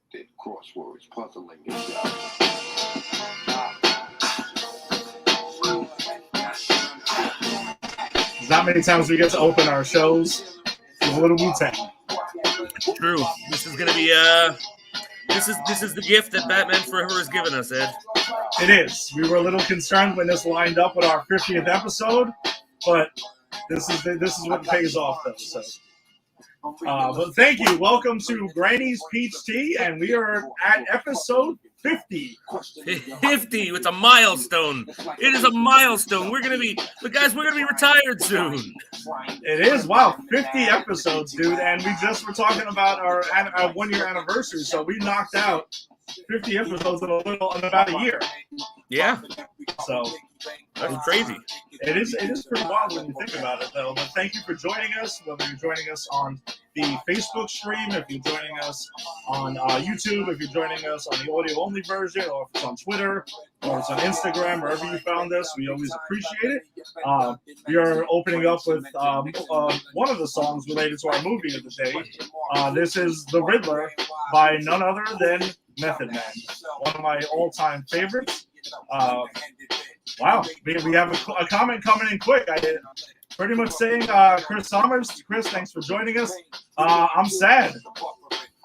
Did crosswords, puzzling yourself. There's not many times we get to open our shows with a little Wu-Tang. True. This is gonna be this is the gift that Batman Forever has given us, Ed. It is. We were a little concerned when this lined up with our 50th episode, but this is what pays off, though. So, but thank you. Welcome to Granny's Peach Tea, and we are at episode 50. 50. It's a milestone. It is a milestone. We're gonna be retired soon. It is. Wow, 50 episodes, dude, and we just were talking about our 1-year anniversary, so we knocked out 50 episodes in about a year. Yeah. So that's crazy. It is pretty wild when you think about it, though. But thank you for joining us, whether you're joining us on the Facebook stream, if you're joining us on YouTube, if you're joining us on the audio-only version, or if it's on Twitter, or it's on Instagram, wherever you found us. We always appreciate it. We are opening up with one of the songs related to our movie of the day. This is The Riddler by none other than Method Man, one of my all-time favorites. Wow, we have a comment coming in quick. I did pretty much saying, Chris Summers. Chris, thanks for joining us. I'm sad.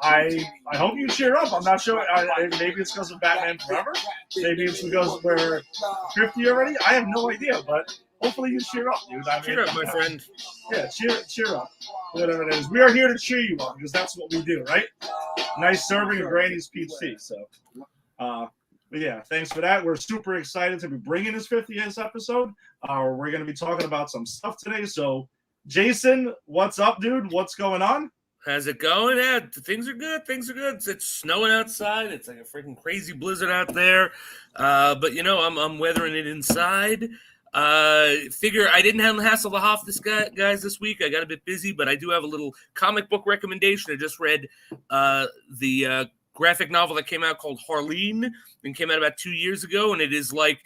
I hope you cheer up. I'm not sure. Maybe it's because of Batman Forever. Maybe it's because we're 50 already. I have no idea, but hopefully you cheer up, dude. Cheer up, my friend. Yeah, cheer up. Whatever it is. We are here to cheer you up because that's what we do, right? Nice serving of Granny's Peach Tea. So, but yeah, thanks for that. We're super excited to be bringing this 50th episode. We're going to be talking about some stuff today. So, Jason, what's up, dude? What's going on? How's it going? Yeah, things are good. It's snowing outside. It's like a freaking crazy blizzard out there. But you know, I'm weathering it inside. Figure I didn't have hassle the Hoff guys this week. I got a bit busy, but I do have a little comic book recommendation. I just read the graphic novel that came out called Harleen and came out about 2 years ago, and it is like,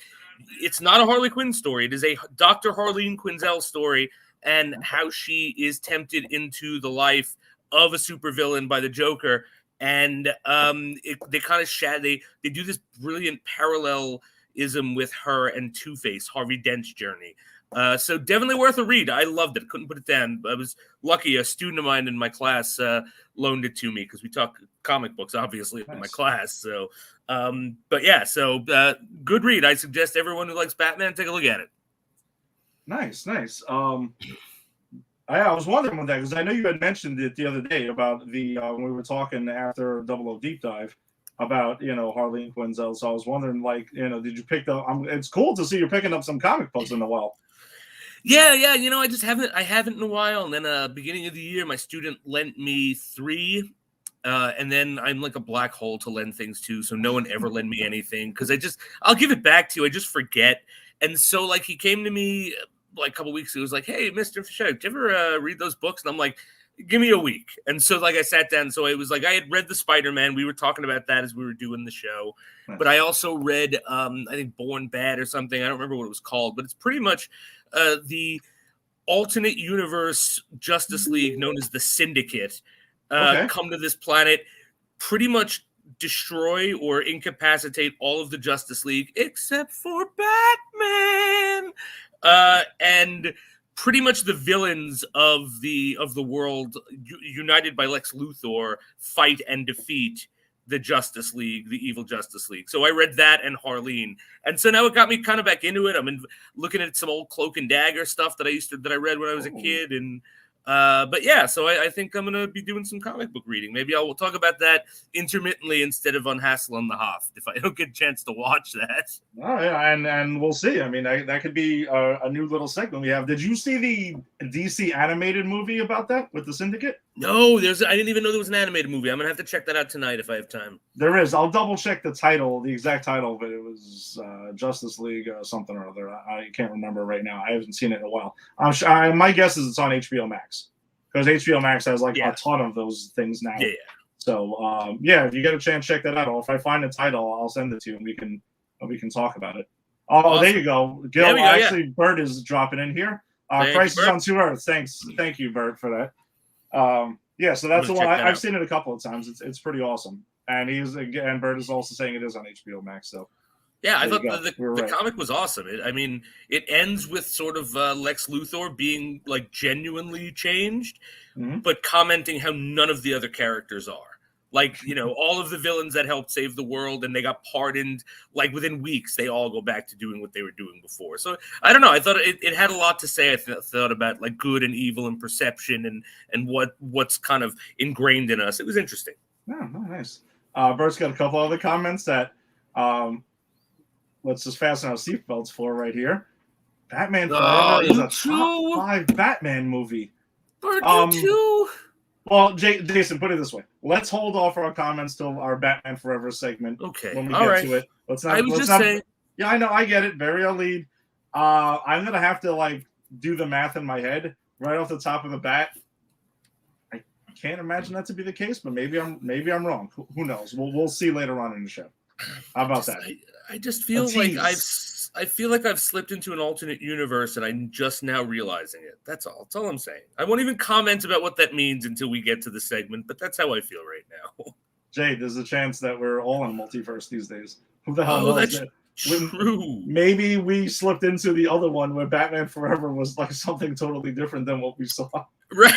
it's not a Harley Quinn story. It is a Dr. Harleen Quinzel story and how she is tempted into the life of a supervillain by the Joker. And they kind of they do this brilliant parallelism with her and Two-Face, Harvey Dent's journey. So definitely worth a read. I loved it. Couldn't put it down. I was lucky. A student of mine in my class loaned it to me because we talk comic books, obviously, in my class. So, but yeah, so good read. I suggest everyone who likes Batman take a look at it. Nice. I was wondering about that because I know you had mentioned it the other day about the when we were talking after Double O Deep Dive about, Harleen Quinzel. So I was wondering, like, did you pick up? It's cool to see you're picking up some comic books in the well. Yeah. I haven't in a while. And then beginning of the year, my student lent me 3. And then I'm like a black hole to lend things to. So no one ever lend me anything because I'll give it back to you. I just forget. And so like he came to me like a couple weeks ago. He was like, "Hey, Mr. Fisher, did you ever read those books?" And I'm like, "Give me a week." And so like I sat down. So it was like I had read the Spider-Man. We were talking about that as we were doing the show. But I also read I think Born Bad or something. I don't remember what it was called, but it's pretty much the alternate universe Justice League known as the Syndicate come to this planet, pretty much destroy or incapacitate all of the Justice League except for Batman. And pretty much the villains of the world, united by Lex Luthor, fight and defeat the Justice League, the evil Justice League. So I read that and Harleen, and so now it got me kind of back into it. I'm looking at some old Cloak and Dagger stuff that I read when I was a kid, and but yeah, so I think I'm gonna be doing some comic book reading. Maybe we'll talk about that intermittently instead of on Hassel on the Hoff if I don't get a chance to watch that. Oh yeah, and we'll see. I mean, that could be a new little segment we have. Did you see the DC animated movie about that with the Syndicate? No, I didn't even know there was an animated movie. I'm gonna have to check that out tonight if I have time. There is. I'll double check the exact title, but it was Justice League something or other. I can't remember right now. I haven't seen it in a while. I'm sure, my guess is it's on HBO Max because HBO Max has a ton of those things now. Yeah. So if you get a chance, check that out. Or if I find the title, I'll send it to you and we can talk about it. Oh, awesome. There you go, Gil. Bert is dropping in here. Crisis on Two Earths. Thank you, Bert, for that. So that's the one. I've seen it a couple of times. It's pretty awesome. And Bert is also saying it is on HBO Max. So yeah, I there thought you go. the comic was awesome. It ends with sort of Lex Luthor being like genuinely changed, but commenting how none of the other characters are. Like, all of the villains that helped save the world and they got pardoned, like within weeks, they all go back to doing what they were doing before. So I don't know. I thought it had a lot to say. I thought about like good and evil and perception and what's kind of ingrained in us. It was interesting. Oh, nice. Bert's got a couple other comments that let's just fasten our seatbelts for right here. Batman Forever is a top 5 Batman movie. Bert, you too. Well, Jason, put it this way. Let's hold off our comments till our Batman Forever segment. Okay. When we get to it. I was just saying. Yeah, I know. I get it. Very lead. I'm going to have to do the math in my head right off the top of the bat. I can't imagine that to be the case, but maybe I'm wrong. Who knows? We'll see later on in the show. How about that? I just feel like I've slipped into an alternate universe and I'm just now realizing it. That's all I'm saying. I won't even comment about what that means until we get to the segment, but that's how I feel right now. Jay, there's a chance that we're all in multiverse these days. Who the hell knows? That's true. Maybe we slipped into the other one where Batman Forever was like something totally different than what we saw. Right,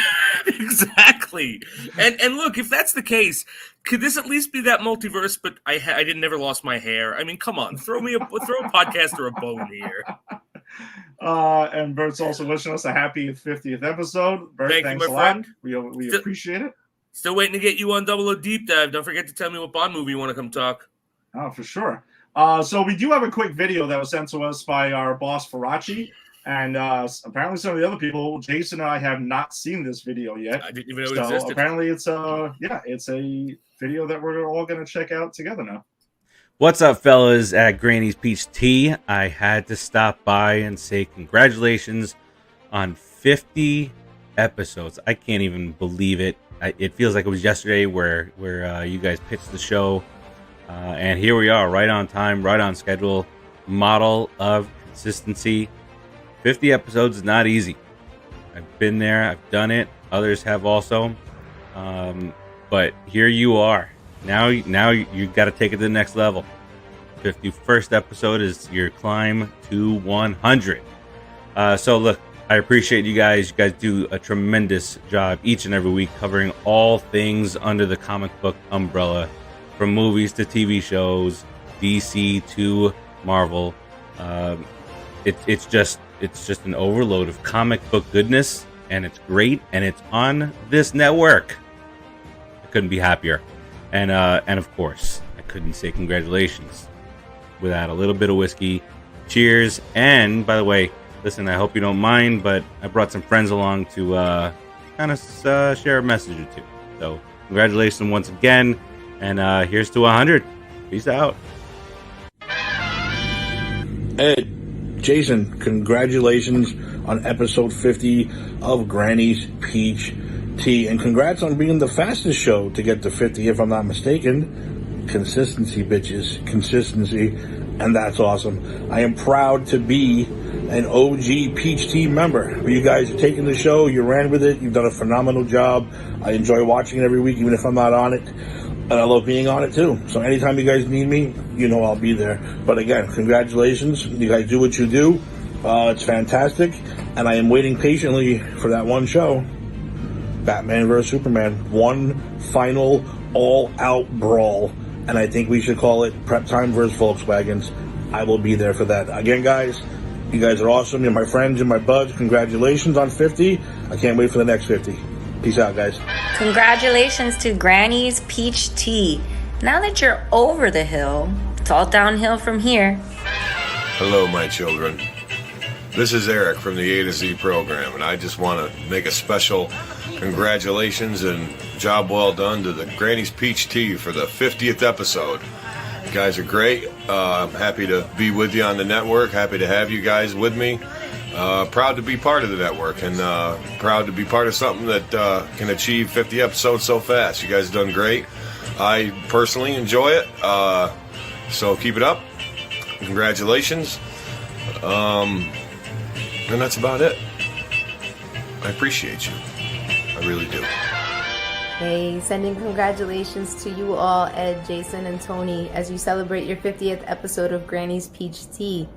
exactly. And look, if that's the case, could this at least be that multiverse? But I didn't never lost my hair. I mean, come on, throw a podcaster a bone here. And Bert's also wishing us a happy 50th episode. Bert, thanks a lot. We appreciate it. Still waiting to get you on Double O Deep Dive. Don't forget to tell me what Bond movie you want to come talk. Oh, for sure. So we do have a quick video that was sent to us by our boss Faraci. And apparently some of the other people, Jason and I, have not seen this video yet. I didn't even know it existed. Apparently it's a video that we're all going to check out together now. What's up, fellas at Granny's Peach Tea? I had to stop by and say congratulations on 50 episodes. I can't even believe it. It feels like it was yesterday where you guys pitched the show. And here we are, right on time, right on schedule. Model of consistency. 50 episodes is not easy. I've been there. I've done it. Others have also. But here you are. Now you got to take it to the next level. 51st episode is your climb to 100. So look, I appreciate you guys. You guys do a tremendous job each and every week covering all things under the comic book umbrella, from movies to TV shows, DC to Marvel. It's just an overload of comic book goodness, and it's great, and it's on this network. I couldn't be happier. And of course, I couldn't say congratulations without a little bit of whiskey. Cheers. And by the way, listen, I hope you don't mind, but I brought some friends along to kind of share a message or two. So congratulations once again, and here's to 100. Peace out. Hey, Jason, congratulations on episode 50 of Granny's Peach Tea, and congrats on being the fastest show to get to 50, if I'm not mistaken. Consistency, bitches. Consistency. And that's awesome. I am proud to be an OG Peach Tea member. You guys are taking the show. You ran with it. You've done a phenomenal job. I enjoy watching it every week, even if I'm not on it. And I love being on it, too. So anytime you guys need me, you know I'll be there. But again, congratulations. You guys do what you do. It's fantastic. And I am waiting patiently for that one show. Batman vs. Superman. One final all-out brawl. And I think we should call it Prep Time vs. Volkswagens. I will be there for that. Again, guys, you guys are awesome. You're my friends and my buds. Congratulations on 50. I can't wait for the next 50. Peace out, guys. Congratulations to Granny's Peach Tea. Now that you're over the hill, it's all downhill from here. Hello, my children. This is Eric from the A to Z program, and I just want to make a special congratulations and job well done to the Granny's Peach Tea for the 50th episode. You guys are great. I'm happy to be with you on the network. Happy to have you guys with me. Proud to be part of the network, and proud to be part of something that can achieve 50 episodes so fast. You guys have done great. I personally enjoy it, so keep it up. Congratulations. And that's about it. I appreciate you. I really do. Hey, sending congratulations to you all, Ed, Jason, and Tony, as you celebrate your 50th episode of Granny's Peach Tea.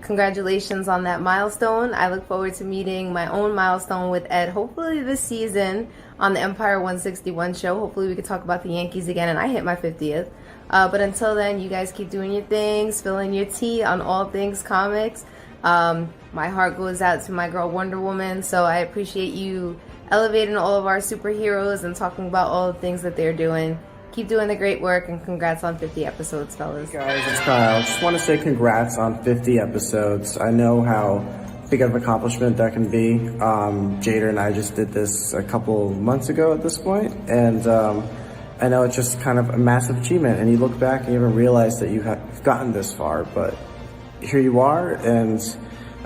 Congratulations on that milestone. I look forward to meeting my own milestone with Ed, hopefully this season on the Empire 161 show. Hopefully we could talk about the Yankees again and I hit my 50th. But until then, you guys keep doing your things, spilling your tea on all things comics. My heart goes out to my girl Wonder Woman, so I appreciate you elevating all of our superheroes and talking about all the things that they're doing. Keep doing the great work, and congrats on 50 episodes, fellas. Hey guys, it's Kyle. Just want to say congrats on 50 episodes. I know how big of an accomplishment that can be. Jader and I just did this a couple months ago at this point, and I know it's just kind of a massive achievement, and you look back and you haven't realized that you've gotten this far, but here you are, and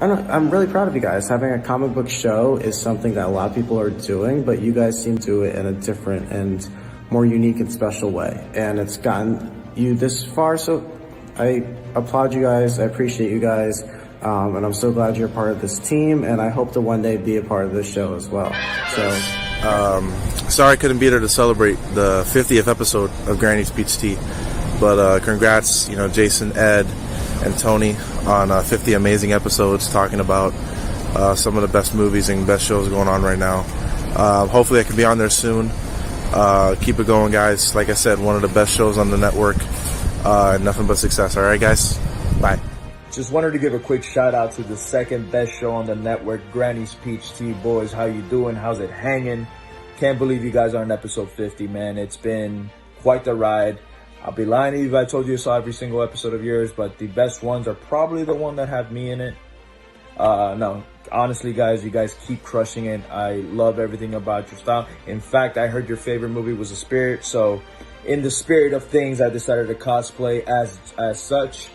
I'm really proud of you guys. Having a comic book show is something that a lot of people are doing, but you guys seem to do it in a different and more unique and special way, and it's gotten you this far, so I applaud you guys. I appreciate you guys, and I'm so glad you're a part of this team, and I hope to one day be a part of this show as well. So Sorry I couldn't be there to celebrate the 50th episode of Granny's Peach Tea, but congrats, Jason, Ed, and Tony on 50 amazing episodes talking about some of the best movies and best shows going on right now. Hopefully I can be on there soon. Keep it going, guys. Like I said, one of the best shows on the network. Nothing but success. All right, guys? Bye. Just wanted to give a quick shout out to the second best show on the network, Granny's Peach Tea. Boys, how you doing? How's it hanging? Can't believe you guys are on episode 50, man. It's been quite the ride. I'll be lying to you if I told you I saw every single episode of yours, but the best ones are probably the one that have me in it. No, honestly, guys, you guys keep crushing it. I love everything about your style. In fact, I heard your favorite movie was A Spirit, so in the spirit of things, I decided to cosplay as such.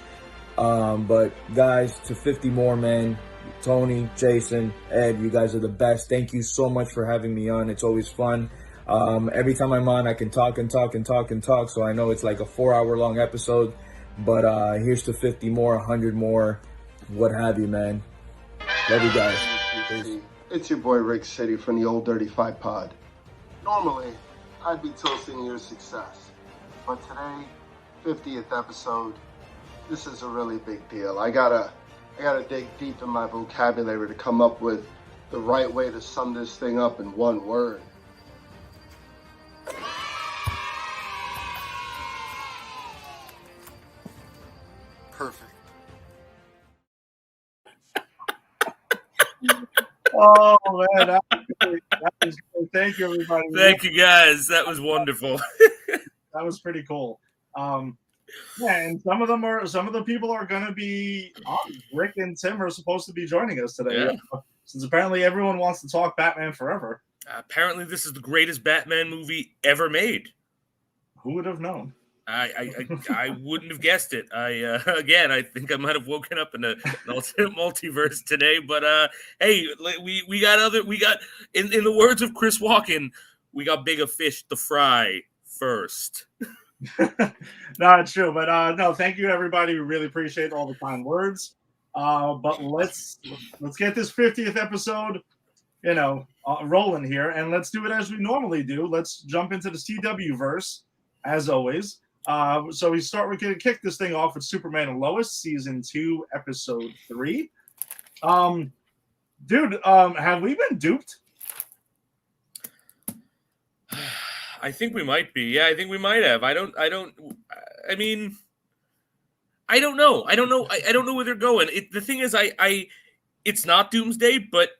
But guys, to 50 more, man. Tony, Jason, Ed, you guys are the best. Thank you so much for having me on. It's always fun. Every time I'm on, I can talk and talk and talk and talk, so I know it's like a 4-hour long episode, but here's to 50 more, 100 more, what have you, man. Love you guys. Peace. It's your boy Rick City from the Old Dirty Five Pod. Normally, I'd be toasting your success, but today, 50th episode, this is a really big deal. I gotta dig deep in my vocabulary to come up with the right way to sum this thing up in one word. Perfect. Oh man, that was great. Thank you, everybody. Thank you, guys. That was wonderful. That was pretty cool. Yeah, and some of the people are going to be on. Rick and Tim are supposed to be joining us today. Yeah. Since apparently everyone wants to talk Batman Forever. Apparently, this is the greatest Batman movie ever made. Who would have known? I wouldn't have guessed it. I think I might have woken up in an alternate multiverse today. But hey, we got in the words of Chris Walken, we got bigger fish to fry first. No, it's true. But no, thank you, everybody. We really appreciate all the kind words. But let's get this 50th episode, rolling here, and let's do it as we normally do. Let's jump into the CW verse, as always. So we're going to kick this thing off with Superman and Lois, season 2, episode 3. Dude, have we been duped? I think we might be. Yeah, I think we might have. I don't know. I don't know where they're going. The thing is, it's not Doomsday, but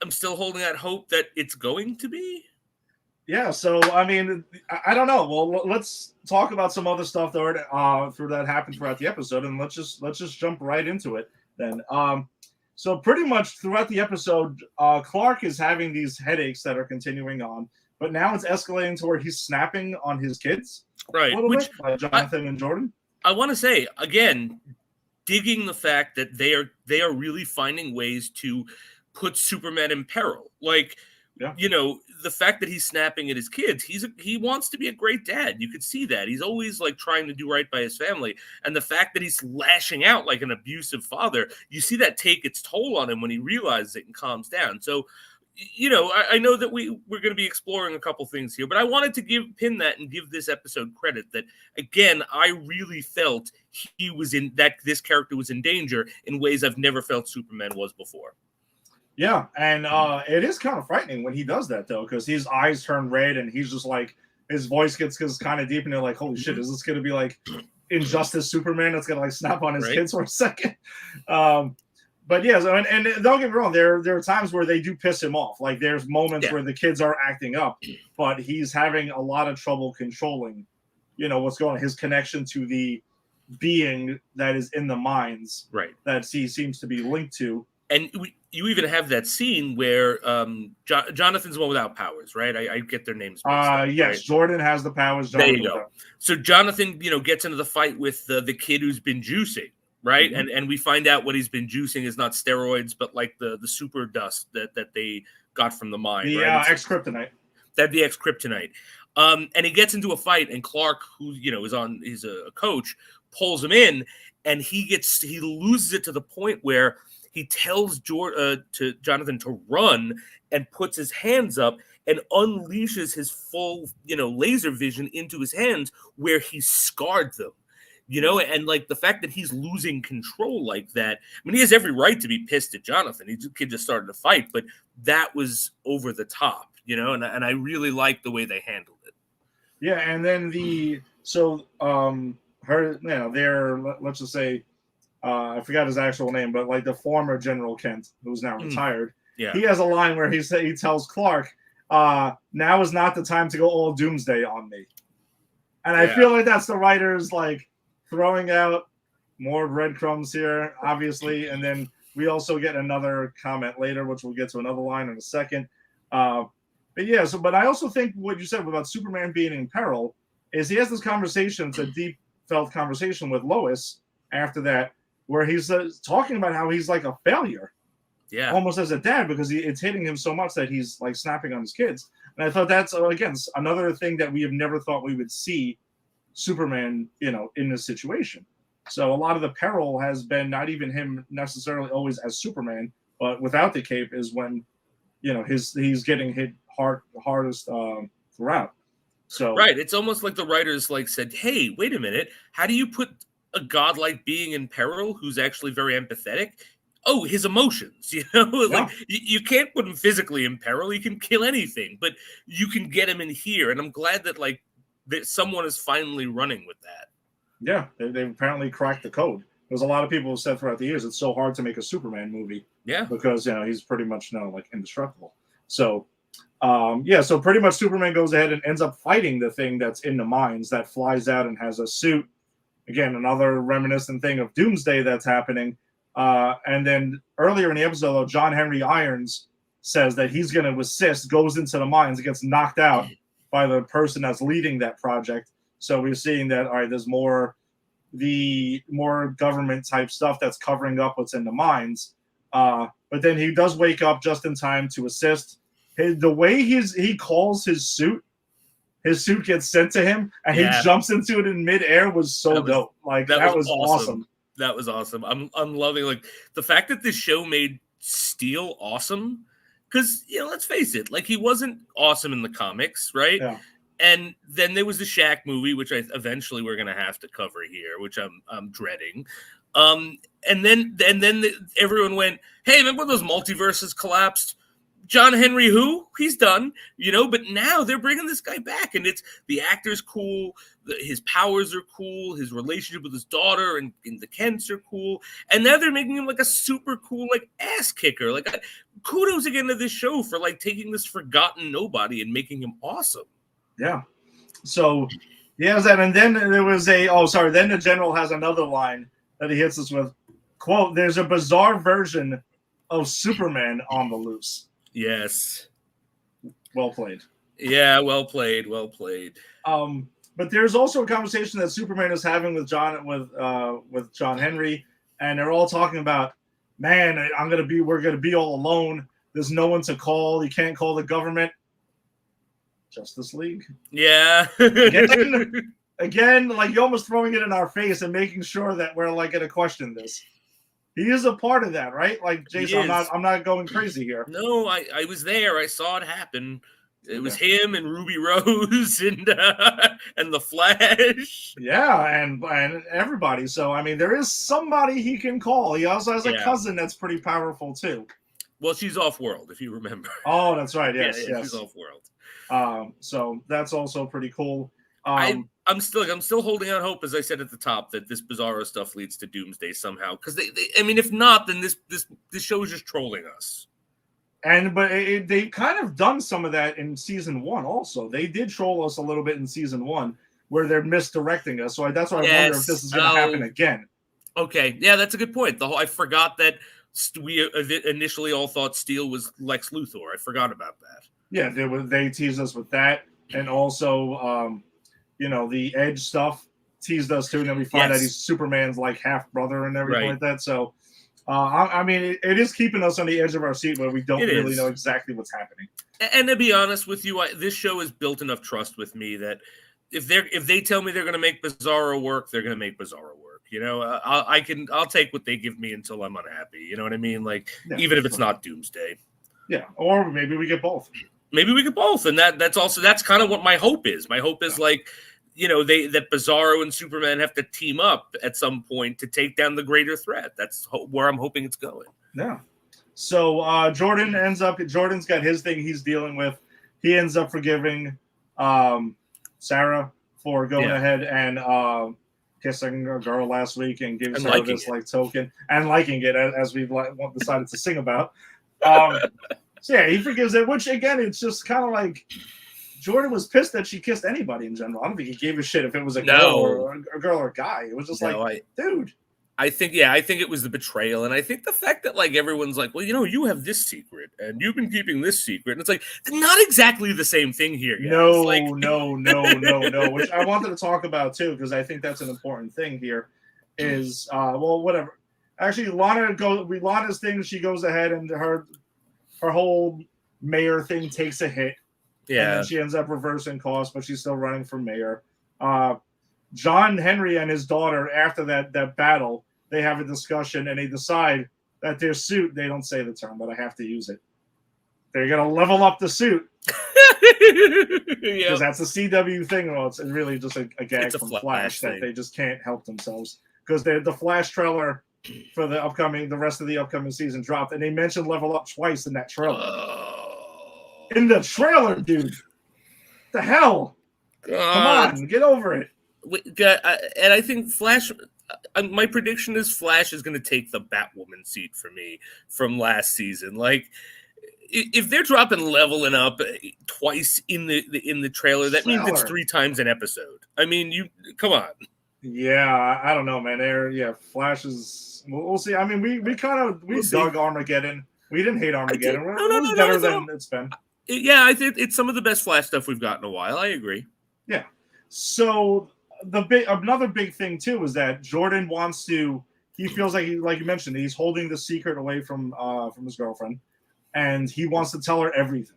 I'm still holding out hope that it's going to be. Yeah, so I don't know. Well, let's talk about some other stuff that happened throughout the episode, and let's just jump right into it then. So pretty much throughout the episode, Clark is having these headaches that are continuing on, but now it's escalating to where he's snapping on his kids, right? Jonathan and Jordan. I want to say again, digging the fact that they are really finding ways to put Superman in peril, like. Yeah. The fact that he's snapping at his kids, he wants to be a great dad. You could see that. He's always like trying to do right by his family. And the fact that he's lashing out like an abusive father, you see that take its toll on him when he realizes it and calms down. So, you know, I know that we're going to be exploring a couple things here, but I wanted to pin that and give this episode credit that, again, I really felt he was this character was in danger in ways I've never felt Superman was before. Yeah, and it is kind of frightening when he does that, though, because his eyes turn red and he's just like, his voice gets kind of deep, and they're like, holy shit, is this going to be like Injustice Superman that's going to like snap on his kids for a second? But yeah, so, and don't get me wrong, there are times where they do piss him off. Like there's moments where the kids are acting up, but he's having a lot of trouble controlling, you know, what's going on, his connection to the being that is in the mines that he seems to be linked to. And you even have that scene where Jonathan's the one without powers, right? I get their names. Yes, right? Jordan has the powers. Jonathan, there you go. So Jonathan, you know, gets into the fight with the kid who's been juicing, right? Mm-hmm. And we find out what he's been juicing is not steroids, but like the super dust that they got from the mine. The right? X-kryptonite. That'd be X-kryptonite. And he gets into a fight, and Clark, who you know he's a coach, pulls him in, and he loses it to the point where he tells to Jonathan to run and puts his hands up and unleashes his full, you know, laser vision into his hands where he scarred them, you know, and like the fact that he's losing control like that. I mean, he has every right to be pissed at Jonathan. The kid just started to fight, but that was over the top, you know, and I really like the way they handled it. Yeah, and then let's just say, I forgot his actual name, but like the former General Kent, who's now retired, he has a line where he tells Clark, now is not the time to go all doomsday on me. And I feel like that's the writers like throwing out more breadcrumbs here, obviously. And then we also get another comment later, which we'll get to another line in a second. But I also think what you said about Superman being in peril is he has this conversation, it's a deep felt conversation with Lois after that, where he's talking about how he's like a failure, almost as a dad, because it's hitting him so much that he's like snapping on his kids. And I thought that's again another thing that we have never thought we would see Superman, you know, in this situation. So a lot of the peril has been not even him necessarily always as Superman, but without the cape is when, you know, he's getting hit hardest throughout. So it's almost like the writers like said, hey, wait a minute, how do you put a godlike being in peril who's actually very empathetic? Oh, his emotions, you know, like you can't put him physically in peril. He can kill anything, but you can get him in here. And I'm glad that like that someone is finally running with that. Yeah, they've apparently cracked the code. There's a lot of people who said throughout the years it's so hard to make a Superman movie. Yeah, because you know he's pretty much like indestructible. So, so pretty much Superman goes ahead and ends up fighting the thing that's in the mines that flies out and has a suit. Again, another reminiscent thing of Doomsday that's happening. And then earlier in the episode, though, John Henry Irons says that he's going to assist, goes into the mines, gets knocked out by the person that's leading that project. So we're seeing that, all right, there's more government type stuff that's covering up what's in the mines. But then he does wake up just in time to assist. The way he calls his suit gets sent to him, and he jumps into it in midair was dope. Like that was awesome. That was awesome. I'm loving like the fact that this show made Steel awesome, because you know, let's face it, like he wasn't awesome in the comics, right? Yeah. And then there was the Shaq movie, which eventually we're gonna have to cover here, which I'm dreading. And then everyone went, hey, remember when those multiverses collapsed? John Henry, who? He's done, you know, but now they're bringing this guy back, and it's the actor's cool, his powers are cool, his relationship with his daughter and the Kents are cool, and now they're making him like a super cool like ass kicker. Like kudos again to this show for like taking this forgotten nobody and making him awesome. Yeah. So he has that, and then there was then the general has another line that he hits us with, quote, "There's a bizarre version of Superman on the loose." Yes. Well played. Yeah, well played. Well played. But there's also a conversation that Superman is having with John Henry, and they're all talking about, man, we're gonna be all alone. There's no one to call. You can't call the government. Justice League. Yeah. Again, like you're almost throwing it in our face and making sure that we're like gonna question this. He is a part of that, right? Like Jason, I'm not going crazy here. No, I was there. I saw it happen. It was him and Ruby Rose and the Flash. Yeah, and everybody. So I mean, there is somebody he can call. He also has a cousin that's pretty powerful too. Well, she's off-world, if you remember. Oh, that's right. Yes, yeah, yes. She's off-world. So that's also pretty cool. I'm still holding out hope, as I said at the top, that this Bizarro stuff leads to Doomsday somehow. Because I mean, if not, then this show is just trolling us. But they kind of done some of that in season 1 also. They did troll us a little bit in season 1 where they're misdirecting us. So that's why I wonder if this is going to happen again. Okay, yeah, that's a good point. I forgot that we initially all thought Steel was Lex Luthor. I forgot about that. Yeah, they teased us with that, and also the Edge stuff teased us too, and then we find out he's Superman's like half brother and everything like that. So. I mean, it is keeping us on the edge of our seat where we don't really know exactly what's happening. And to be honest with you, this show has built enough trust with me that if they tell me they're going to make Bizarro work, they're going to make Bizarro work. You know, I'll take what they give me until I'm unhappy. You know what I mean? Like even if it's not Doomsday. Yeah, or maybe we get both. Maybe we get both, and that's kind of what my hope is. My hope is like. That Bizarro and Superman have to team up at some point to take down the greater threat. That's where I'm hoping it's going. Yeah. So Jordan's got his thing he's dealing with. He ends up forgiving Sarah for going ahead and kissing a girl last week and giving her this like token and liking it as we've decided to sing about. So yeah, he forgives it, which again, it's just kind of like. Jordan was pissed that she kissed anybody in general. I don't think he gave a shit if it was a girl or a guy. It was just dude. I think it was the betrayal, and I think the fact that like everyone's like, well, you have this secret, and you've been keeping this secret, and it's like not exactly the same thing here. Guys. No, like... no, which I wanted to talk about too because I think that's an important thing here. Is whatever. Actually, Lana's thing. She goes ahead and her whole mayor thing takes a hit. Yeah, and then she ends up reversing costs, but she's still running for mayor. John Henry and his daughter, after that battle, they have a discussion and they decide that their suit, they don't say the term, but I have to use it. They're going to level up the suit. Because that's a CW thing. Well, it's really just a gag from Flash that they just can't help themselves. Because the Flash trailer for the rest of the upcoming season dropped, and they mentioned level up twice in that trailer. In the trailer, dude. The hell? Come on, get over it. And I think Flash. My prediction is Flash is going to take the Batwoman seat for me from last season. Like, if they're dropping leveling up twice in the trailer, that means it's 3 times an episode. I mean, come on. Yeah, I don't know, man. Flash is. We'll see. I mean, we dug Armageddon. We didn't hate Armageddon. It was better than it's been. Yeah, I think it's some of the best Flash stuff we've got in a while. I agree. Yeah. So another big thing too is that Jordan wants to. He feels like like you mentioned, he's holding the secret away from his girlfriend, and he wants to tell her everything,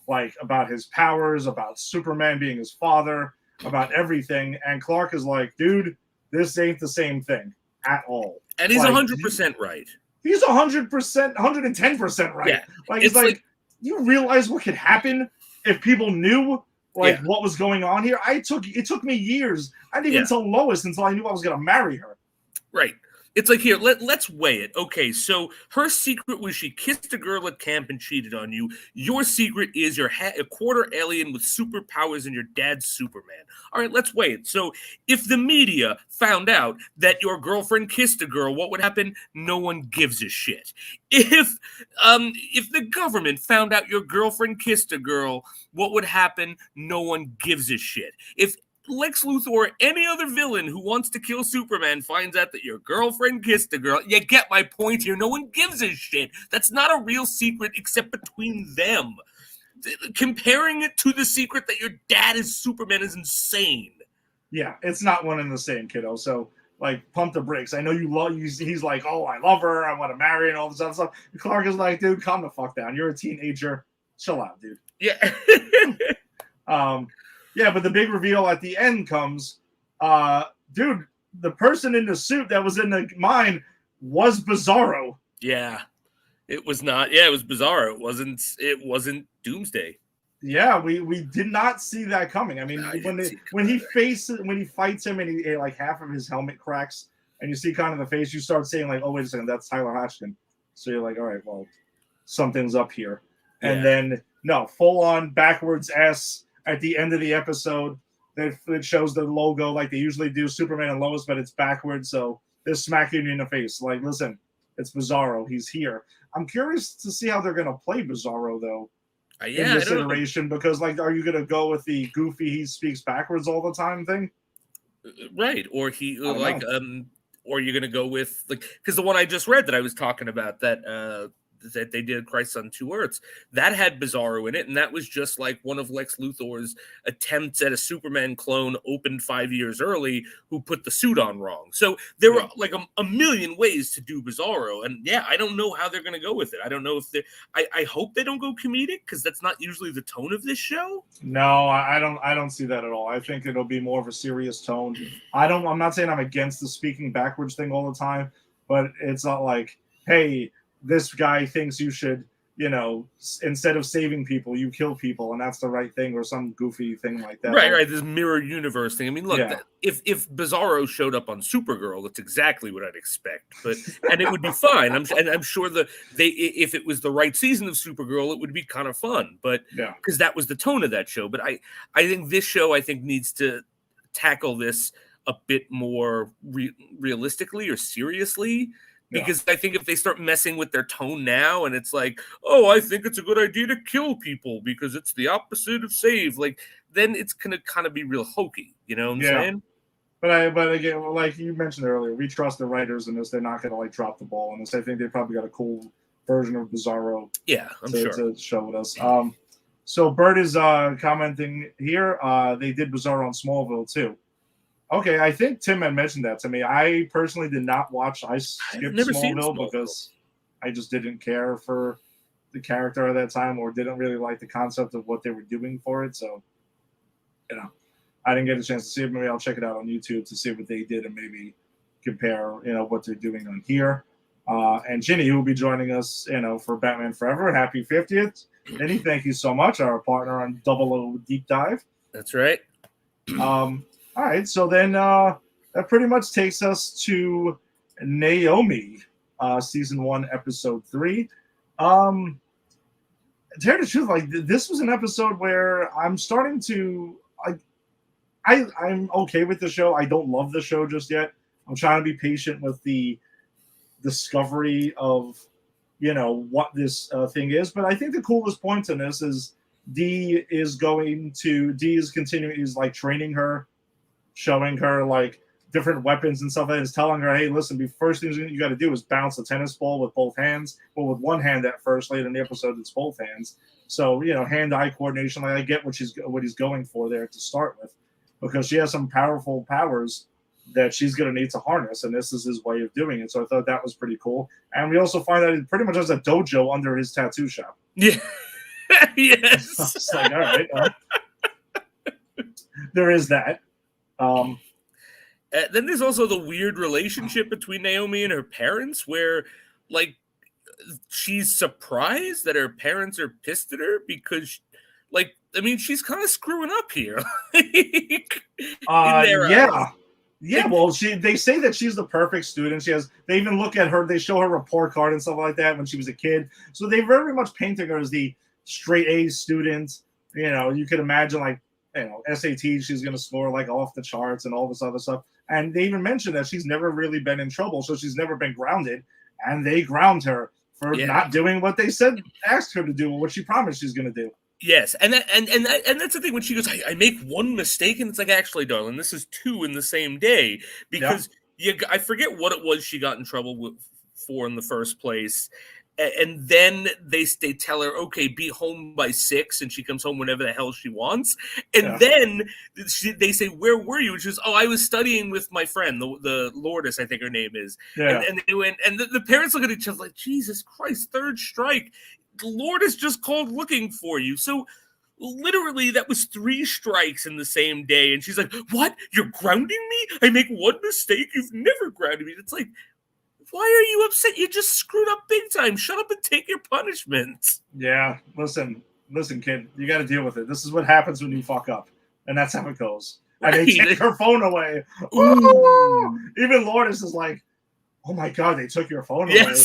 like about his powers, about Superman being his father, about everything. And Clark is like, dude, this ain't the same thing at all. And he's 100% right. He's 100%, 110% right. Yeah. It's like you realize what could happen if people knew what was going on here. It took me years. I didn't even tell Lois until I knew I was going to marry her. Right. It's like, here, let's weigh it. Okay, so her secret was she kissed a girl at camp and cheated on you. Your secret is you're a quarter alien with superpowers and your dad's Superman. All right, let's weigh it. So if the media found out that your girlfriend kissed a girl, what would happen? No one gives a shit. If the government found out your girlfriend kissed a girl, what would happen? No one gives a shit. If Lex Luthor or any other villain who wants to kill Superman finds out that your girlfriend kissed a girl, you get my point here. No one gives a shit. That's not a real secret except between them. Comparing it to the secret that your dad is Superman is insane. Yeah, it's not one and the same, kiddo. So, like, pump the brakes. I know you love. He's like, oh, I love her. I want to marry her and all this other stuff. And Clark is like, dude, calm the fuck down. You're a teenager. Chill out, dude. Yeah. Yeah, but the big reveal at the end comes, dude, the person in the suit that was in the mine was Bizarro. Yeah, it was not. Yeah, it was Bizarro. It wasn't Doomsday. Yeah, we did not see that coming. I mean, when he fights him and he like half of his helmet cracks and you see kind of the face, you start saying like, oh wait a second, that's Tyler Hoechlin. So you're like, all right, well, something's up here. And then no, full on backwards S at the end of the episode that shows the logo like they usually do, Superman and Lois, but it's backwards. So they're smacking you in the face. Like, listen, it's Bizarro. He's here. I'm curious to see how they're gonna play Bizarro though. In this iteration, because like, are you gonna go with the goofy he speaks backwards all the time thing? Right, or or you're gonna go with like, because the one I just read that I was talking about that they did Christ on Two Earths, that had Bizarro in it, and that was just like one of Lex Luthor's attempts at a Superman clone opened 5 years early, who put the suit on wrong. So there were like a million ways to do Bizarro, and I don't know how they're going to go with it. I don't know if they. I hope they don't go comedic, because that's not usually the tone of this show. No, I don't see that at all. I think it'll be more of a serious tone. I'm not saying I'm against the speaking backwards thing all the time, but it's not like, hey, this guy thinks you should, instead of saving people, you kill people, and that's the right thing, or some goofy thing like that. Right. This mirror universe thing. I mean, look, if Bizarro showed up on Supergirl, that's exactly what I'd expect. And it would be fine. I'm sure if it was the right season of Supergirl, it would be kind of fun. But because that was the tone of that show. But I think this show needs to tackle this a bit more realistically or seriously. Because I think if they start messing with their tone now, and it's like, oh, I think it's a good idea to kill people because it's the opposite of save, like, then it's gonna kind of be real hokey. You know what I'm saying? But again, like you mentioned earlier, we trust the writers in this. They're not gonna like drop the ball on this. I think they probably got a cool version of Bizarro. Yeah, I'm sure to show with us. So Bert is commenting here. They did Bizarro on Smallville too. Okay, I think Tim had mentioned that to me. I personally did not watch. I skipped Smallville because I just didn't care for the character at that time, or didn't really like the concept of what they were doing for it. So, I didn't get a chance to see it. Maybe I'll check it out on YouTube to see what they did and maybe compare, what they're doing on here. And Ginny, who will be joining us, for Batman Forever. Happy 50th. Ginny, thank you so much. Our partner on Double O Deep Dive. That's right. All right, so then that pretty much takes us to Naomi, season 1, episode 3. To tell the truth, like, this was an episode where I'm starting to I'm okay with the show. I don't love the show just yet. I'm trying to be patient with the discovery of what this thing is. But I think the coolest point in this is D is continuing, is like training her, showing her like different weapons and stuff, and is telling her, hey, listen, the first thing you got to do is bounce a tennis ball with both hands. Well, with one hand at first. Later in the episode, it's both hands. So hand-eye coordination. Like, I get what he's going for there to start with, because she has some powerful powers that she's going to need to harness, and this is his way of doing it. So I thought that was pretty cool. And we also find that he pretty much has a dojo under his tattoo shop. Yeah. Yes. It's like, all right. There is that. Then there's also the weird relationship between Naomi and her parents, where like she's surprised that her parents are pissed at her because, like, I mean, she's kind of screwing up here. Yeah. Well, they say that she's the perfect student. They even look at her. They show her report card and stuff like that when she was a kid. So they very much painting her as the straight A student. You could imagine, like, SAT, she's going to score like off the charts and all this other stuff. And they even mentioned that she's never really been in trouble, so she's never been grounded. And they ground her for not doing what they asked her to do, or what she promised she's going to do. Yes, and that's the thing when she goes, I make one mistake, and it's like, actually, darling, this is 2 in the same day, because I forget what it was she got in trouble for in the first place. And then they tell her, okay, be home by 6, and she comes home whenever the hell she wants. And then they say, where were you? And she goes, oh, I was studying with my friend, the Lourdes, I think her name is. Yeah. And they went, and the parents look at each other like, Jesus Christ, 3rd strike. Lourdes just called looking for you. So literally that was 3 strikes in the same day. And she's like, what? You're grounding me? I make one mistake? You've never grounded me. It's like, Why are you upset? You just screwed up big time. Shut up and take your punishment. Yeah, listen, kid, you got to deal with it. This is what happens when you fuck up, and that's how it goes. Right. And they take her phone away. Ooh. Even Lourdes is like, "Oh my god, they took your phone away."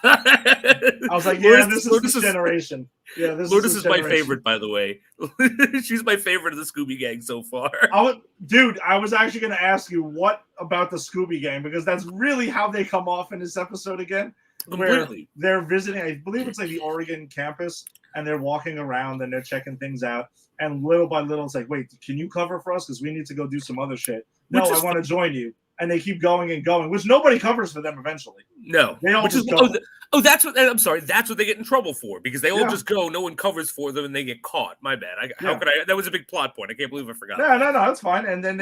I was like, "Yeah, this is this generation." Yeah, Lourdes is my favorite, by the way. She's my favorite of the Scooby Gang so far. Dude, I was actually going to ask you what about the Scooby Gang, because that's really how they come off in this episode again. Completely. Where they're visiting, I believe it's like the Oregon campus, and they're walking around and they're checking things out. And little by little, it's like, wait, can you cover for us? Because we need to go do some other shit. No, I want to join you. And they keep going and going, which nobody covers for them eventually. No. They all just go. That's what, I'm sorry, that's what they get in trouble for, because they all just go, no one covers for them, and they get caught. My bad. How could I? That was a big plot point. I can't believe I forgot. No, that's fine. And then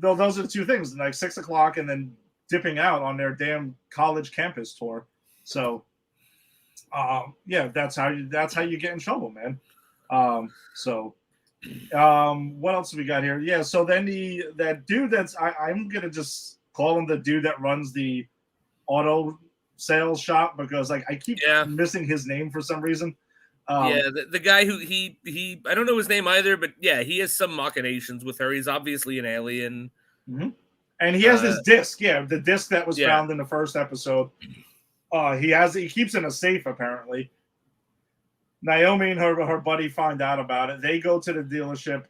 those are the two things, like 6 o'clock and then dipping out on their damn college campus tour. So, that's how you get in trouble, man. What else have we got here? Yeah, so then that dude I'm gonna just call him the dude that runs the auto sales shop, because like I keep missing his name for some reason. The guy who he I don't know his name either, but yeah, he has some machinations with her. He's obviously an alien. Mm-hmm. And he has this disc, the disc that was found in the first episode. He keeps in a safe, apparently. Naomi and her buddy find out about it. They go to the dealership.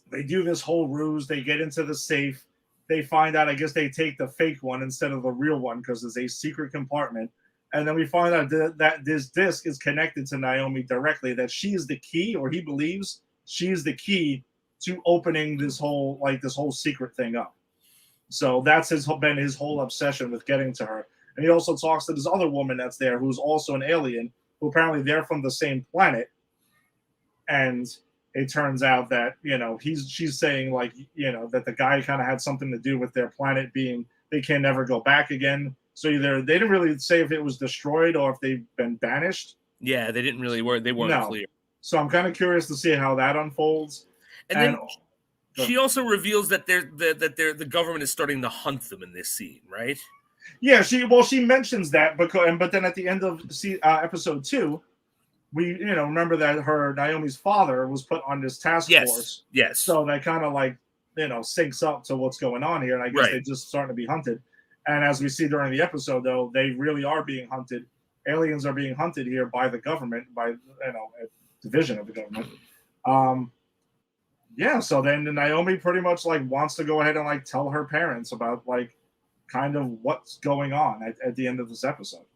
They do this whole ruse. They get into the safe. They find out, I guess they take the fake one instead of the real one because there's a secret compartment. And then we find out that this disc is connected to Naomi directly, that she is the key, or he believes she is the key to opening this whole secret thing up. So that's been his whole obsession with getting to her. And he also talks to this other woman that's there who's also an alien, who apparently they're from the same planet. And it turns out that, she's saying that the guy kind of had something to do with their planet being, they can never go back again. So either they didn't really say if it was destroyed or if they've been banished. Yeah, they weren't clear. So I'm kind of curious to see how that unfolds. And then she also reveals that the government is starting to hunt them in this scene, right? Yeah, she mentions that, but then at the end of episode 2, we remember that Naomi's father was put on this task force. Yes. So that kind of syncs up to what's going on here, and I guess they're just starting to be hunted. And as we see during the episode, though, they really are being hunted. Aliens are being hunted here by the government, by a division of the government. So then Naomi pretty much wants to go ahead and tell her parents about kind of what's going on at the end of this episode.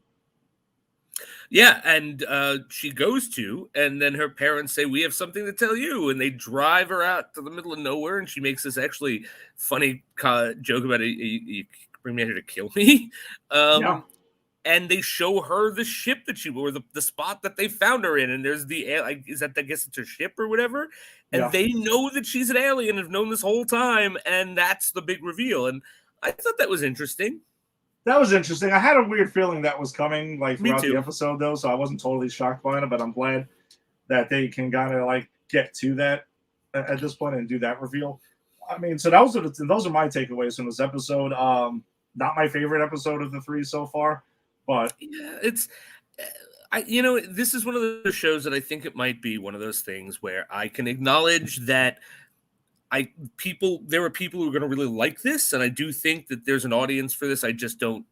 Yeah, and she goes to, and then her parents say, "We have something to tell you," and they drive her out to the middle of nowhere, and she makes this actually funny joke about you bring me out here to kill me. And they show her the ship that the spot that they found her in, and there's I guess it's her ship or whatever, and they know that she's an alien, have known this whole time, and that's the big reveal. And I thought that was interesting. That was interesting. I had a weird feeling that was coming throughout the episode, though, so I wasn't totally shocked by it, but I'm glad that they can kind of get to that at this point and do that reveal. I mean, so those are my takeaways from this episode. Not my favorite episode of the 3 so far, but yeah, it's this is one of those shows that I think it might be one of those things where I can acknowledge that there are people who are going to really like this, and I do think that there's an audience for this. I just don't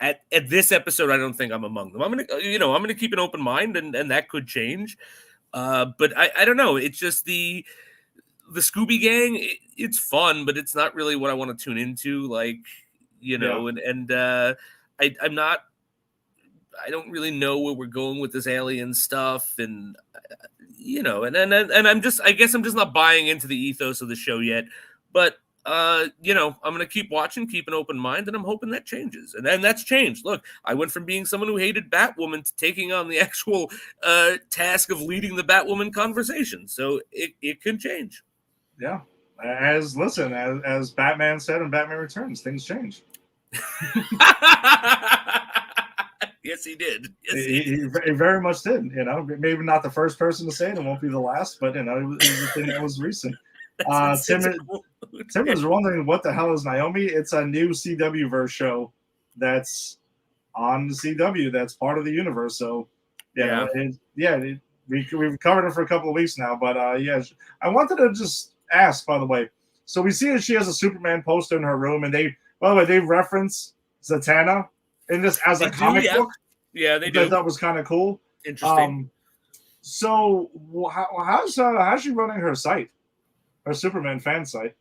at this episode. I don't think I'm among them. I'm gonna keep an open mind, and that could change. But I don't know. It's just the Scooby Gang. It's fun, but it's not really what I want to tune into. I'm not. I don't really know where we're going with this alien stuff, and and I'm just, I guess I'm just not buying into the ethos of the show yet. But I'm gonna keep watching, keep an open mind, and I'm hoping that changes. And that's changed. Look, I went from being someone who hated Batwoman to taking on the actual task of leading the Batwoman conversation. So it can change. Yeah, as Batman said in Batman Returns, things change. Yes, he did. He very much did. Maybe not the first person to say it, and won't be the last, but it was a thing that was recent. Tim was wondering what the hell is Naomi. It's a new CW verse show that's on the CW. That's part of the universe. So, we've covered it for a couple of weeks now. But I wanted to just ask, by the way. So we see that she has a Superman poster in her room, and they reference Zatanna in this as a comic book. Yeah, they which do. I thought was kind of cool. Interesting. So how's she running her site, her Superman fan site?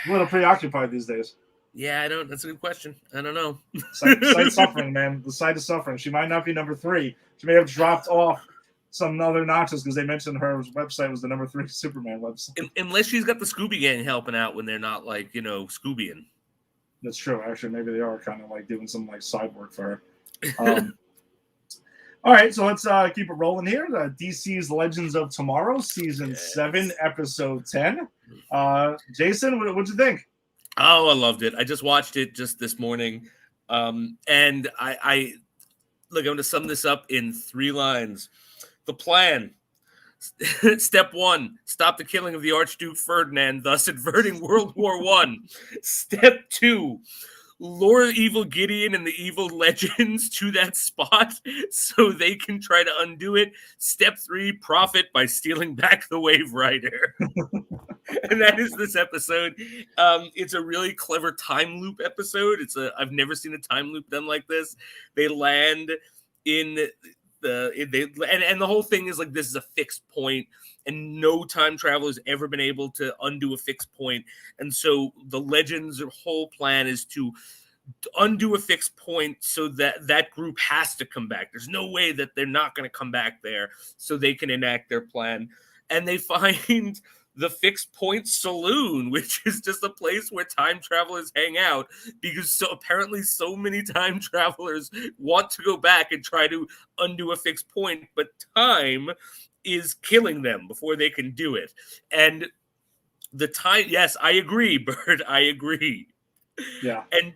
A little preoccupied these days. Yeah, that's a good question. I don't know. Site suffering, man. The site is suffering. She might not be number 3. She may have dropped off some other notches because they mentioned her website was the number 3 Superman website. Unless she's got the Scooby Gang helping out when they're not Scoobying. That's true. Actually, maybe they are kind of like doing some like side work for her. All right, so let's keep it rolling here. DC's Legends of Tomorrow, Season 7, Episode 10. Jason, what'd you think? Oh, I loved it. I just watched it just this morning. And I'm going to sum this up in 3 lines. The plan. Step 1, stop the killing of the Archduke Ferdinand, thus averting World War I. Step 2, lure evil Gideon and the evil legends to that spot so they can try to undo it. Step 3, profit by stealing back the Wave Rider. And that is this episode. It's a really clever time loop episode. I've never seen a time loop done like this. They land in and the whole thing is like this is a fixed point, and no time traveler has ever been able to undo a fixed point. And so the Legends' whole plan is to undo a fixed point so that group has to come back. There's no way that they're not going to come back there so they can enact their plan. And they find the Fixed Point Saloon, which is just a place where time travelers hang out, because apparently so many time travelers want to go back and try to undo a fixed point, but time is killing them before they can do it. And the time, yes, I agree, Bird, I agree. Yeah. And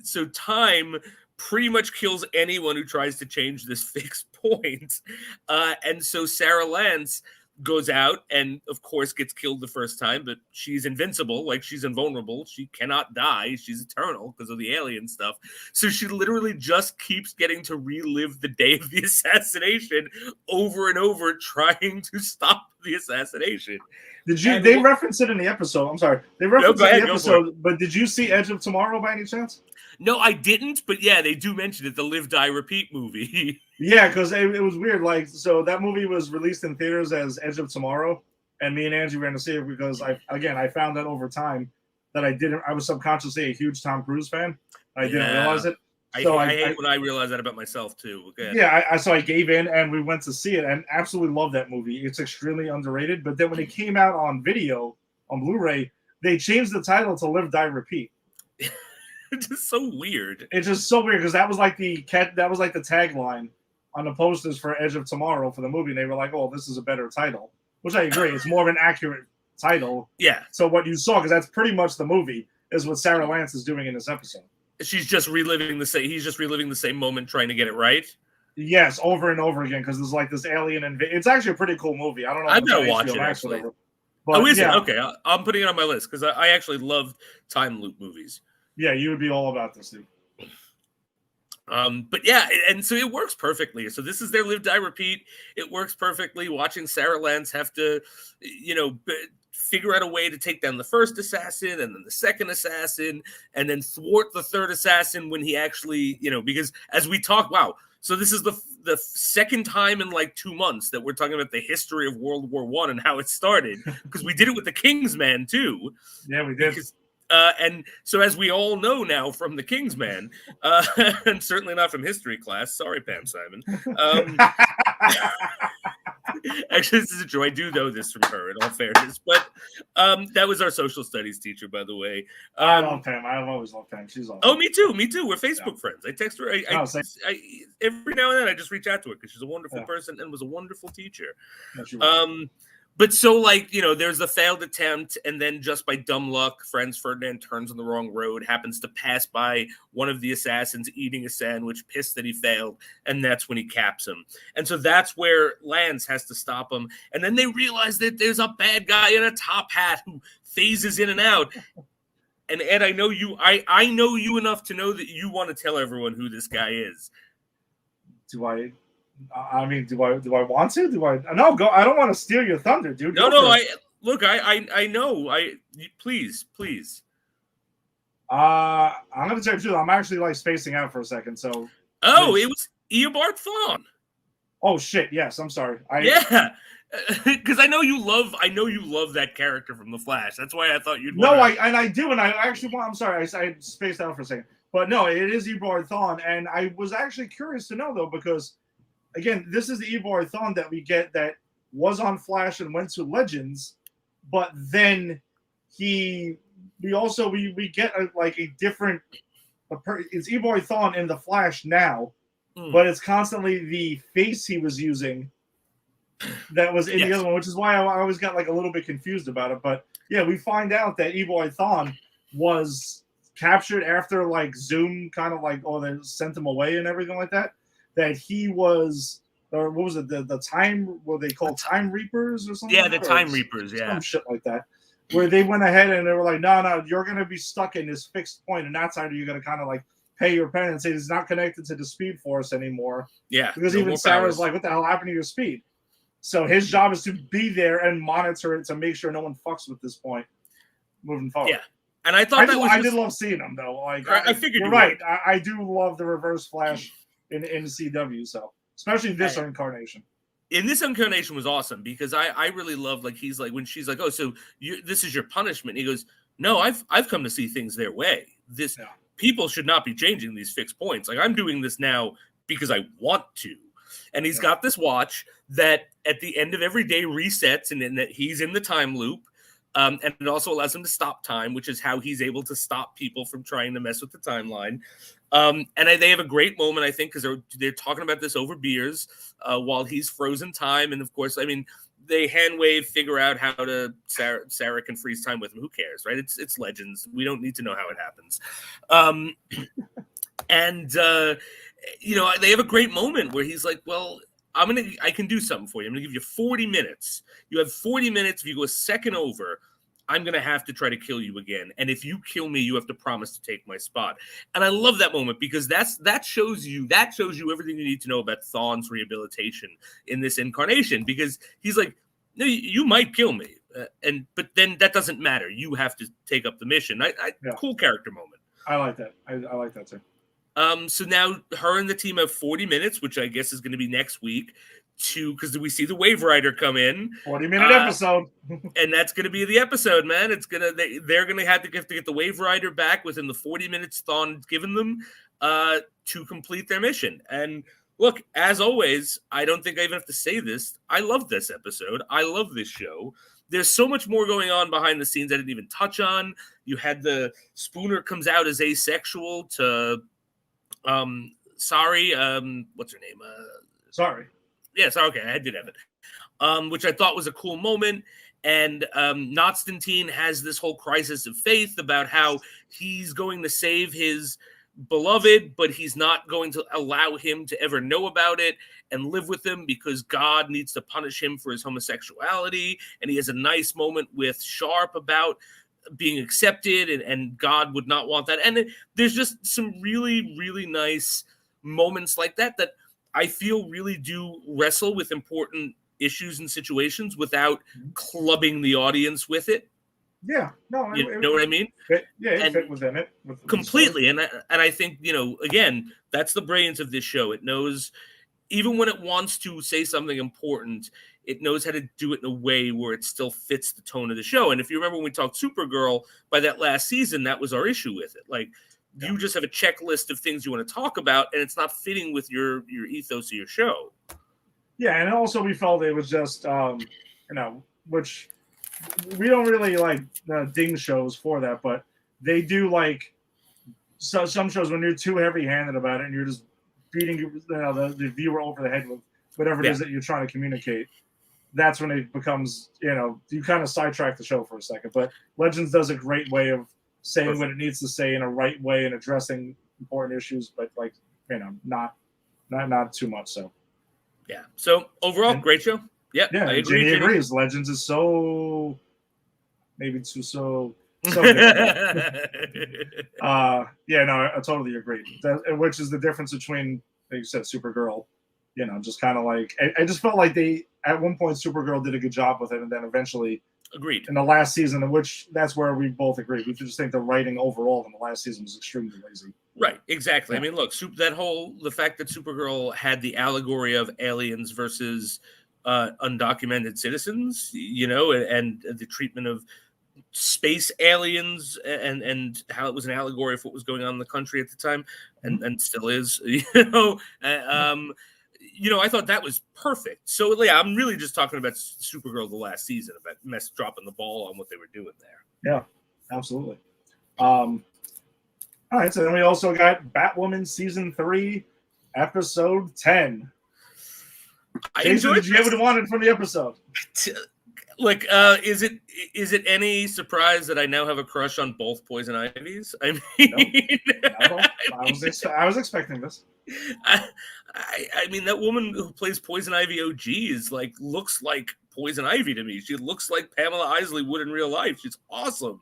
so time pretty much kills anyone who tries to change this fixed point. And so Sarah Lance goes out and, of course, gets killed the first time, but she's invincible, like she's invulnerable. She cannot die. She's eternal because of the alien stuff. So she literally just keeps getting to relive the day of the assassination over and over, trying to stop the assassination. They reference it in the episode. I'm sorry. They reference it in the episode, but did you see Edge of Tomorrow by any chance? No, I didn't, but yeah, they do mention it, the Live, Die, Repeat movie. Yeah, because it was weird. Like, so that movie was released in theaters as Edge of Tomorrow, and me and Angie ran to see it because I found that over time that I was subconsciously a huge Tom Cruise fan. I didn't realize it. So I hate when I realize that about myself too. Okay. Yeah, so I gave in and we went to see it and absolutely love that movie. It's extremely underrated. But then when it came out on video, on Blu-ray, they changed the title to Live, Die, Repeat. It's just so weird. It's just so weird because that was like the tagline on the posters for Edge of Tomorrow for the movie. And they were like, "Oh, this is a better title," which I agree. It's more of an accurate title. Yeah. So what you saw, because that's pretty much the movie, is what Sarah Lance is doing in this episode. She's just reliving he's just reliving the same moment, trying to get it right. Yes, over and over again, because there's like this alien it's actually a pretty cool movie. I don't know. I'm gonna watch it actually. But, is it? Okay, I'm putting it on my list because I actually love time loop movies. Yeah, you would be all about this, dude. But yeah, and so it works perfectly. So this is their Live, Die, Repeat. It works perfectly. Watching Sarah Lance have to, figure out a way to take down the first assassin and then the second assassin and then thwart the third assassin when he actually, because as we talk, wow. So this is the second time in like 2 months that we're talking about the history of World War I and how it started, because we did it with the Kingsman too. Yeah, we did. And so, as we all know now from the Kingsman, and certainly not from history class. Sorry, Pam Simon. Actually, this is a joy. I do know this from her, in all fairness. But that was our social studies teacher, by the way. I love Pam. I've always loved Pam. She's awesome. Oh, me too. Me too. We're Facebook friends. I text her. I every now and then I just reach out to her because she's a wonderful person and was a wonderful teacher. But so, there's the failed attempt, and then just by dumb luck, Franz Ferdinand turns on the wrong road, happens to pass by one of the assassins eating a sandwich, pissed that he failed, and that's when he caps him. And so that's where Lance has to stop him. And then they realize that there's a bad guy in a top hat who phases in and out. And Ed, I know you. I know you enough to know that you want to tell everyone who this guy is. Do I? I mean, do I want to? Do I? No, go. I don't want to steal your thunder, dude. No, Go no. first. I know. Please. I'm gonna tell you too. I'm actually like spacing out for a second. So. Oh, it was Eobard Thawne. Oh shit! Yes, I'm sorry. Yeah, because I know you love that character from The Flash. That's why I thought you'd. No, I do, and I actually want. I'm sorry, I spaced out for a second, but no, it is Eobard Thawne, and I was actually curious to know though because, again, this is the Eobard Thawne that we get that was on Flash and went to Legends, but then we get a different. It's Eobard Thawne in the Flash now, but it's constantly the face he was using that was in the other one, which is why I always got like a little bit confused about it. But yeah, we find out that Eobard Thawne was captured after like Zoom kind of like, they sent him away and everything like that. That he was, or what was it, the time, what they call Time Reapers or something? Yeah, the Time Reapers, some shit like that. Where they went ahead and they were like, no, you're going to be stuck in this fixed point, and that's how you're going to kind of like pay your penance. It's not connected to the Speed Force anymore. Yeah. Because even Sarah's like, what the hell happened to your speed? So his job is to be there and monitor it to make sure no one fucks with this point moving forward. Yeah. And I thought I did love seeing him, though. Like I figured you're right. I do love the Reverse Flash in CW, so especially this incarnation. In this incarnation was awesome because I really love, like, he's like, when she's like, oh, so this is your punishment. He goes, no, I've come to see things their way. People should not be changing these fixed points. Like, I'm doing this now because I want to. And he's got this watch that at the end of every day resets, and then that he's in the time loop. And it also allows him to stop time, which is how he's able to stop people from trying to mess with the timeline. And they have a great moment, I think, because they're talking about this over beers while he's frozen time. And of course, I mean, they hand wave, figure out how to Sarah can freeze time with him. Who cares, right? It's Legends. We don't need to know how it happens. They have a great moment where he's like, well, I can do something for you. I'm going to give you 40 minutes. You have 40 minutes. If you go a second over, I'm going to have to try to kill you again. And if you kill me, you have to promise to take my spot. And I love that moment because that shows you everything you need to know about Thawne's rehabilitation in this incarnation, because he's like, no, you might kill me. But then that doesn't matter. You have to take up the mission. Cool character moment. I like that. I like that too. So now her and the team have 40 minutes, which I guess is going to be next week, because we see the Wave Rider come in. 40-minute episode. And that's going to be the episode, man. They're going to have to get the Wave Rider back within the 40 minutes Thawne's given them to complete their mission. And look, as always, I don't think I even have to say this. I love this episode. I love this show. There's so much more going on behind the scenes I didn't even touch on. You had the Spooner comes out as asexual to... what's her name? Sorry. Yeah, sorry. Okay, I did have it. Which I thought was a cool moment. And Konstantin has this whole crisis of faith about how he's going to save his beloved, but he's not going to allow him to ever know about it and live with him because God needs to punish him for his homosexuality. And he has a nice moment with Sharp about being accepted, and God would not want that. And there's just some really, really nice moments like that I feel really do wrestle with important issues and situations without clubbing the audience with it. Yeah, no, you know what I mean? It fit within it completely. And I think, again, that's the brilliance of this show. It knows, even when it wants to say something important, it knows how to do it in a way where it still fits the tone of the show. And if you remember when we talked Supergirl, by that last season, that was our issue with it. Like, you just have a checklist of things you want to talk about, and it's not fitting with your ethos of your show. Yeah, and also we felt it was just, which we don't really like ding shows for that, but they do like some shows when you're too heavy-handed about it and you're just beating the viewer over the head with whatever it is that you're trying to communicate. That's when it becomes, you kind of sidetrack the show for a second. But Legends does a great way of saying what it needs to say in a right way and addressing important issues, but not too much so. Yeah. So overall, great show. Yeah, I agree. Jenny agrees. Legends is so So good. Yeah, no, I totally agree. Which is the difference between, like you said, Supergirl. You know, just kind of like I just felt like they at one point Supergirl did a good job with it, and then eventually, agreed. In the last season, in which that's where we both agreed. We just think the writing overall in the last season was extremely lazy. Right, exactly. Yeah. I mean, look, the fact that Supergirl had the allegory of aliens versus undocumented citizens, you know, and the treatment of space aliens and how it was an allegory of what was going on in the country at the time, and still is, you know. I thought that was perfect. So yeah, I'm really just talking about Supergirl the last season, about dropping the ball on what they were doing there. Yeah, absolutely. All right, so then we also got Batwoman season 3, episode 10. Jason, did you get what you wanted from the episode? Like, is it any surprise that I now have a crush on both Poison Ivies? I mean, no, I was expecting this. I mean, that woman who plays Poison Ivy OG looks like Poison Ivy to me. She looks like Pamela Isley would in real life. She's awesome.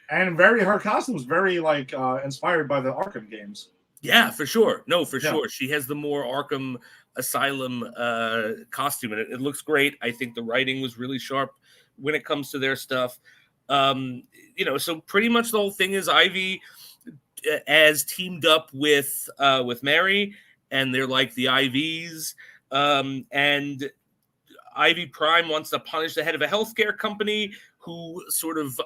And her costume is very inspired by the Arkham games. Yeah, for sure. No, for sure. She has the more Arkham Asylum costume, and it looks great. I think the writing was really sharp when it comes to their stuff. So pretty much the whole thing is Ivy as teamed up with Mary, and they're like the IVs, and Ivy Prime wants to punish the head of a healthcare company who sort of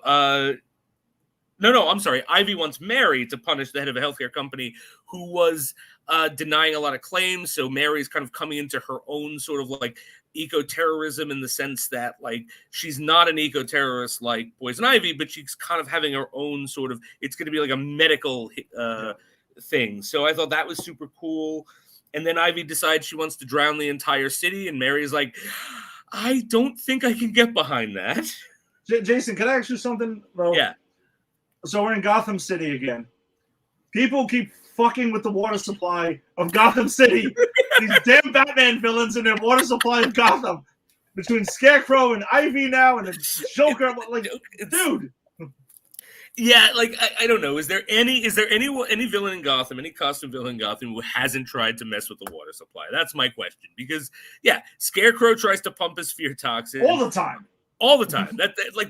I'm sorry. Ivy wants Mary to punish the head of a healthcare company who was denying a lot of claims. So Mary's kind of coming into her own sort of like eco-terrorism in the sense that like she's not an eco-terrorist like Poison Ivy, but she's kind of having her own sort of, it's going to be like a medical thing. So I thought that was super cool. And then Ivy decides she wants to drown the entire city. And Mary's like, I don't think I can get behind that. Jason, can I ask you something? Though? Yeah. So we're in Gotham City again. People keep fucking with the water supply of Gotham City. These damn Batman villains and their water supply of Gotham. Between Scarecrow and Ivy now and the Joker, dude. Yeah, like I don't know. Is there any villain in Gotham, any costume villain in Gotham who hasn't tried to mess with the water supply? That's my question. Because Scarecrow tries to pump his fear toxin all the time. All the time.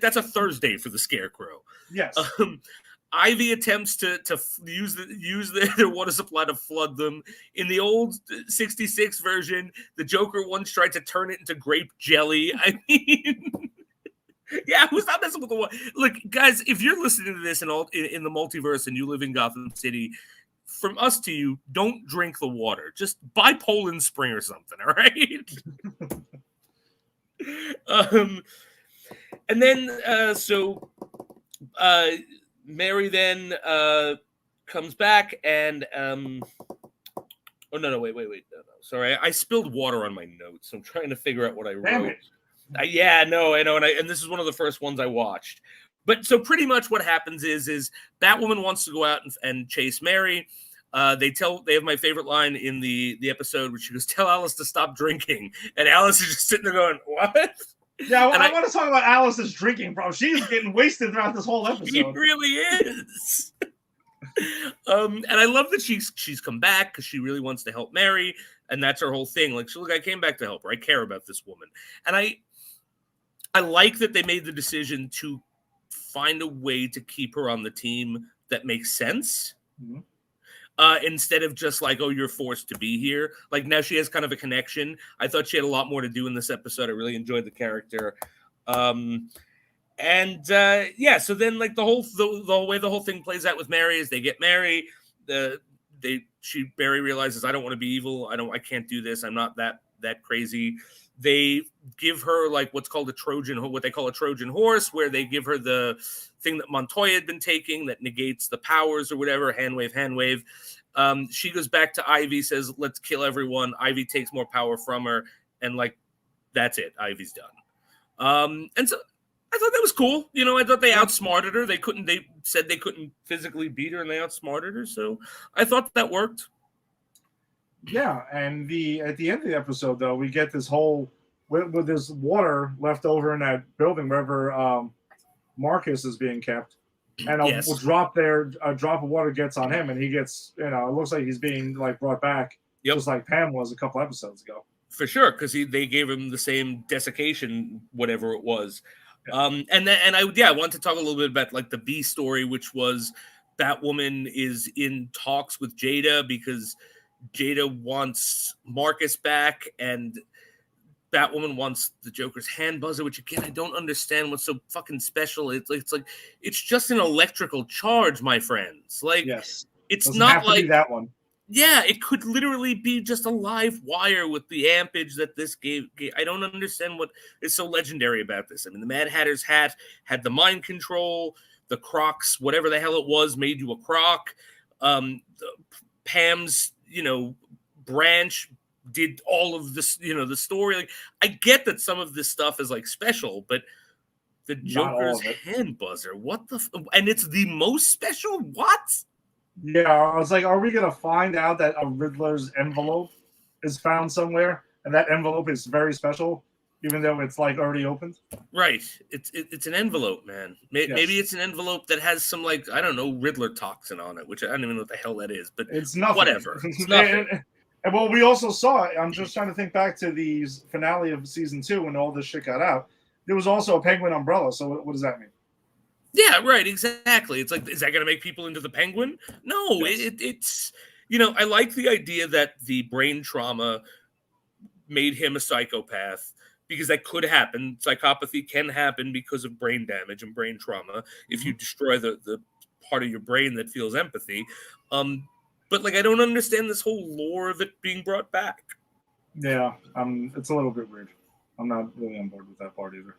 That's a Thursday for the Scarecrow. Yes. Ivy attempts to use their water supply to flood them. In the old 66 version, the Joker once tried to turn it into grape jelly. I mean, who's not messing with the water? Look, guys, if you're listening to this in the multiverse and you live in Gotham City, from us to you, don't drink the water. Just buy Poland Spring or something, all right? And then, Mary then comes back and wait. No. Sorry, I spilled water on my notes. I'm trying to figure out what I wrote. I know, and this is one of the first ones I watched. But so pretty much what happens is Batwoman wants to go out and chase Mary. They have my favorite line in the episode, which she goes, "Tell Alice to stop drinking," and Alice is just sitting there going, "What?" Yeah, I want to talk about Alice's drinking problem. She's getting wasted throughout this whole episode. She really is. And I love that she's come back because she really wants to help Mary, and that's her whole thing. Like, look, I came back to help her. I care about this woman, and I like that they made the decision to find a way to keep her on the team that makes sense. Mm-hmm. Instead of just like, oh, you're forced to be here. Like now she has kind of a connection. I thought she had a lot more to do in this episode. I really enjoyed the character. So then like the way the whole thing plays out with Mary is they get married. Barry realizes I don't want to be evil. I can't do this. I'm not that crazy. They give her like what they call a Trojan horse, where they give her the thing that Montoya had been taking that negates the powers or whatever. Hand wave. She goes back to Ivy, says, "Let's kill everyone." Ivy takes more power from her, and like that's it. Ivy's done. And so I thought that was cool. You know, I thought they outsmarted her. They said they couldn't physically beat her, and they outsmarted her. So I thought that worked. Yeah, and at the end of the episode, though, we get this whole with this water left over in that building wherever Marcus is being kept. and Yes. a drop of water gets on him, and he gets, it looks like he's being like brought back, just like Pam was a couple episodes ago. For sure, because they gave him the same desiccation, whatever it was. I wanted to talk a little bit about like the B story, which was Batwoman is in talks with Jada because Jada wants Marcus back, and Batwoman wants the Joker's hand buzzer, which again I don't understand what's so fucking special. It's like it's just an electrical charge, my friends. Like, yes, it's doesn't not have to like be that one. Yeah, it could literally be just a live wire with the ampage that this gave. I don't understand what is so legendary about this. I mean, the Mad Hatter's hat had the mind control. The Crocs, whatever the hell it was, made you a Croc. Pam's, branch did all of this, the story. Like, I get that some of this stuff is like special, but the Joker's hand buzzer, what the? And it's the most special. What? Yeah, I was like, are we going to find out that a Riddler's envelope is found somewhere? And that envelope is very special, even though it's like already opened? Right. It's an envelope, man. Maybe it's an envelope that has some, like, I don't know, Riddler toxin on it, which I don't even know what the hell that is. But it's nothing. Whatever. It's nothing. And well, we also saw, I'm just trying to think back to the finale of season 2 when all this shit got out. There was also a Penguin umbrella. So what does that mean? Yeah, right, exactly. It's like, is that going to make people into the Penguin? No, yes. It's, I like the idea that the brain trauma made him a psychopath because that could happen. Psychopathy can happen because of brain damage and brain trauma if you destroy the part of your brain that feels empathy. But, like, I don't understand this whole lore of it being brought back. Yeah, it's a little bit weird. I'm not really on board with that part either.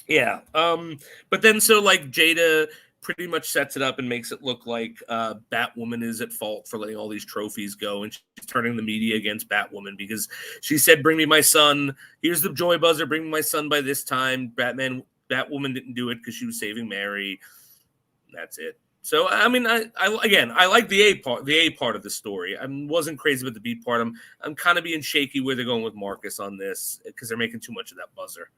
Yeah. But then so like Jada pretty much sets it up and makes it look like Batwoman is at fault for letting all these trophies go, and she's turning the media against Batwoman because she said, "Bring me my son. Here's the joy buzzer. Bring me my son by this time." Batwoman didn't do it because she was saving Mary. That's it. So I mean, I like the A part of the story. I wasn't crazy about the B part. I'm kind of being shaky where they're going with Marcus on this because they're making too much of that buzzer.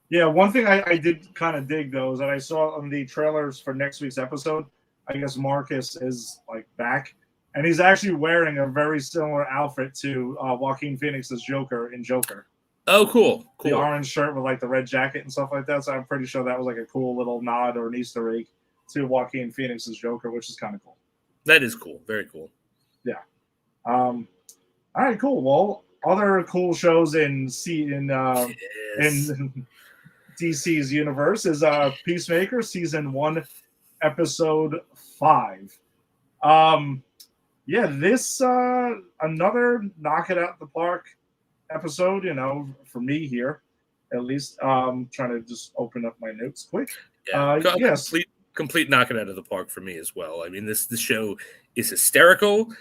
Yeah, one thing I did kind of dig, though, is that I saw on the trailers for next week's episode, I guess Marcus is, like, back. And he's actually wearing a very similar outfit to Joaquin Phoenix's Joker in Joker. Oh, cool. The orange shirt with, like, the red jacket and stuff like that. So I'm pretty sure that was, like, a cool little nod or an Easter egg to Joaquin Phoenix's Joker, which is kind of cool. That is cool. Very cool. Yeah. All right, cool. Well, other cool shows in DC's universe is Peacemaker season 1 episode 5. This another knock it out the park episode, for me here at least. Trying to just open up my notes quick. Yes, complete knock it out of the park for me as well. I mean, this show is hysterical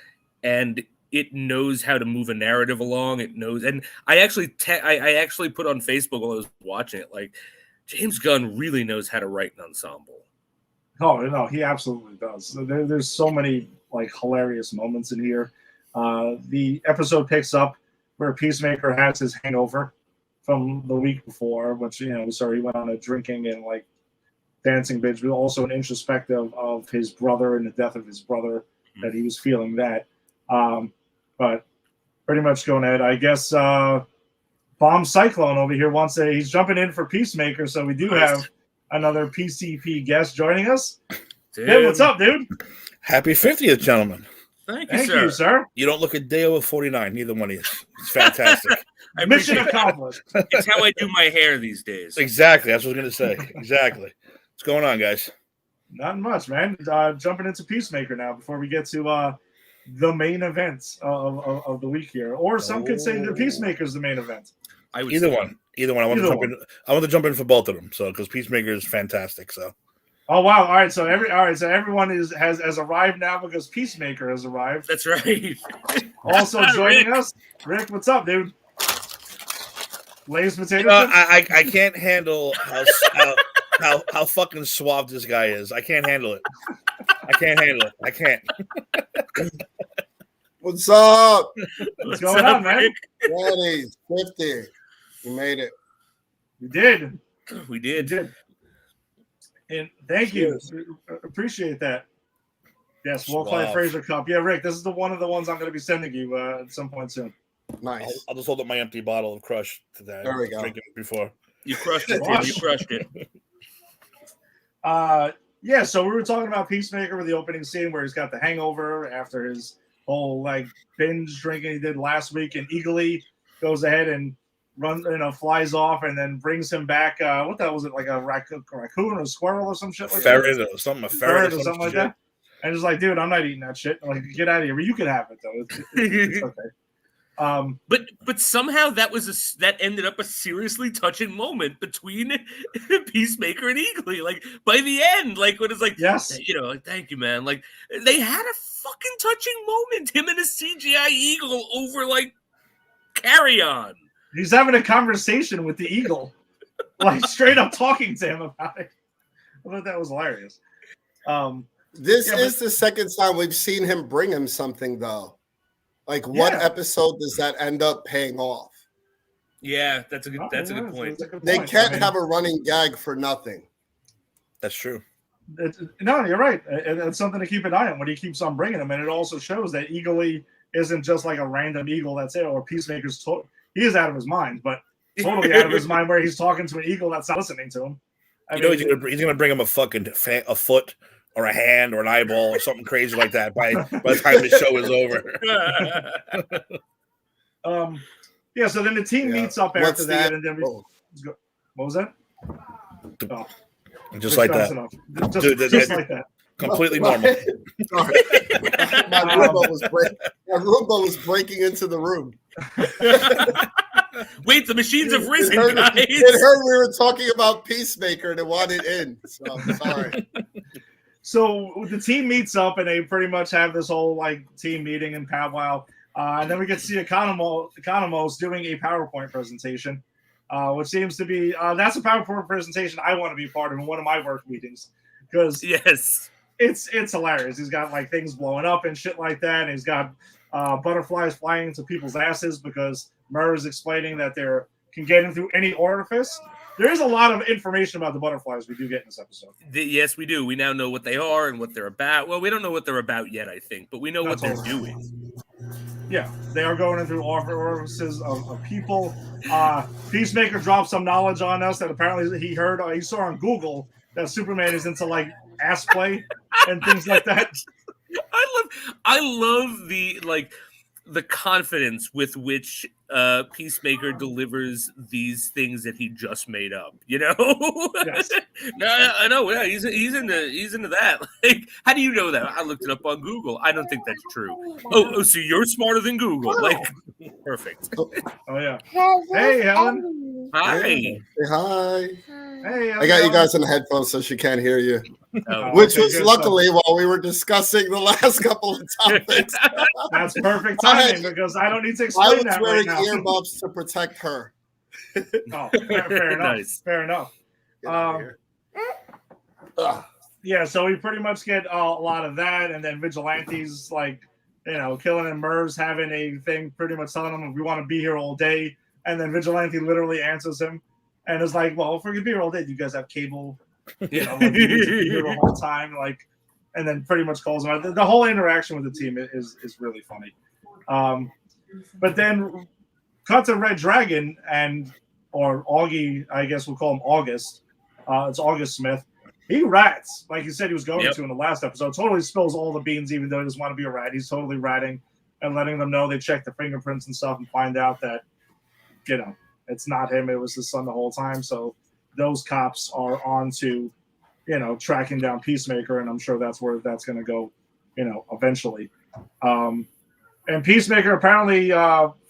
and it knows how to move a narrative along. It knows, and I actually put on Facebook while I was watching it, like, James Gunn really knows how to write an ensemble. Oh no, he absolutely does. There's so many like hilarious moments in here. The episode picks up where Peacemaker has his hangover from the week before, which he went on a drinking and like dancing binge, but also an introspective of his brother and the death of his brother, that he was feeling that. But pretty much going ahead, I guess Bomb Cyclone over here he's jumping in for Peacemaker, so we do have another PCP guest joining us. Hey, what's up, dude? Happy 50th, gentlemen. Thank you, sir. You don't look a day over 49, neither one of you. It's fantastic. Mission accomplished. It's how I do my hair these days. Exactly, that's what I was going to say. Exactly. What's going on, guys? Not much, man. Jumping into Peacemaker now before we get to the main event of the week here. Or some could say the Peacemaker's the main event. Either one. I want to jump in for both of them. So because Peacemaker is fantastic. So. Oh wow! All right, so everyone has arrived now because Peacemaker has arrived. That's right. Also joining us, Rick. What's up, dude? Lay's potato chips? I can't handle how fucking suave this guy is. I can't handle it. I can't. What's up? What's going on, man? 20s, 50. We made it. We did. We did. And thank you. Appreciate that. Yes, Walt Clyde Fraser Cup. Yeah, Rick, this is one of the ones I'm going to be sending you at some point soon. Nice. I'll just hold up my empty bottle of Crush to that. There we go. Drinking it before. You crushed it, Tim. You crushed it. Yeah, so we were talking about Peacemaker with the opening scene where he's got the hangover after his whole binge drinking he did last week, and Eagly goes ahead and flies off and then brings him back. What the hell was it, like a raccoon or a squirrel or some shit like ferret that? or something, a ferret or something like that. And it's like, dude, I'm not eating that shit. I'm like, get out of here. But you can have it though. It's okay. But somehow that ended up a seriously touching moment between Peacemaker and Eagly. Like by the end, when it's like, yes, thank you, man. Like they had a fucking touching moment. Him and a CGI eagle over carry on. He's having a conversation with the eagle, straight up talking to him about it. I thought that was hilarious. This is the second time we've seen him bring him something, though. What episode does that end up paying off? Yeah, that's a good point. They can't have a running gag for nothing. That's true. No, you're right. It's something to keep an eye on when he keeps on bringing him, and it also shows that Eagly isn't just like a random eagle that's there, or Peacemaker's he is out of his mind, but totally out of his mind where he's talking to an eagle that's not listening to him. He's gonna bring him a fucking a foot or a hand or an eyeball or something crazy like that by the time the show is over. Yeah, so then the team meets up after that, and then what was that? Oh. Just like that. Just like that. Completely normal. My Roomba was breaking into the room. Wait, the machines have risen, guys. It heard we were talking about Peacemaker and it wanted in. So I'm sorry. So the team meets up and they pretty much have this whole team meeting and powwow. And then we get to see Economos doing a PowerPoint presentation, which seems to be that's a PowerPoint presentation I want to be part of in one of my work meetings, because it's hilarious. He's got things blowing up and shit like that, and he's got butterflies flying into people's asses because Murr is explaining that they can get in through any orifice. There is a lot of information about the butterflies we do get in this episode. Yes, we do. We now know what they are and what they're about. Well, we don't know what they're about yet, I think, but we know what they're doing. Yeah, they are going in through orifices of people. Peacemaker dropped some knowledge on us that apparently he saw on Google that Superman is into ass play and things like that. I love the confidence with which Peacemaker delivers these things that he just made up. Yes. No, I know. Yeah, he's into that. How do you know that? I looked it up on Google. I don't think that's true. Oh, so you're smarter than Google. Perfect. Oh yeah. Hey, Helen. Hi. Say hi. Hey, I got you guys in the headphones so she can't hear you. Which was luckily while we were discussing the last couple of topics. That's perfect timing because I don't need to explain that right now. I was wearing earbuds to protect her. Oh, fair enough. Nice. Fair enough. Yeah, so we pretty much get a lot of that, and then Vigilante's killing and Murs having a thing pretty much telling him we want to be here all day, and then Vigilante literally answers him and is like, well, if we're gonna be here all day, do you guys have cable? You need to be here the whole time, and then pretty much calls him out. The whole interaction with the team is really funny. But then cut to Red Dragon or Augie, I guess we'll call him August. It's August Smith. He rats like he said he was going to in the last episode. Totally spills all the beans, even though he doesn't want to be a rat. He's totally ratting and letting them know they check the fingerprints and stuff and find out that, it's not him. It was his son the whole time. So those cops are on to, tracking down Peacemaker, and I'm sure that's where that's going to go, eventually. And Peacemaker apparently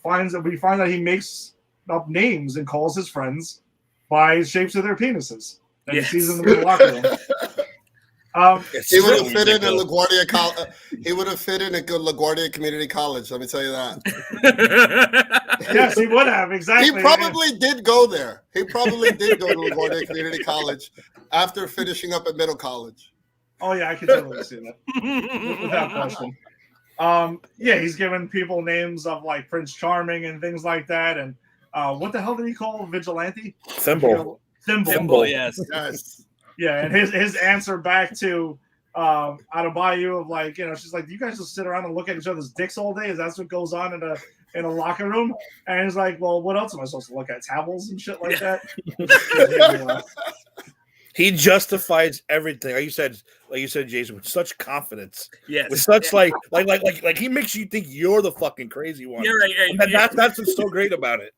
finds that he makes up names and calls his friends by shapes of their penises that he sees in the locker room. He would have fit in at LaGuardia College. He would have fit in at good LaGuardia Community College. Let me tell you that. Yes, he would have, exactly. He probably did go there. He probably did go to LaGuardia Community College after finishing up at middle college. Oh yeah, I can totally see that without question. He's giving people names of Prince Charming and things like that. And what the hell did he call Vigilante? Thimble. Thimble, yes. Yeah, and his answer back to Adebayo of like, she's like, "Do you guys just sit around and look at each other's dicks all day? Is that what goes on in a locker room?" And he's like, "Well, what else am I supposed to look at? Towels and shit like that." He justifies everything, like you said, Jason, with such confidence. Yes, with such like he makes you think you're the fucking crazy one. You're right. That's what's so great about it.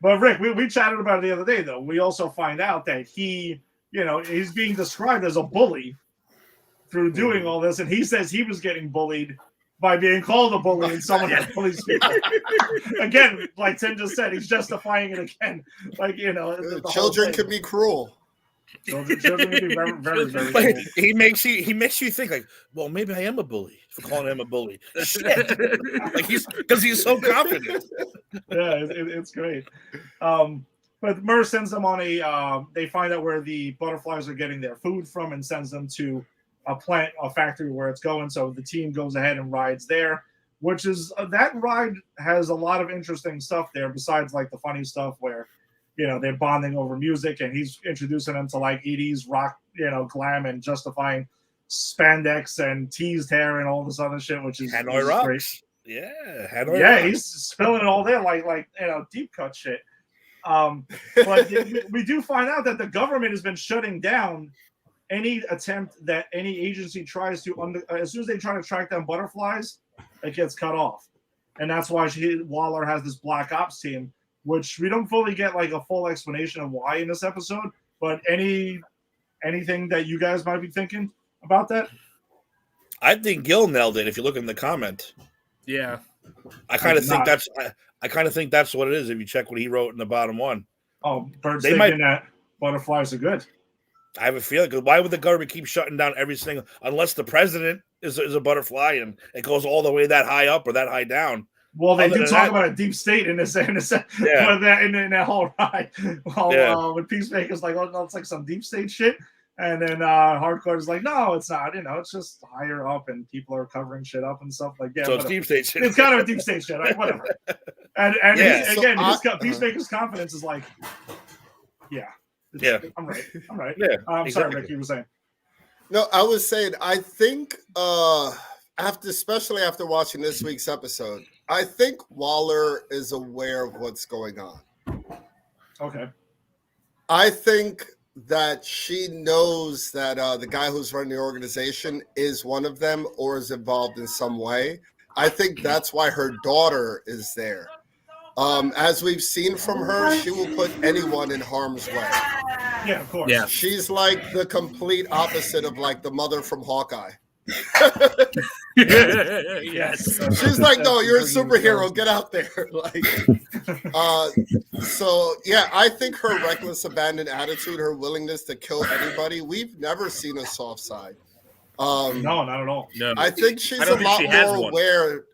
But Rick, we chatted about it the other day, though. We also find out that he's being described as a bully through doing all this, and he says he was getting bullied by being called a bully and someone that bullies people. Again, like Tim just said, he's justifying it again. Like, the children can be cruel. Children can be very, very, very But cruel. he makes you think like, well, maybe I am a bully for calling him a bully. Shit. Like because he's so confident. Yeah, it's great. But Murr sends them on they find out where the butterflies are getting their food from and sends them to a factory where it's going. So the team goes ahead and rides there, which is that ride has a lot of interesting stuff there besides like the funny stuff where, they're bonding over music and he's introducing them to like 80s rock, glam and justifying spandex and teased hair and all this other shit, which is Hanoi rocks. Great. Yeah. Hanoi yeah, rocks. he's spilling it all there like deep cut shit. But we do find out that the government has been shutting down any attempt that any agency tries to as soon as they try to track down butterflies, it gets cut off. And that's why Waller has this black ops team, which we don't fully get like a full explanation of why in this episode, but anything that you guys might be thinking about that? I think Gil nailed it if you look in the comment. Yeah. I kind of think that's what it is if you check what he wrote in the bottom one. Oh, Bird's thinking that butterflies are good. I have a feeling, because why would the government keep shutting down every single, unless the president is a butterfly and it goes all the way that high up or that high down? Well, they do talk about a deep state in this, in that whole ride. When Peacemaker's like, "Oh no, it's like some deep state shit," and then Hardcore is like, "No, it's not. It's just higher up, and people are covering shit up and stuff like that." So it's deep state shit. It's kind of a deep state shit, right? Whatever. And Peacemaker's confidence is like, I'm right. Yeah, I'm sorry, Rick, you were saying. No, I was saying, I think especially after watching this week's episode, I think Waller is aware of what's going on. Okay. I think that she knows that the guy who's running the organization is one of them or is involved in some way. I think that's why her daughter is there. As we've seen from her, she will put anyone in harm's way. Yeah, of course. Yeah. She's like the complete opposite of like the mother from Hawkeye. Yes. She's like, "No, you're a superhero. Get out there." So yeah, I think her reckless, abandoned attitude, her willingness to kill anybody, we've never seen a soft side. No, not at all. No. I think she's a lot more aware.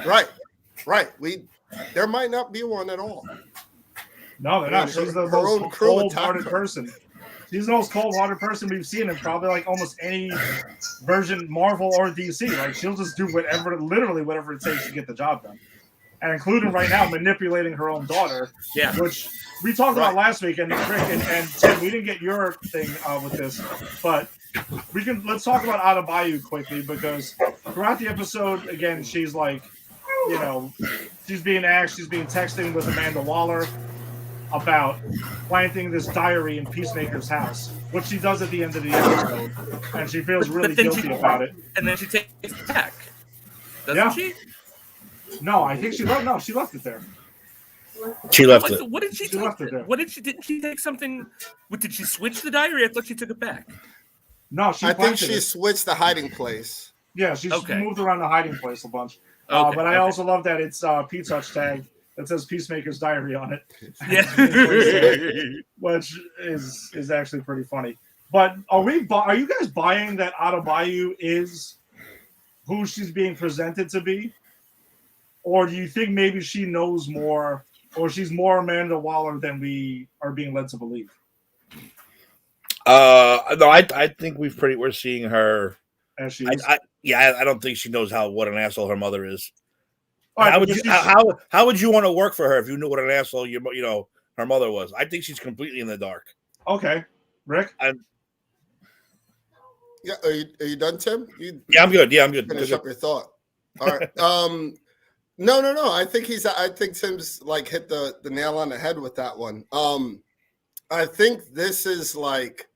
Right. There might not be one at all. No, they're not. She's the most cold-hearted person. She's the most cold-hearted person we've seen in probably like almost any version, Marvel or DC. Like she'll just do literally whatever it takes to get the job done, and including right now manipulating her own daughter. Yeah, which we talked about last week. And Rick and Tim, we didn't get your thing with this, but let's talk about Adebayo quickly because throughout the episode, again, she's like, she's being texting with Amanda Waller about planting this diary in Peacemaker's house, which she does at the end of the episode, and she feels really guilty about it. And then she takes it back, doesn't she? No, I think she left. No, she left it there. She left it. What did she take? Left it there. Didn't she take something? Did she switch the diary? I thought she took it back. No, I think she switched the hiding place. Yeah, she's moved around the hiding place a bunch. But I also love that it's Pizza tag that says Peacemaker's Diary on it. Yeah. Which is actually pretty funny. But are you guys buying that Adebayo is who she's being presented to be? Or do you think maybe she knows more, or she's more Amanda Waller than we are being led to believe? No, I think we're seeing her as she is. I don't think she knows what an asshole her mother is. Right, how would you want to work for her if you knew what an asshole her mother was? I think she's completely in the dark. Okay. Rick? Yeah, are you done, Tim? Yeah, I'm good. Yeah, I'm good. Finish up your thought. All right. No. I think Tim's like hit the nail on the head with that one. I think this is like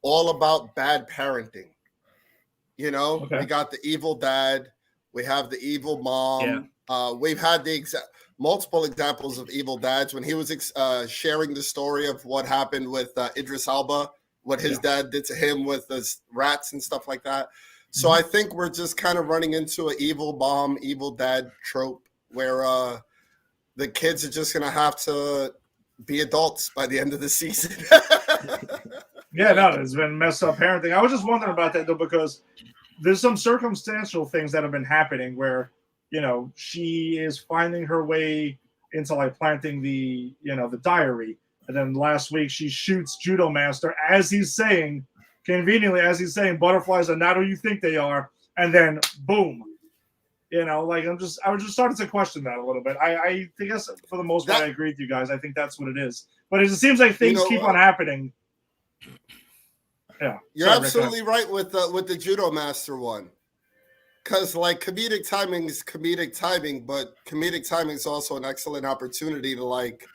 all about bad parenting. You know, we got the evil dad, we have the evil mom. Yeah. We've had multiple examples of evil dads. When he was sharing the story of what happened with Idris Elba, what his dad did to him with the rats and stuff like that. So I think we're just kind of running into an evil mom, evil dad trope where the kids are just going to have to be adults by the end of the season. Yeah, no, there's been messed up parenting. I was just wondering about that, though, because there's some circumstantial things that have been happening where, you know, she is finding her way into like planting the diary. And then last week she shoots Judo Master conveniently as he's saying, butterflies are not who you think they are. And then boom, you know, like I was just starting to question that a little bit. I guess for the most part, I agree with you guys. I think that's what it is. But it just seems like things keep on happening. Yeah, you're absolutely right with the Judo Master one, because like comedic timing is comedic timing, but comedic timing is also an excellent opportunity to like,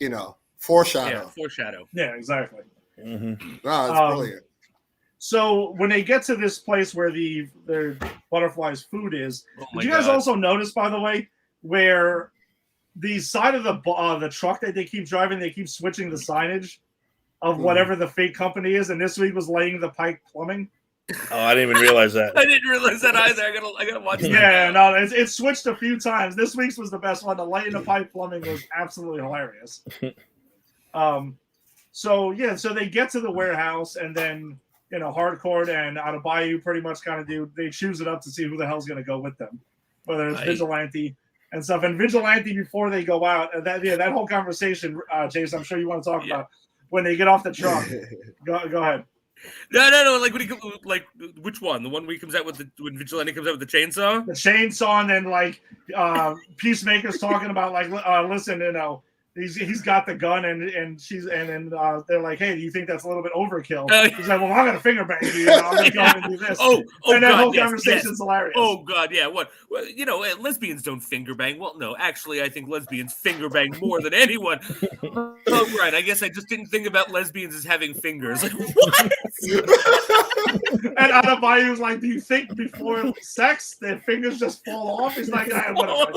you know, foreshadow. Yeah, exactly. Mm-hmm. No, it's brilliant. So when they get to this place where their butterfly's food is, did you guys also notice, by the way, where the side of the truck that they keep driving, they keep switching the signage of whatever the fake company is, and this week was Laying the Pike Plumbing. Oh, I didn't even realize that. I didn't realize that either. I gotta watch that. Yeah, no, it switched a few times. This week's was the best one. The Laying the Pike Plumbing was absolutely hilarious. So they get to the warehouse, and then you know, Hardcore and Adebayo pretty much kind of they choose it up to see who the hell's going to go with them, whether it's Vigilante and stuff. And Vigilante, before they go out, that whole conversation, Jason, I'm sure you want to talk about when they get off the truck. Go ahead. No. Like when he which one? The one where he comes out with when Vigilante comes out with the chainsaw? The chainsaw, and then like Peacemaker's talking about like, listen, you know. He's got the gun and they're like, hey, do you think that's a little bit overkill? He's like, well, I'm gonna finger bang you. I'm gonna go and do this. And that whole conversation's hilarious. Oh God, yeah. What? Well, you know, lesbians don't finger bang. Well, no, actually, I think lesbians finger bang more than anyone. Oh, right. I guess I just didn't think about lesbians as having fingers. Like what? And Adebayo's like, do you think before sex their fingers just fall off? He's like, whatever.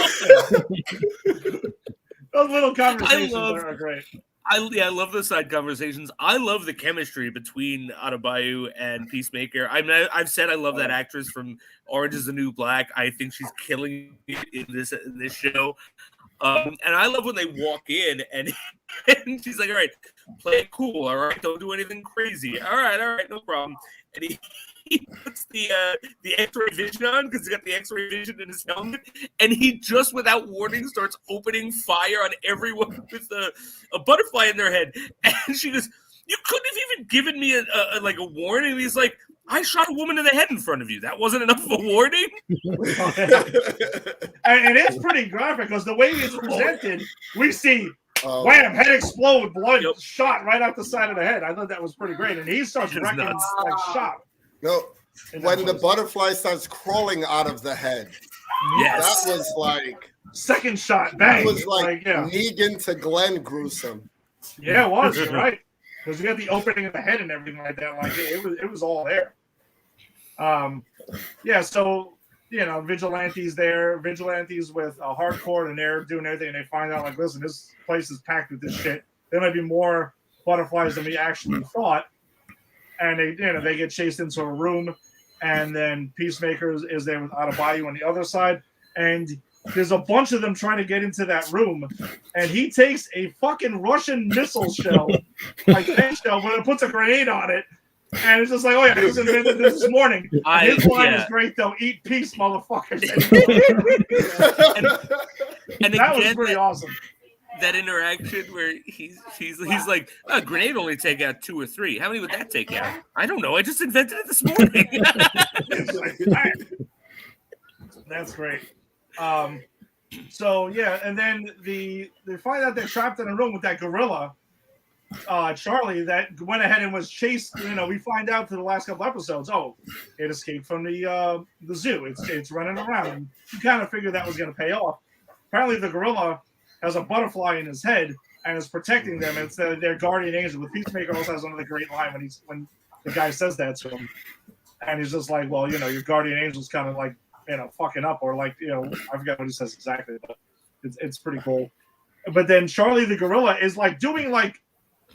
Those little conversations are great. I love those side conversations. I love the chemistry between Adebayo and Peacemaker. I've said I love that actress from Orange is the New Black. I think she's killing it in this show. And I love when they walk in and she's like, all right, play it cool. All right, don't do anything crazy. All right, no problem. And he puts the X-ray vision on because he's got the X-ray vision in his helmet, and he just without warning starts opening fire on everyone with a butterfly in their head. And she goes, "You couldn't have even given me a warning." And he's like, "I shot a woman in the head in front of you. That wasn't enough of a warning." And it's pretty graphic because the way it's presented, we see. Wham! Head explode, blood shot right out the side of the head. I thought that was pretty great, and he starts wrecking like shot. No, when the butterfly starts crawling out of the head, that was like second shot. Bang! That was like Negan to Glenn gruesome. Yeah, it was. You're right, because you got the opening of the head and everything like that. Like it was all there. So. You know, Vigilantes with a Hardcore, and they're doing everything, and they find out, like, listen, this place is packed with this shit. There might be more butterflies than we actually thought. And they get chased into a room, and then Peacemaker is there with Adebayo on the other side, and there's a bunch of them trying to get into that room, and he takes a fucking Russian missile shell, like tank shell, but it puts a grenade on it. And it's just like, oh yeah, I just invented this morning. His line is great though. Eat peace, motherfuckers. and that was pretty awesome. That interaction where he's like, a grenade only take out 2 or 3. How many would that take out? I don't know. I just invented it this morning. That's great. So yeah, and then they find out they're trapped in a room with that gorilla. Charlie that went ahead and was chased. We find out to the last couple episodes. Oh, it escaped from the zoo. It's running around. And you kind of figured that was going to pay off. Apparently, the gorilla has a butterfly in his head and is protecting them. It's their guardian angel. The Peacemaker also has another great line when the guy says that to him, and he's just like, well, your guardian angel's kind of like fucking up, or like I forget what he says exactly, but it's pretty cool. But then Charlie the gorilla is like doing like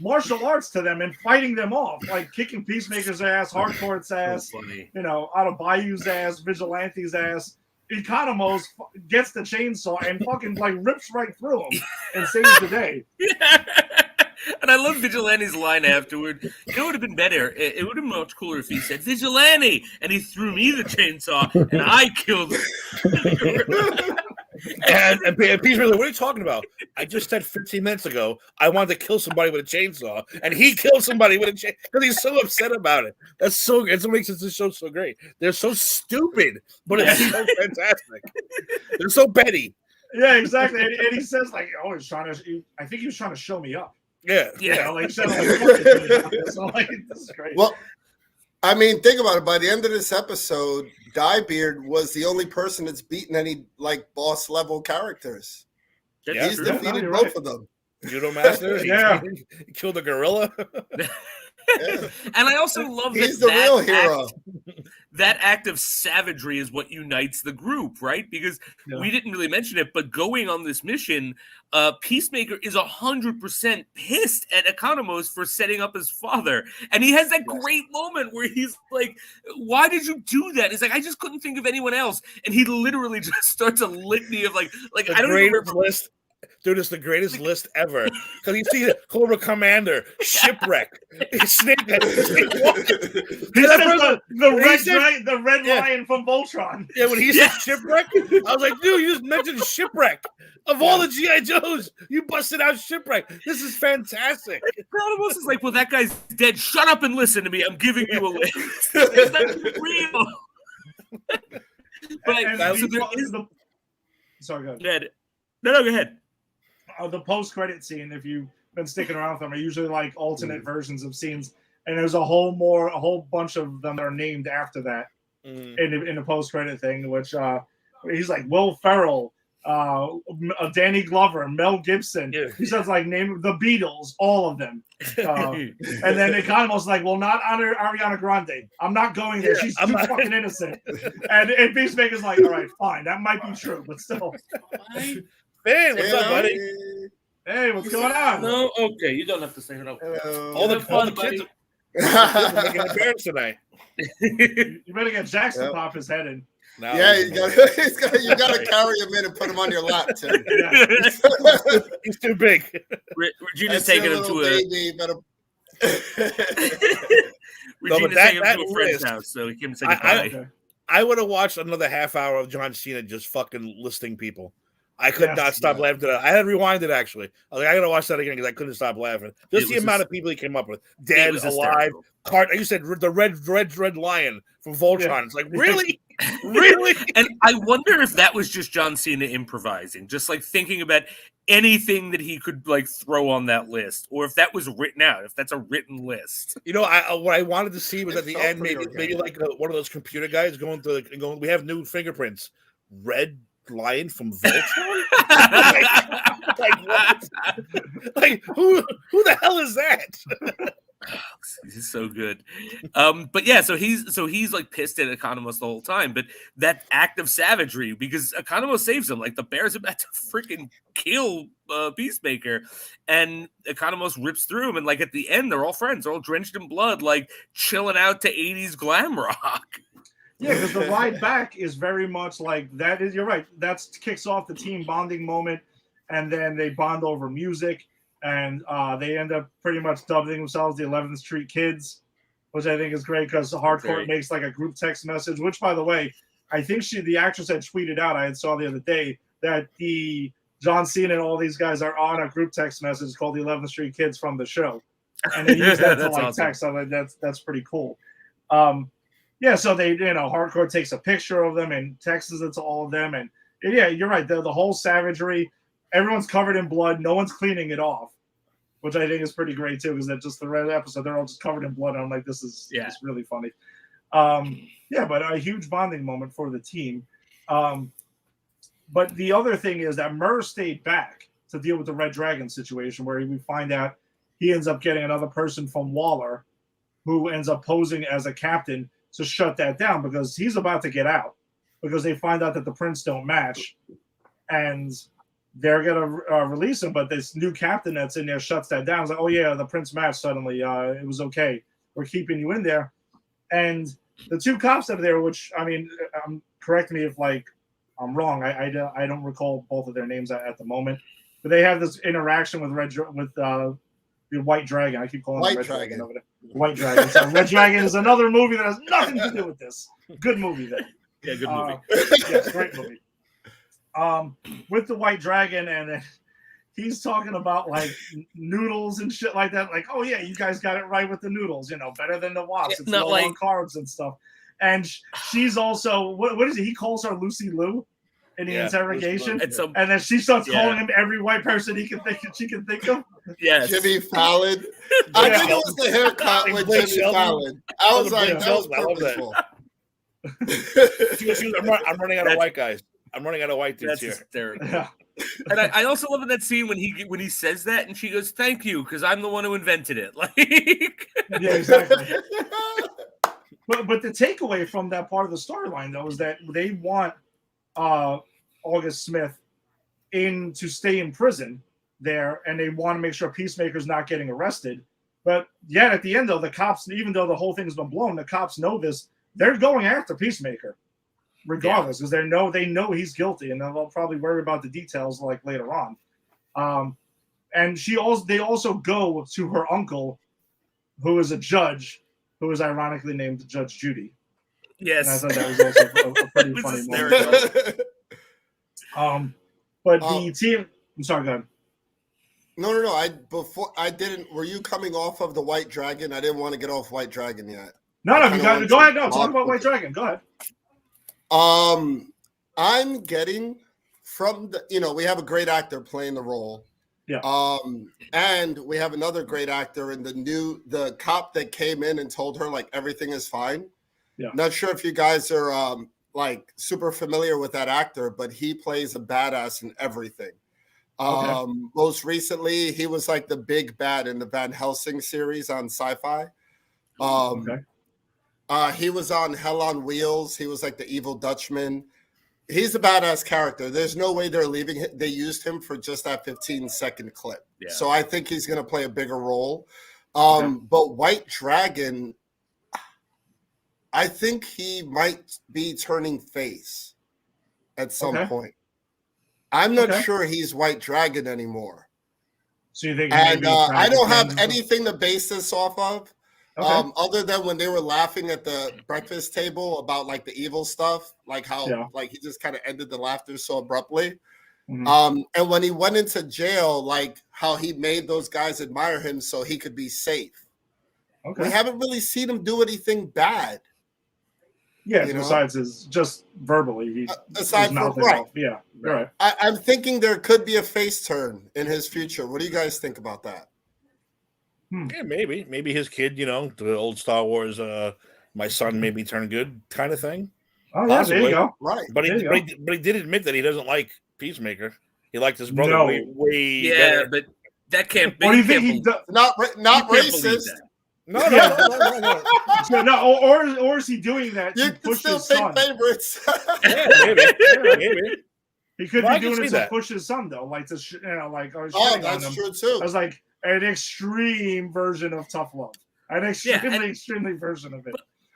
martial arts to them and fighting them off, like kicking Peacemaker's ass, Hardcore's ass, Adebayu's ass, Vigilante's ass. Economos gets the chainsaw and fucking like rips right through him and saves the day. And I love Vigilante's line afterward. It would have been better. It would have been much cooler if he said, Vigilante! And he threw me the chainsaw and I killed him. And Peacemaker, what are you talking about? I just said 15 minutes ago I wanted to kill somebody with a chainsaw, and he killed somebody with a chainsaw because he's so upset about it. That's so good. It's what makes this show so great. They're so stupid, but it's so fantastic. They're so petty. Yeah, exactly. And he says like, "Oh, I think he was trying to show me up." Yeah. Like, so like, this is great. Well, I mean, think about it. By the end of this episode, Diebeard was the only person that's beaten any like boss level characters. Yeah, he's defeated both of them. Judo Master. He killed a gorilla. Yeah. And I also love he's the real hero. That act of savagery is what unites the group, right? Because we didn't really mention it, but going on this mission, Peacemaker is 100% pissed at Economos for setting up his father. And he has that great moment where he's like, why did you do that? He's like, I just couldn't think of anyone else. And he literally just starts a litany of like the I don't even remember. List. Dude, it's the greatest list ever. Because you see Cobra Commander, Shipwreck, Snake. The red lion from Voltron. Yeah, when he said Shipwreck, I was like, dude, you just mentioned Shipwreck. Of all the G.I. Joes, you busted out Shipwreck. This is fantastic. Economos is like, well, that guy's dead. Shut up and listen to me. I'm giving you a list. It's not real. But sorry, go ahead. No, go ahead. The post-credit scene, if you've been sticking around with them, are usually like alternate versions of scenes, and there's a whole bunch of them that are named after that in the post-credit thing. Which he's like Will Ferrell, Danny Glover, Mel Gibson. Yeah. He says like name the Beatles, all of them, and then Economos like, well, not Ariana Grande. I'm not going there. She's too fucking innocent. And Peacemaker's like, all right, fine, that might be true, but still. Hey, what's up, buddy? Hey, what's going on? No, okay, you don't have to say hello. All the kids are making an appearance tonight. You better get Jackson pop his head in. No, yeah, you got to carry him in and put him on your lap, Tim. He's too big. Regina's taking him to Regina's taking him to a friend's house, so he can say goodbye. I would have watched another half hour of John Cena just fucking listing people. I could not stop laughing. I had rewinded actually. I was like, I gotta watch that again because I couldn't stop laughing. Just the amount of people he came up with, dead, alive. You said the red lion from Voltron. Yeah. It's like really, really. And I wonder if that was just John Cena improvising, just like thinking about anything that he could like throw on that list, or if that was written out, if that's a written list. You know, what I wanted to see was at the end, maybe like one of those computer guys going. We have new fingerprints. Red lion from Voltron? like who the hell is that? This is so good. But yeah, so he's like pissed at Economos the whole time, but that act of savagery, because Economos saves him, like the bear's about to freaking kill Peacemaker, and Economos rips through him, and like at the end they're all friends, they're all drenched in blood, like chilling out to 80s glam rock. Yeah, because the ride back is very much like that. You're right. That kicks off the team bonding moment, and then they bond over music, and they end up pretty much dubbing themselves the 11th Street Kids, which I think is great because Hardcore makes like a group text message. Which, by the way, I think the actress had tweeted out. I saw the other day that the John Cena and all these guys are on a group text message called the 11th Street Kids from the show, and they use that to like awesome. Text. So like, that's pretty cool. Yeah, so they, Hardcore takes a picture of them and texts it to all of them. And yeah, you're right. The whole savagery, everyone's covered in blood. No one's cleaning it off. which I think is pretty great too, because that just the red episode, they're all just covered in blood. And I'm like, this is really funny. But a huge bonding moment for the team. But the other thing is that Murr stayed back to deal with the Red Dragon situation, where we find out he ends up getting another person from Waller who ends up posing as a captain to shut that down, because he's about to get out, because they find out that the prints don't match and they're going to release him. But this new captain that's in there shuts that down. It's like, oh yeah, the prints match suddenly. It was okay. We're keeping you in there. And the two cops that are there, which, I mean, correct me if like I'm wrong. I don't recall both of their names at the moment, but they have this interaction with the White Dragon. I keep calling White it Red Dragon. over there. White Dragon. So Red Dragon is another movie that has nothing to do with this. Good movie, though. Yeah, good movie. Yes, great movie. With the White Dragon, and he's talking about like noodles and shit like that. Like, oh yeah, you guys got it right with the noodles. Better than the wops. It's low on carbs and stuff. And she's also what is it? He calls her Lucy Liu in the interrogation, and then she starts calling him every white person she can think of. Yes, Jimmy Fallon. I think it was the haircut with Jimmy Fallon. I was like, that was purposeful. I'm running out of white guys. I'm running out of white dudes here. Hysterical. Yeah. And I also love in that scene when he says that, and she goes, "Thank you, because I'm the one who invented it." Like, yeah, exactly. But the takeaway from that part of the storyline, though, is that they want August Smith to stay in prison there, and they want to make sure Peacemaker's not getting arrested. But yet at the end, though, the cops, even though the whole thing's been blown, the cops know this. They're going after Peacemaker, regardless, because they know he's guilty, and they'll probably worry about the details like later on. And they also go to her uncle, who is a judge, who is ironically named Judge Judy. Yes, and I thought that was also a pretty funny moment. But the team. I'm sorry, go ahead. No. I didn't. Were you coming off of the White Dragon? I didn't want to get off White Dragon yet. No, you got to go ahead. No, talk about White Dragon. Go ahead. I'm getting from we have a great actor playing the role. Yeah. And we have another great actor in the cop that came in and told her like everything is fine. Yeah. Not sure if you guys are like super familiar with that actor, but he plays a badass in everything. Okay. Most recently, he was like the big bad in the Van Helsing series on Sci-Fi. He was on Hell on Wheels. He was like the evil Dutchman. He's a badass character. There's no way they're leaving him. They used him for just that 15-second clip. Yeah. So I think he's going to play a bigger role. But White Dragon, I think he might be turning face at some point. I'm not sure he's White Dragon anymore. So you think? And I don't have anything to base this off of. Other than when they were laughing at the breakfast table about like the evil stuff, like how like he just kind of ended the laughter so abruptly. Mm-hmm. And when he went into jail, like how he made those guys admire him so he could be safe. We haven't really seen him do anything bad. Yeah, besides his just verbally, aside from right. Yeah, right. I'm thinking there could be a face turn in his future. What do you guys think about that? Yeah, maybe his kid, the old Star Wars, my son made me turn good kind of thing. Oh, yeah, there you go. Right. But he did admit that he doesn't like Peacemaker. He liked his brother way better. But that can't be. What do you think he does? Not racist. No. Or is he doing that to push his son? Favorites. Maybe. He could be doing it to push his son, though, like to that's true too. I was like an extreme version of tough love, an extremely version of it.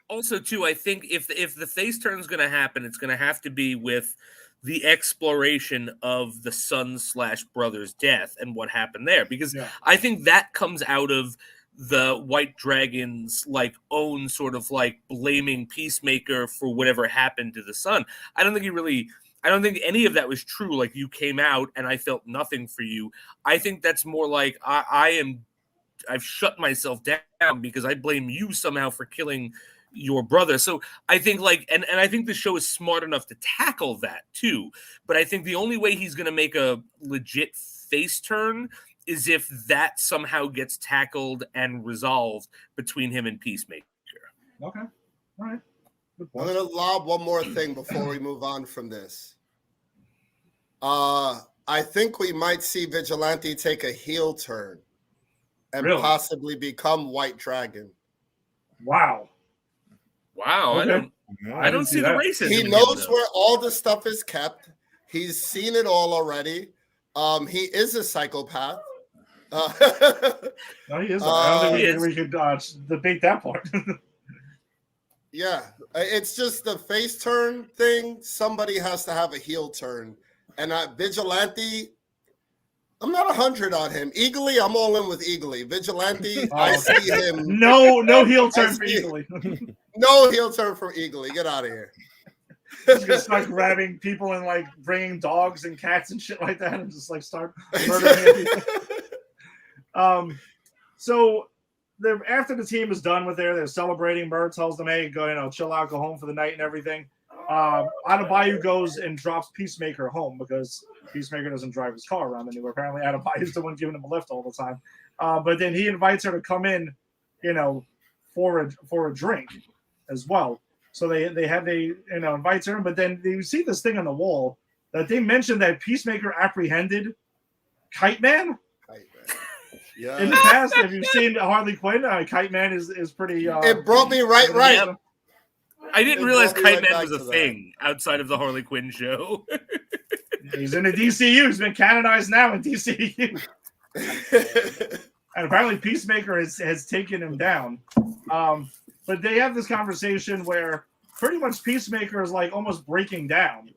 Also, too, I think if the face turn is going to happen, it's going to have to be with the exploration of the son/brother's death and what happened there, because I think that comes out of the White Dragon's like own sort of like blaming Peacemaker for whatever happened to the son. I don't think any of that was true. Like, you came out and I felt nothing for you. I think that's more like I've shut myself down because I blame you somehow for killing your brother. So I think and I think the show is smart enough to tackle that too. But I think the only way he's going to make a legit face turn is if that somehow gets tackled and resolved between him and Peacemaker. Okay. All right. I'm going to lob one more thing before we move on from this. I think we might see Vigilante take a heel turn and possibly become White Dragon. Wow. Okay. I don't see the racism. He knows where all the stuff is kept. He's seen it all already. He is a psychopath. No, he is. I don't think we could debate that part. Yeah, it's just the face turn thing. Somebody has to have a heel turn. And Vigilante, I'm not 100 on him. Eagly, I'm all in with Eagly. Vigilante, I see him. No heel turn for Eagly. No heel turn for Eagly. Get out of here. He's gonna start grabbing people and like bringing dogs and cats and shit like that, and just like start murdering people. So after the team is done with they're celebrating. Murr tells them, "Hey, go, chill out, go home for the night and everything." Adebayo goes and drops Peacemaker home because Peacemaker doesn't drive his car around anywhere. Apparently, Adebayo's the one giving him a lift all the time. But then he invites her to come in, for a drink as well. So they invites her, but then you see this thing on the wall that they mentioned that Peacemaker apprehended Kite Man. Yeah. In the past, if you've seen Harley Quinn, Kite Man is pretty. It brought me right. Yeah. I didn't realize Kite Man was a thing outside of the Harley Quinn show. He's in the DCU. He's been canonized now in DCU. And apparently Peacemaker has taken him down. But they have this conversation where pretty much Peacemaker is like almost breaking down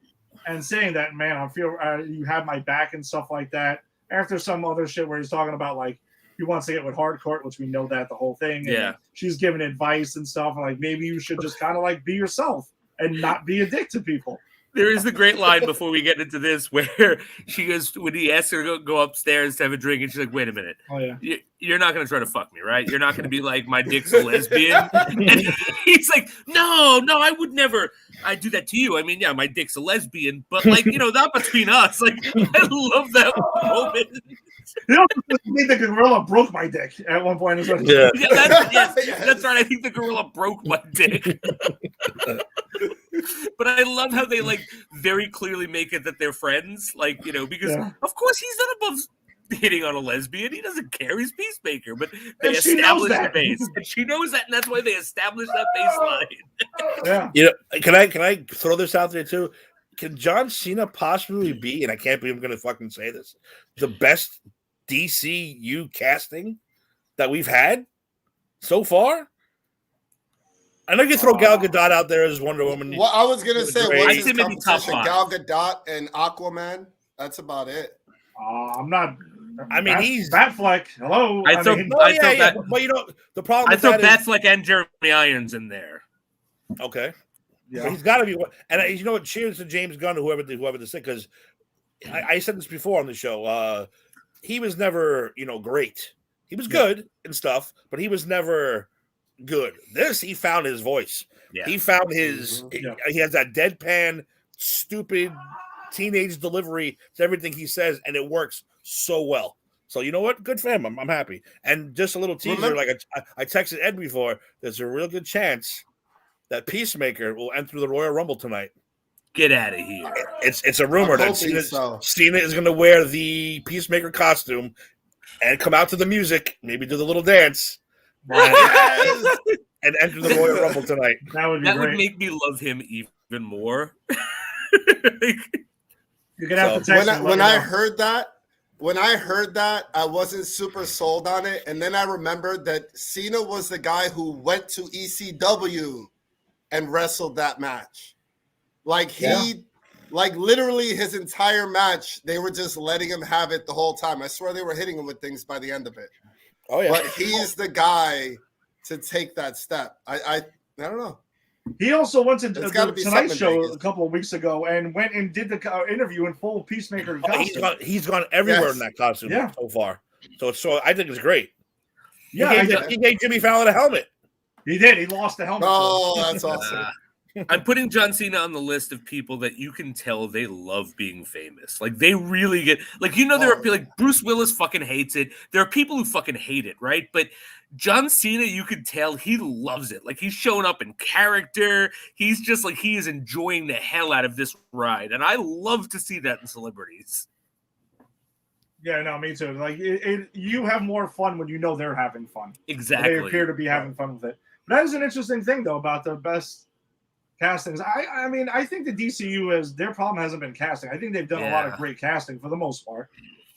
and saying that, man, I feel you have my back and stuff like that. After some other shit where he's talking about like he wants to get with Hardcourt, which we know that the whole thing. And yeah. She's giving advice and stuff. And like maybe you should just kind of like be yourself and not be a dick to people. There is the great line before we get into this where she goes, when he asks her to go upstairs to have a drink, and she's like, wait a minute. Oh, yeah. You're not going to try to fuck me, right? You're not going to be like, my dick's a lesbian. And he's like, no, I would never. I do that to you. I mean, yeah, my dick's a lesbian, but like, not between us. Like, I love that moment. I think the gorilla broke my dick at one point. Yeah, that's right. I think the gorilla broke my dick. But I love how they like very clearly make it that they're friends, like because of course he's not above hitting on a lesbian. He doesn't care. He's Peacemaker, but they establish the base, and she knows that, and that's why they establish that baseline. Yeah. Can I throw this out there too? Can John Cena possibly be, and I can't believe I'm going to fucking say this, the best DCU casting that we've had so far? I know you throw Gal Gadot out there as Wonder Woman. Well, I was gonna say, what's his maybe top competition? five. Gal Gadot and Aquaman. That's about it. I'm not. I mean, he's Batfleck. Hello. I throw but the problem. I throw Batfleck and Jeremy Irons in there. Okay. Yeah. So he's got to be. And you know what? Cheers to James Gunn, whoever this thing, because I said this before on the show. He was never, great. He was good and stuff, but he was never good. He found his voice. Yeah. He found his. He has that deadpan, stupid teenage delivery to everything he says, and it works so well. So you know what? Good for him. I'm happy. And just a little teaser, I texted Ed before. There's a real good chance that Peacemaker will enter the Royal Rumble tonight. Get out of here. It's a rumor that Cena is going to wear the Peacemaker costume and come out to the music, maybe do the little dance, and enter the Royal Rumble tonight. That would be that great. would make me love him even more. You're gonna have to text when I heard that, I wasn't super sold on it, and then I remembered that Cena was the guy who went to ECW and wrestled that match. Like literally his entire match, they were just letting him have it the whole time. I swear they were hitting him with things by the end of it. Oh yeah, but he's the guy to take that step. I don't know. He also went to the Tonight Show a couple of weeks ago and went and did the interview in full Peacemaker costume. He's gone everywhere in that costume so far. So I think it's great. Yeah, he gave Jimmy Fallon a helmet. He did. He lost the helmet. Oh, that's awesome. I'm putting John Cena on the list of people that you can tell they love being famous. Like they really get like there are like Bruce Willis fucking hates it. There are people who fucking hate it, right? But John Cena, you can tell he loves it. Like he's showing up in character. He's just like he is enjoying the hell out of this ride, and I love to see that in celebrities. Yeah, no, me too. Like you have more fun when you know they're having fun. Exactly, they appear to be having fun with it. But that is an interesting thing, though, about the best castings. I mean, I think the DCU is their problem hasn't been casting. I think they've done a lot of great casting for the most part.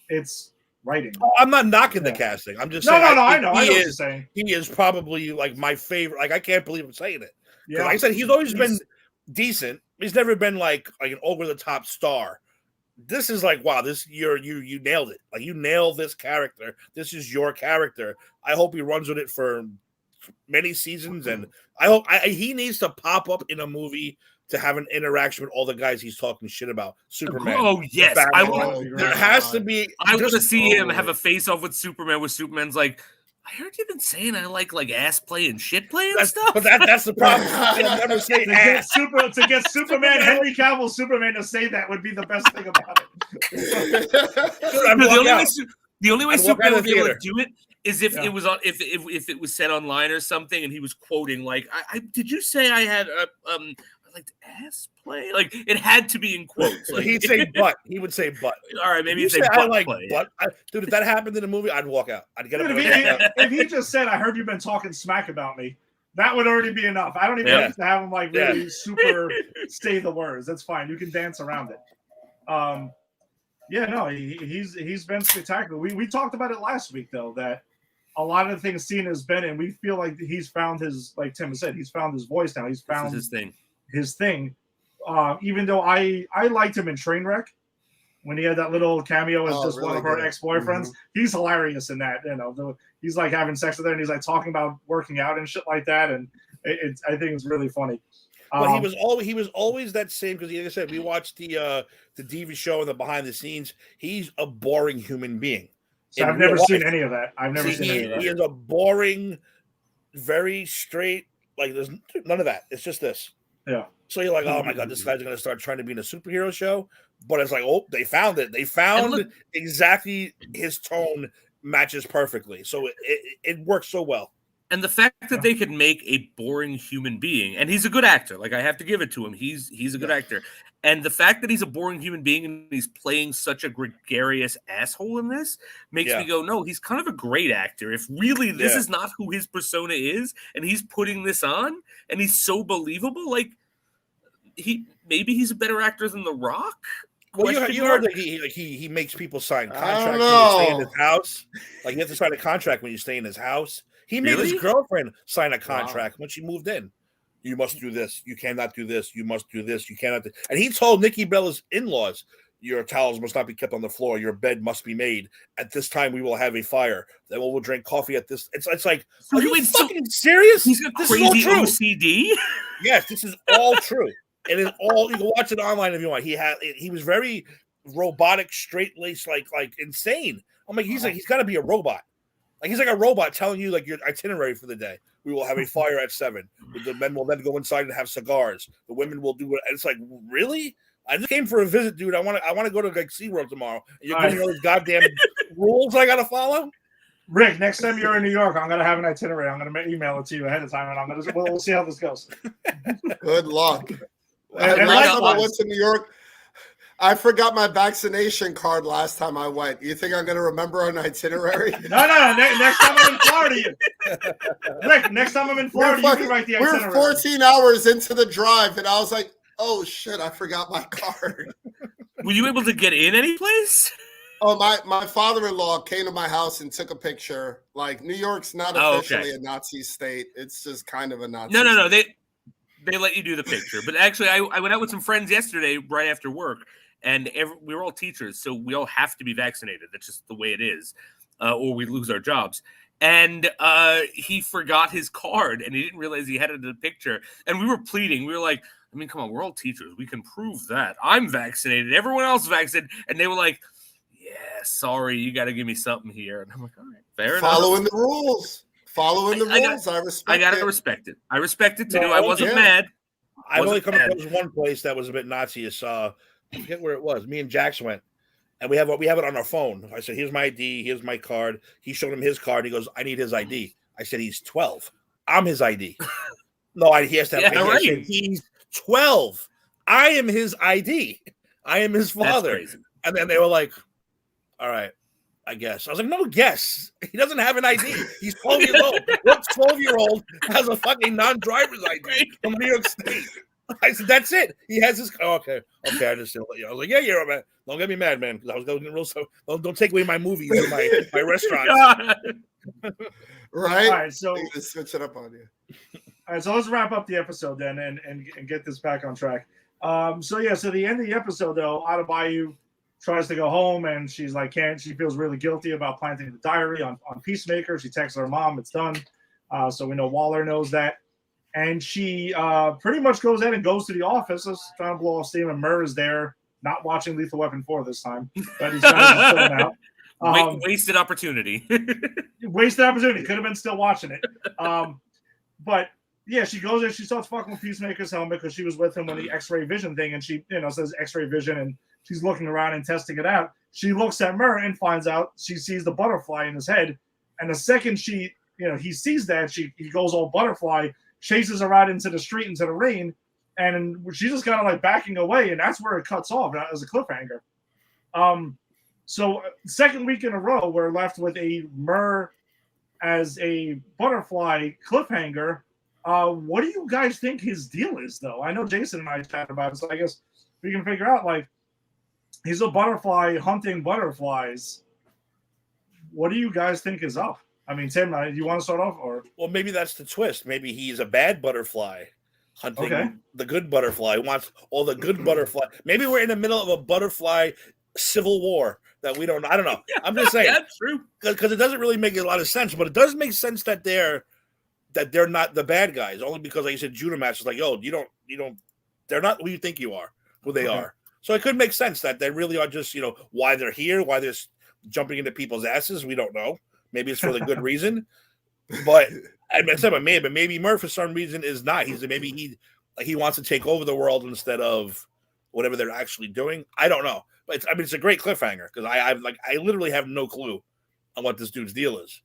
It's writing. Oh, I'm not knocking the casting. I'm just saying. No, I know. I know what you're saying. He is probably like my favorite. Like I can't believe I'm saying it. Yeah, like I said, he's always been decent. He's never been like an over the top star. This is like, wow, this you nailed it. Like you nailed this character. This is your character. I hope he runs with it for many seasons, and I hope he needs to pop up in a movie to have an interaction with all the guys he's talking shit about. Superman. Oh yes, there has to be. I want to see him have a face off with Superman. Where Superman's like, I heard you've been saying I like ass play and shit play and stuff. But that's the problem. I'll never say ass. To get Superman, Henry Cavill Superman to say that would be the best thing about it. The only way Superman would be able to do it is if it was on if it was said online or something, and he was quoting like, "I did you say I had I liked ass play?" Like it had to be in quotes. Like, he'd say butt. He would say butt. All right, maybe he'd say I butt like play. butt. Dude, if that happened in the movie, I'd walk out. I'd get up. If he just said, "I heard you've been talking smack about me," that would already be enough. I don't even have to have him like really super say the words. That's fine. You can dance around it. He's been spectacular. We talked about it last week though, that a lot of the things Cena has been in, we feel like he's found his, like Tim said, he's found his voice now. He's found his thing. Even though I liked him in Trainwreck when he had that little cameo as just one of her ex-boyfriends. He's hilarious in that. He's like having sex with her and he's like talking about working out and shit like that. And I think it's really funny. But he was always that same, because like I said, we watched the TV show and the behind the scenes. He's a boring human being. So I've never seen any of that. I've never seen any of that. He is a boring, very straight. Like there's none of that. It's just this. Yeah. So you're like, oh my god, this guy's going to start trying to be in a superhero show. But it's like, oh, they found it. They found exactly his tone matches perfectly. So it works so well. And the fact that they could make a boring human being, and he's a good actor, like I have to give it to him. He's a good actor. And the fact that he's a boring human being and he's playing such a gregarious asshole in this makes me go, no, he's kind of a great actor. If really this is not who his persona is, and he's putting this on, and he's so believable, like maybe he's a better actor than The Rock. Well, you heard that he makes people sign contracts when you stay in his house. Like you have to sign a contract when you stay in his house. He made his girlfriend sign a contract when she moved in. You must do this. You cannot do this. You must do this. You cannot do. And he told Nikki Bella's in-laws, your towels must not be kept on the floor. Your bed must be made. At this time, we will have a fire. Then we'll drink coffee at this. It's like, are you fucking serious? He's got crazy OCD. Yes, this is all true. And it's all, you can watch it online if you want. He was very robotic, straight-laced, like insane. I'm like, he's got to be a robot. Like he's like a robot telling you like your itinerary for the day. We will have a fire at 7. The men will then go inside and have cigars. The women will do it. And it's like, really? I just came for a visit, dude. I want to go to like SeaWorld tomorrow. And you're giving me all these goddamn rules I gotta follow. Rick, next time you're in New York, I'm gonna have an itinerary. I'm gonna email it to you ahead of time, and we'll see how this goes. Good luck. Last time I went to New York, I forgot my vaccination card last time I went. You think I'm going to remember an itinerary? No. Next time I'm in Florida, Rick. Next time I'm in Florida, you can write the itinerary. We're 14 hours into the drive, and I was like, "Oh shit, I forgot my card." Were you able to get in any place? Oh, my father-in-law came to my house and took a picture. Like New York's not officially a Nazi state; it's just kind of a Nazi. No. They let you do the picture, but actually, I went out with some friends yesterday right after work. And we were all teachers, so we all have to be vaccinated. That's just the way it is, or we lose our jobs. And he forgot his card, and he didn't realize he had it in the picture. And we were pleading. We were like, I mean, come on, we're all teachers. We can prove that. I'm vaccinated. Everyone else vaccinated. And they were like, yeah, sorry, you got to give me something here. And I'm like, all right, fair enough. Following the rules. I respect it. I got to respect it. I respect it, too. I wasn't mad. I've only come across one place that was a bit Nazi. I forget where it was. Me and Jax went, and we have it on our phone. I said, "Here's my ID. Here's my card." He showed him his card. He goes, "I need his ID." I said, "He's 12. I'm his ID." No, he has to have ID. Right. I said, "He's 12. I am his ID. I am his father." And then they were like, "All right, I guess." I was like, "No, guess. He doesn't have an ID. He's 12 years old. What 12-year-old has a fucking non-driver's ID from New York State?" I said, "That's it. He has his." Oh, okay. I just, I was like, "Yeah, you're a man. Don't get me mad, man. Because I was going real. So don't take away my movies and my restaurants." Right. All right. So let's switch it up on you. All right. So let's wrap up the episode then and get this back on track. So the end of the episode though, Adebayo tries to go home and she's like, she feels really guilty about planting the diary on Peacemaker. She texts her mom, it's done. So we know Waller knows that. And she pretty much goes in and goes to the office, trying to blow off steam, and Murr is there, not watching Lethal Weapon 4 this time, but he's trying to chill out. Wasted opportunity. Wasted opportunity. Could have been still watching it. But yeah, she goes in, she starts fucking with Peacemaker's helmet because she was with him when the X-ray vision thing, and she, says X-ray vision, and she's looking around and testing it out. She looks at Murr and finds out she sees the butterfly in his head, and the second he sees that, he goes all butterfly, chases her out into the street, into the rain, and she's just kind of like backing away, and that's where it cuts off as a cliffhanger. So second week in a row, we're left with a Murr as a butterfly cliffhanger. What do you guys think his deal is, though? I know Jason and I chatted about it, so I guess we can figure out, like, he's a butterfly hunting butterflies. What do you guys think is up? I mean, Tim, do you want to start off? Well, maybe that's the twist. Maybe he's a bad butterfly hunting the good butterfly. He wants all the good butterfly. Maybe we're in the middle of a butterfly civil war that we don't. I don't know. I'm just saying. That's true. Because it doesn't really make a lot of sense, but it does make sense that they're not the bad guys. Only because, like you said, Judah Match is like, yo, you don't. They're not who you think you are. Who they are. So it could make sense that they really are just why they're here, why they're jumping into people's asses. We don't know. Maybe it's for the good reason, but maybe Murph for some reason is not. Maybe he wants to take over the world instead of whatever they're actually doing. I don't know, but it's a great cliffhanger because I literally have no clue on what this dude's deal is.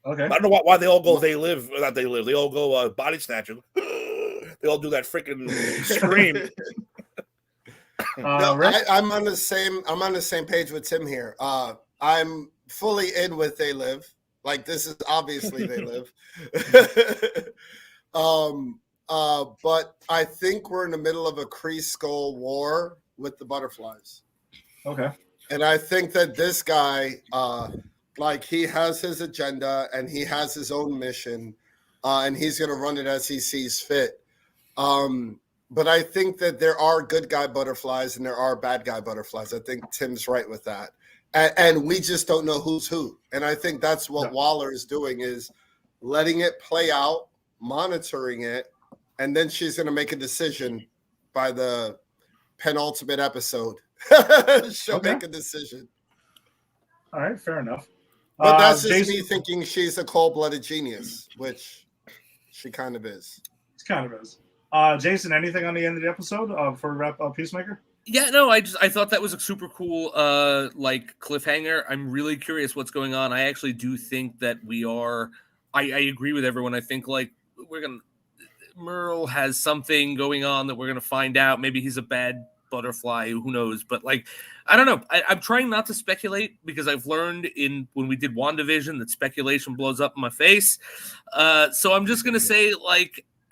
Okay, I don't know why they all go. They all go body snatcher. They all do that freaking scream. I'm on the same page with Tim here. I'm fully in with They Live. Like, this is obviously They Live. But I think we're in the middle of a Kree Skull war with the butterflies. Okay. And I think that this guy, he has his agenda and he has his own mission, and he's going to run it as he sees fit. But I think that there are good guy butterflies and there are bad guy butterflies. I think Tim's right with that. And we just don't know who's who. And I think that's what Waller is doing, is letting it play out, monitoring it, and then she's going to make a decision by the penultimate episode. She'll make a decision. All right, fair enough. But that's just me thinking she's a cold-blooded genius, which she kind of is. She kind of is. Jason, anything on the end of the episode for Peacemaker? Yeah, no, I thought that was a super cool cliffhanger. I'm really curious what's going on. I actually do think that we are. I agree with everyone. I think Merle has something going on that we're gonna find out. Maybe he's a bad butterfly. Who knows? But I don't know. I'm trying not to speculate because I've learned when we did WandaVision that speculation blows up in my face. So I'm just gonna say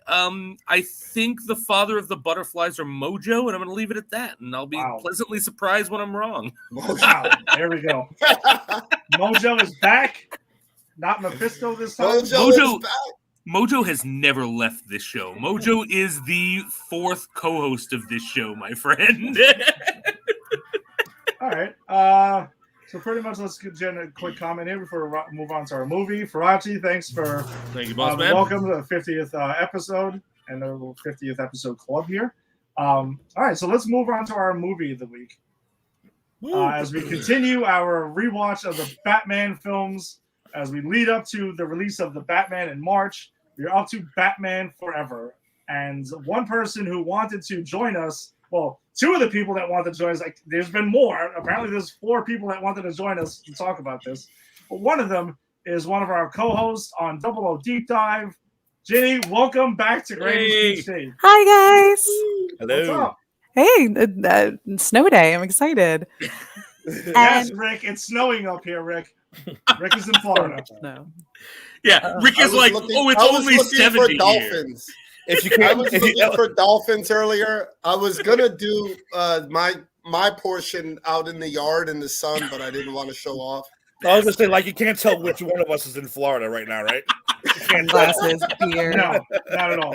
I think the father of the butterflies are Mojo, and I'm going to leave it at that. And I'll be pleasantly surprised when I'm wrong. Wow, there we go. Mojo is back. Not Mephisto this time. Mojo has never left this show. Mojo is the fourth co-host of this show, my friend. All right. So pretty much, let's get a quick comment here before we move on to our movie. Farachi, thank you, boss man. Welcome to the 50th episode and the 50th episode club here. All right, so let's move on to our movie of the week. As we continue our rewatch of the Batman films, as we lead up to the release of the Batman in March, we're up to Batman Forever. And one person who wanted to join us, well, two of the people that wanted to join us, like there's been more. Apparently there's 4 people that wanted to join us to talk about this. But one of them is one of our co-hosts on Double O Deep Dive. Ginny, welcome back to Granny's PC. Hi, guys. Hello. What's up? Hey, snow day. I'm excited. Yes, Rick, it's snowing up here, Rick. Rick is in Florida. No. Yeah, Rick is like, it's only 70 dolphins. If you can, I was looking for dolphins earlier. I was gonna do my portion out in the yard in the sun, but I didn't want to show off. I was gonna say, like, you can't tell which one of us is in Florida right now, right? Glasses, beer. No, not at all.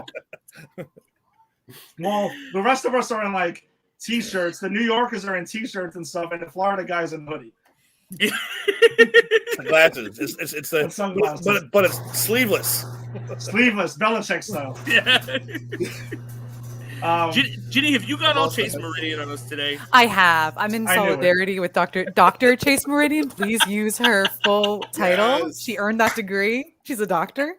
Well, the rest of us are in like t-shirts. The New Yorkers are in t-shirts and stuff, and the Florida guys in hoodie. Glasses. It's the sunglasses. but it's sleeveless. Sleeveless, Belichick style. Yeah. Ginny, have you got all Chase Meridian on us today? I have. I'm in solidarity with Dr. Chase Meridian. Please use her full title. Yes. She earned that degree. She's a doctor.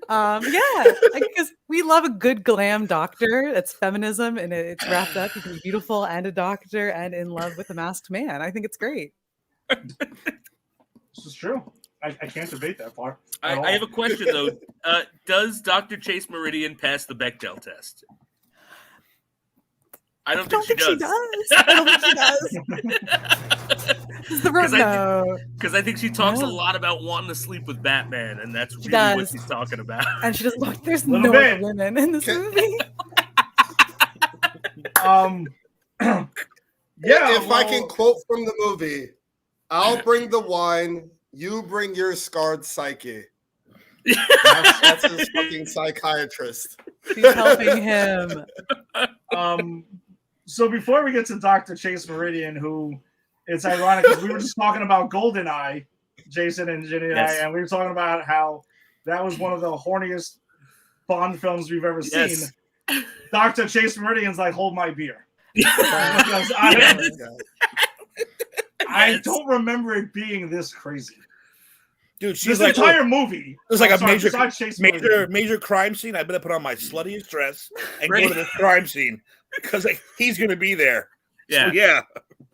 Because we love a good glam doctor. It's feminism and it's wrapped up. You can be beautiful and a doctor and in love with a masked man. I think it's great. This is true. I can't debate that part. I have a question though. Does Dr. Chase Meridian pass the Bechdel test? I don't think she does. I don't think she does. Because I think she talks a lot about wanting to sleep with Batman, and that's really what she's talking about. And she doesn't look. There's no other women in this movie. If I can quote from the movie, I'll bring the wine, you bring your scarred psyche. That's his fucking psychiatrist. She's helping him. So before we get to Dr. Chase Meridian, who it's ironic because we were just talking about GoldenEye, Jason and Ginny and I, and we were talking about how that was one of the horniest Bond films we've ever seen. Dr. Chase Meridian's like, hold my beer. Because I don't remember it being this crazy. Dude, she's this entire movie. It was like a major crime scene. I better put on my sluttiest dress and go to this crime scene because he's going to be there. Yeah, so, yeah.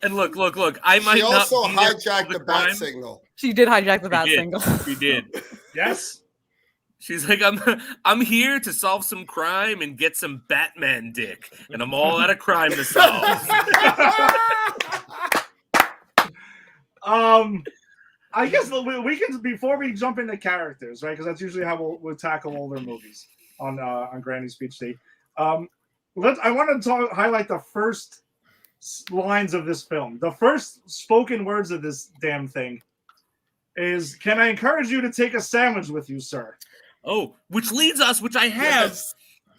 And look. I might. She also not hijacked the bat signal. She did hijack the bat signal. She did. Yes. She's like, I'm here to solve some crime and get some Batman dick, and I'm all out of crime to solve. I guess we can, before we jump into characters, right? Because that's usually how we'll tackle older movies on Granny's Speech Day. I want to highlight the first lines of this film. The first spoken words of this damn thing is, "Can I encourage you to take a sandwich with you, sir?" Oh, which leads us, which I have,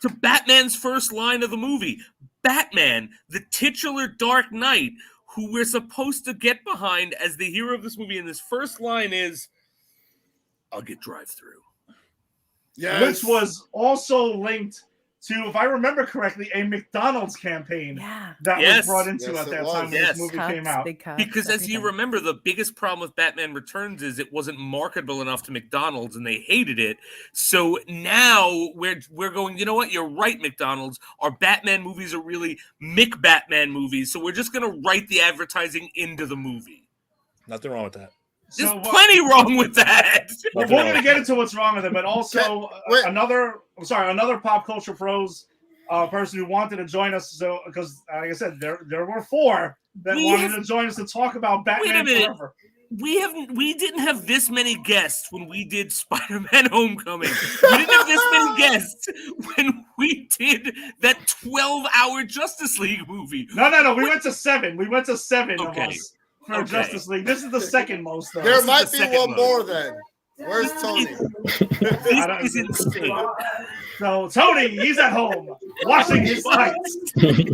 to Batman's first line of the movie. Batman, the titular Dark Knight, who we're supposed to get behind as the hero of this movie. And this first line is, "I'll get drive-through." Yeah, which was also linked to, if I remember correctly, a McDonald's campaign that was brought into at that time when this movie came out. Because as you remember, the biggest problem with Batman Returns is it wasn't marketable enough to McDonald's and they hated it. So now we're going, you know what? You're right, McDonald's. Our Batman movies are really Batman movies. So we're just going to write the advertising into the movie. Nothing wrong with that. There's plenty wrong with that. We're going to get into what's wrong with it, but also another pop culture pros person who wanted to join us. So, because like I said, there were 4 that wanted to join us to talk about Batman Forever. We didn't have this many guests when we did Spider-Man Homecoming. We didn't have this many guests when we did that 12-hour Justice League movie. No. We went to 7. We went to 7 of us. For Justice League. This is the second most, though. There might be one more then. Where's Tony? This is insane. So, Tony, he's at home watching his fights. You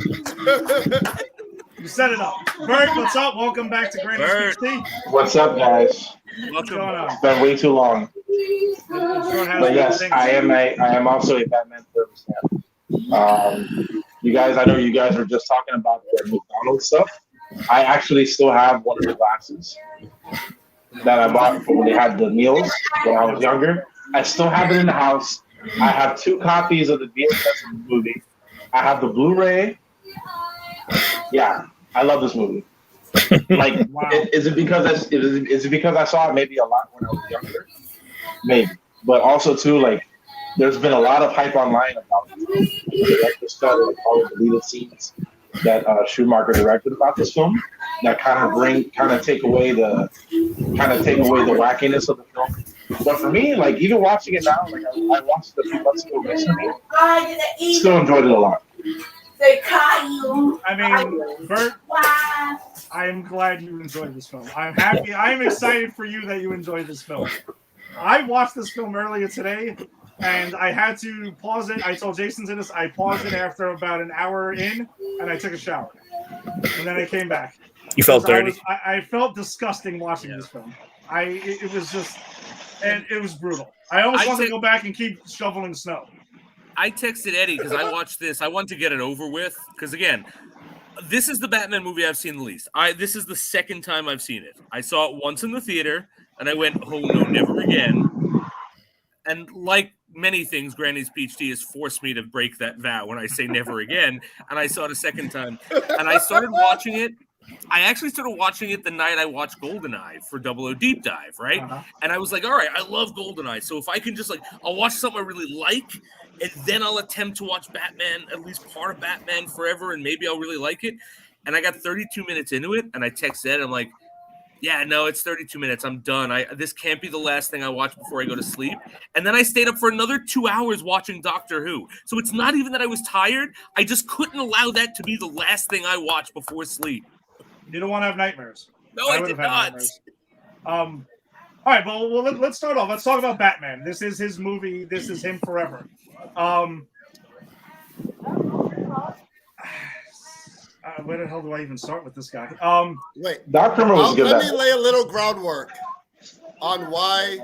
set it up. Bert, what's up? Welcome back to Granny's PC. What's up, guys? What's going on? It's been way too long. But yes, I am also a Batman Forever fan. You guys, I know you guys were just talking about the McDonald's stuff. I actually still have one of the glasses that I bought when they had the meals when I was younger. I still have it in the house. I have 2 copies of the VHS of the movie. I have the Blu-ray. Yeah, I love this movie. Like, Wow. is it because I saw it maybe a lot when I was younger? Maybe, but also too, like, there's been a lot of hype online about the director's cut, like all the deleted scenes that Schumacher directed about this film that kind of take away the wackiness of the film. But for me, like, even watching it now, like I watched it a few months ago recently, still enjoyed it a lot. I mean, Bert, I'm glad you enjoyed this film. I'm happy. I'm excited for you that you enjoyed this film. I watched this film earlier today, and I had to pause it. I told Jason to this. I paused it after about an hour in, and I took a shower. And then I came back. You felt dirty? I felt disgusting watching this film. It was just, and it was brutal. I almost wanted to go back and keep shoveling snow. I texted Eddie because I watched this. I wanted to get it over with because, again, this is the Batman movie I've seen the least. This is the second time I've seen it. I saw it once in the theater, and I went, oh, no, never again. And like many things, Granny's Peach Tea has forced me to break that vow when I say never again. And I saw it a second time. And I started watching it. I actually started watching it the night I watched GoldenEye for 00 Deep Dive, right? And I was like, all right, I love GoldenEye. So if I can just, like, I'll watch something I really like, and then I'll attempt to watch Batman, at least part of Batman Forever, and maybe I'll really like it. And I got 32 minutes into it, and I texted Ed, I'm like, yeah, no, it's 32 minutes. I'm done. This can't be the last thing I watch before I go to sleep. And then I stayed up for another 2 hours watching Doctor Who. So it's not even that I was tired. I just couldn't allow that to be the last thing I watched before sleep. You don't want to have nightmares. No, I did not. All right, well, let's start off. Let's talk about Batman. This is his movie. This is him forever. Where the hell do I even start with this guy? Wait, Dr. was good. Let me lay a little groundwork on why,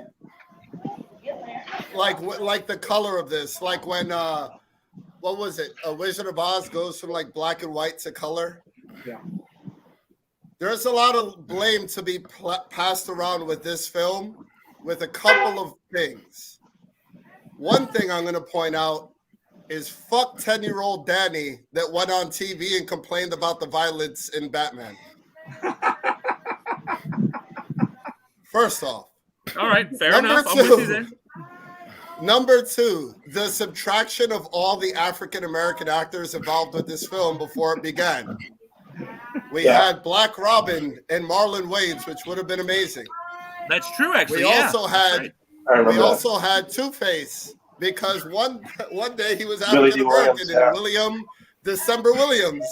like the color of this, like when what was it? A Wizard of Oz goes from like black and white to color. Yeah. There's a lot of blame to be passed around with this film, with a couple of things. One thing I'm going to point out is fuck 10-year-old Danny that went on TV and complained about the violence in Batman. First off. All right, fair enough. I'm with you then. Number 2, the subtraction of all the African-American actors involved with this film before it began. We had Black Robin and Marlon Wayans, which would have been amazing. That's true, actually. We also had Two-Face, because one day he was African American and William December Williams,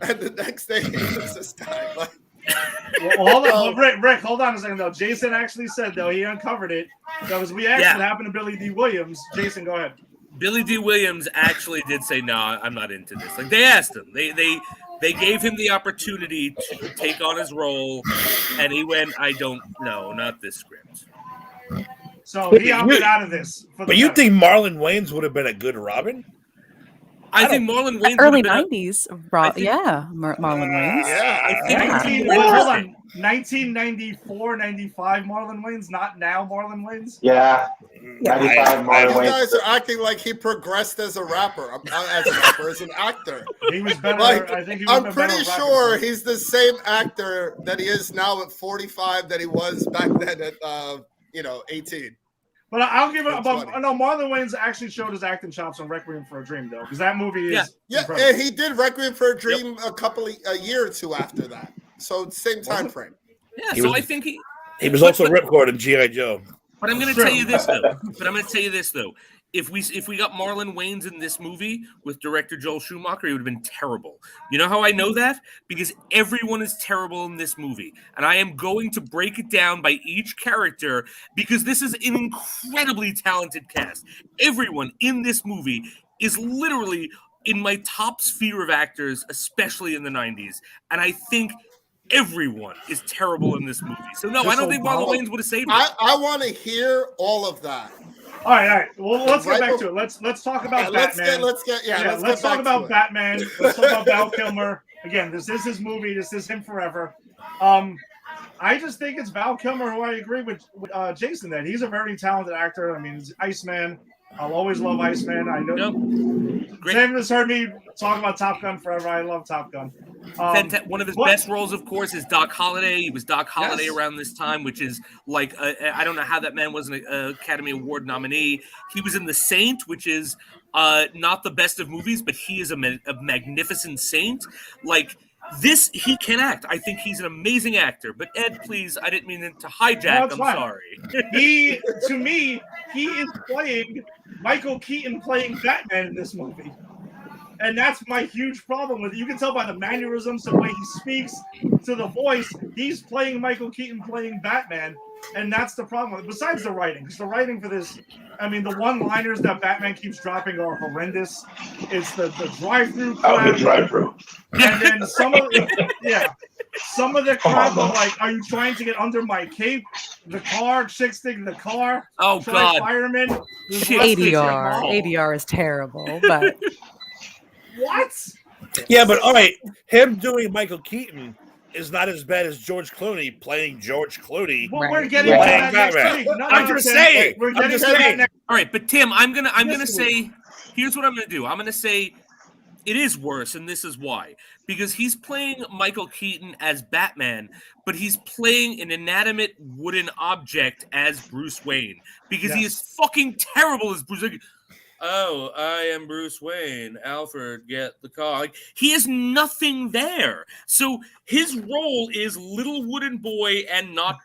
and the next day he was this guy. Well, hold on, Rick. Hold on a second though. Jason actually said though he uncovered it. That was reaction that happened to Billy D. Williams. Jason, go ahead. Billy D. Williams actually did say, "No, I'm not into this." Like they asked him, they gave him the opportunity to take on his role, and he went, "I don't know, not this script." So he opted out of this. But you think Marlon Wayans would have been a good Robin? I think Marlon Wayans early 90s. Marlon Wayans. Hold on. 1994, 95 Marlon Wayans, not now Marlon Wayans? Yeah. 95 Marlon Wayans. You guys are acting like he progressed as a rapper. As an actor. He was better. I think he was I'm pretty sure he's the same actor that he is now at 45 that he was back then at 18. But I'll give it about. No, Marlon Wayans actually showed his acting chops on Requiem for a Dream, though, because that movie is incredible. And he did Requiem for a Dream a year or two after that, so same time frame. Yeah, I think he was also Ripcord in G.I. Joe. But I'm going to tell you this though. If we got Marlon Wayans in this movie with director Joel Schumacher, he would have been terrible. You know how I know that? Because everyone is terrible in this movie. And I am going to break it down by each character because this is an incredibly talented cast. Everyone in this movie is literally in my top sphere of actors, especially in the 90s. And I think everyone is terrible in this movie. So no, I don't think Marlon Wayans would have saved it. I want to hear all of that. All right. Well, let's get back to it. Let's talk about Batman. Let's talk about Batman. Let's talk about Val Kilmer. Again, this is his movie. This is him forever. I just think it's Val Kilmer who I agree with Jason that he's a very talented actor. I mean, he's Iceman. I'll always love Iceman. I know. Sam has heard me talk about Top Gun forever. I love Top Gun. One of his best roles, of course, is Doc Holliday. He was Doc Holliday around this time, which is like I don't know how that man was an Academy Award nominee. He was in The Saint, which is not the best of movies, but he is a magnificent saint. Like this, he can act. I think he's an amazing actor. But Ed, please, I didn't mean to hijack. No, I'm fine. sorry. To me, he is playing Michael Keaton playing Batman in this movie. And that's my huge problem with it. You can tell by the mannerisms, the way he speaks, to the voice, he's playing Michael Keaton playing Batman. And that's the problem with it. Besides the writing, because the writing for this, I mean, the one-liners that Batman keeps dropping are horrendous. It's the drive-through crap. Oh, the drive-through. And then some of the crap of like, are you trying to get under my cape? The car, chicks in the car. Oh, God. Fireman. ADR is terrible, but... What? Yeah, but all right, him doing Michael Keaton is not as bad as George Clooney playing George Clooney. Well, we're getting to that next week. I'm just saying. We're getting to that next. All right, but Tim, I'm gonna say, here's what I'm gonna do. I'm gonna say it is worse, and this is why. Because he's playing Michael Keaton as Batman, but he's playing an inanimate wooden object as Bruce Wayne. Because he is fucking terrible as Bruce Wayne. Oh, I am Bruce Wayne. Alfred, get the car. Like, he has nothing there. So his role is little wooden boy and not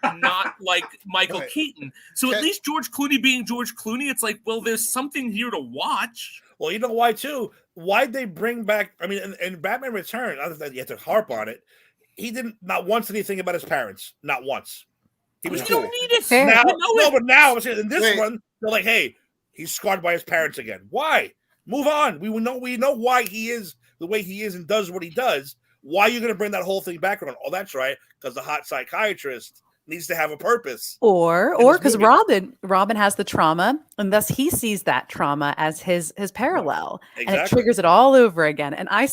like Michael Keaton. So at least George Clooney being George Clooney, it's like, well, there's something here to watch. Well, you know why, too? Why'd they bring back... I mean, in Batman Return, other than you have to harp on it, he not once did he think about his parents. Not once. He was cool. You don't need it. But now, in this one, they're like, hey... He's scarred by his parents again. Why? Move on. We know why he is the way he is and does what he does. Why are you going to bring that whole thing back around? Oh, that's right. Because the hot psychiatrist needs to have a purpose. Or because Robin has the trauma, and thus he sees that trauma as his parallel, and it triggers it all over again. And I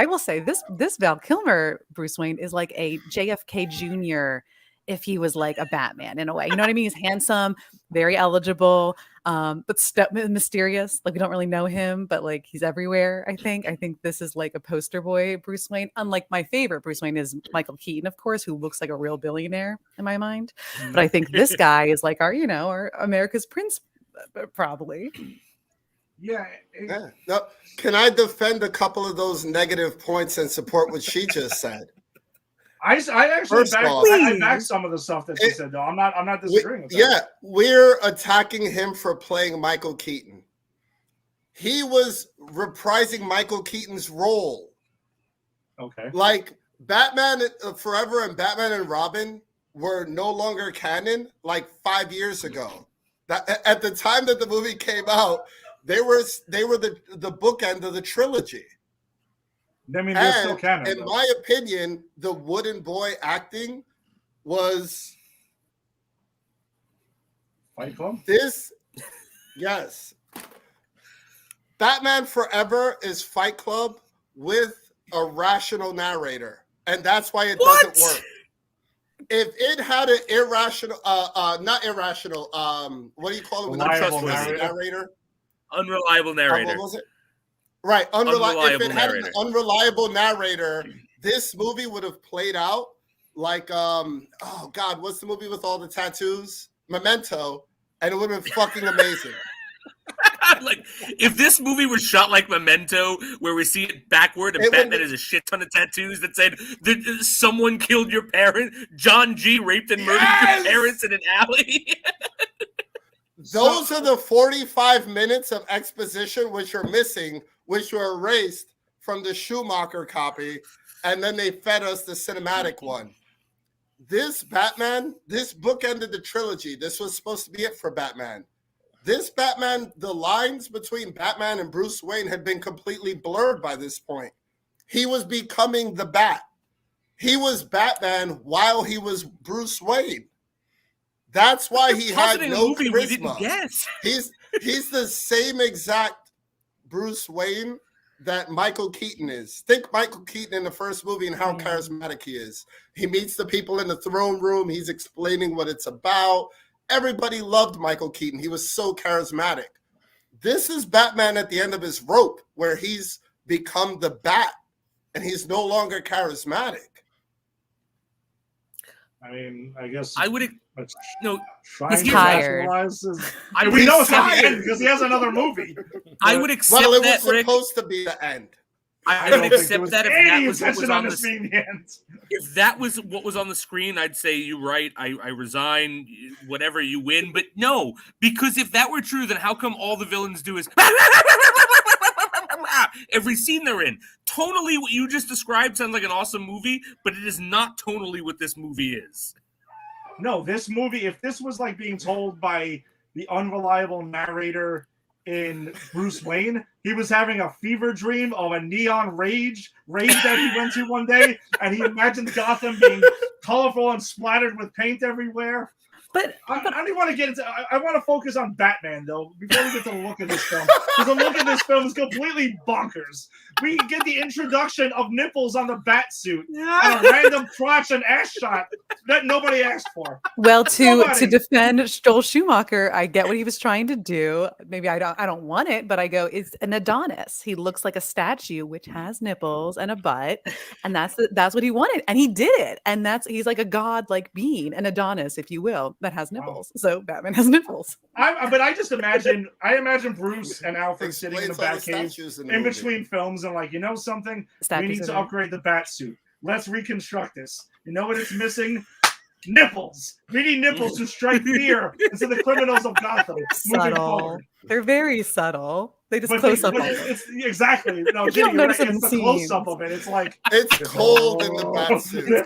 will say this Val Kilmer Bruce Wayne is like a JFK Jr. if he was like a Batman in a way. You know what I mean? He's handsome, very eligible, but mysterious. Like we don't really know him, but like he's everywhere, I think this is like a poster boy Bruce Wayne. Unlike my favorite Bruce Wayne is Michael Keaton, of course, who looks like a real billionaire in my mind. But I think this guy is like our America's Prince, probably. Yeah. No, can I defend a couple of those negative points and support what she just said? I actually back some of the stuff that she said, though. I'm not disagreeing with that. Yeah, we're attacking him for playing Michael Keaton. He was reprising Michael Keaton's role. Okay. Like Batman Forever and Batman and Robin were no longer canon like 5 years ago. That at the time that the movie came out, they were the bookend of the trilogy. I mean, they're still canon. In my opinion, the wooden boy acting was Fight Club. Yes. Batman Forever is Fight Club with a rational narrator, and that's why it doesn't work. If it had an irrational, not irrational, what do you call it? Unreliable narrator. Unreliable narrator. What was it? Right, if it had an unreliable narrator, this movie would have played out like oh God, what's the movie with all the tattoos? Memento, and it would have been fucking amazing. Like if this movie was shot like Memento, where we see it backward and Batman has a shit ton of tattoos that said someone killed your parent, John G raped and murdered your parents in an alley. Those are the 45 minutes of exposition which are missing, which were erased from the Schumacher copy, and then they fed us the cinematic one. This Batman, this book ended the trilogy. This was supposed to be it for Batman. This Batman, the lines between Batman and Bruce Wayne had been completely blurred by this point. He was becoming the Bat. He was Batman while he was Bruce Wayne. That's why he had no charisma. He's the same exact Bruce Wayne that Michael Keaton is. Think Michael Keaton in the first movie and how charismatic he is. He meets the people in the throne room. He's explaining what it's about. Everybody loved Michael Keaton. He was so charismatic. This is Batman at the end of his rope, where he's become the Bat, and he's no longer charismatic. I mean, I guess I would no. He's tired. We know it's not the end because he has another movie. I would accept well, it that, was Rick. supposed to be the end. I would accept that if that was what was on the screen. If that was what was on the screen, I'd say you're right. I resign. Whatever, you win. But no, because if that were true, then how come all the villains do is every scene they're in? Tonally, what you just described sounds like an awesome movie, but it is not tonally what this movie is. No, this movie, if this was like being told by the unreliable narrator in Bruce Wayne, he was having a fever dream of a neon rave that he went to one day, and he imagined Gotham being colorful and splattered with paint everywhere. But I don't even want to get into. I want to focus on Batman though before we get to the look of this film, because the look of this film is completely bonkers. We get the introduction of nipples on the bat suit and a random crotch and ass shot that nobody asked for. Well, to defend Joel Schumacher, I get what he was trying to do. Maybe I don't want it, but I go, it's an Adonis. He looks like a statue which has nipples and a butt, and that's what he wanted, and he did it. And he's like a god-like being, an Adonis, if you will, that has nipples. Wow. So Batman has nipples. But I just imagine Bruce and Alfred sitting in the Batcave in between films and like, you know something? We need to upgrade the bat suit. Let's reconstruct this. You know what it's missing? Nipples. We need nipples to strike fear into the criminals of Gotham. Subtle. They're very subtle. They just close up. It's exactly. No, you don't notice it in it's the scenes. close up of it. It's like it's cold in the bat suit.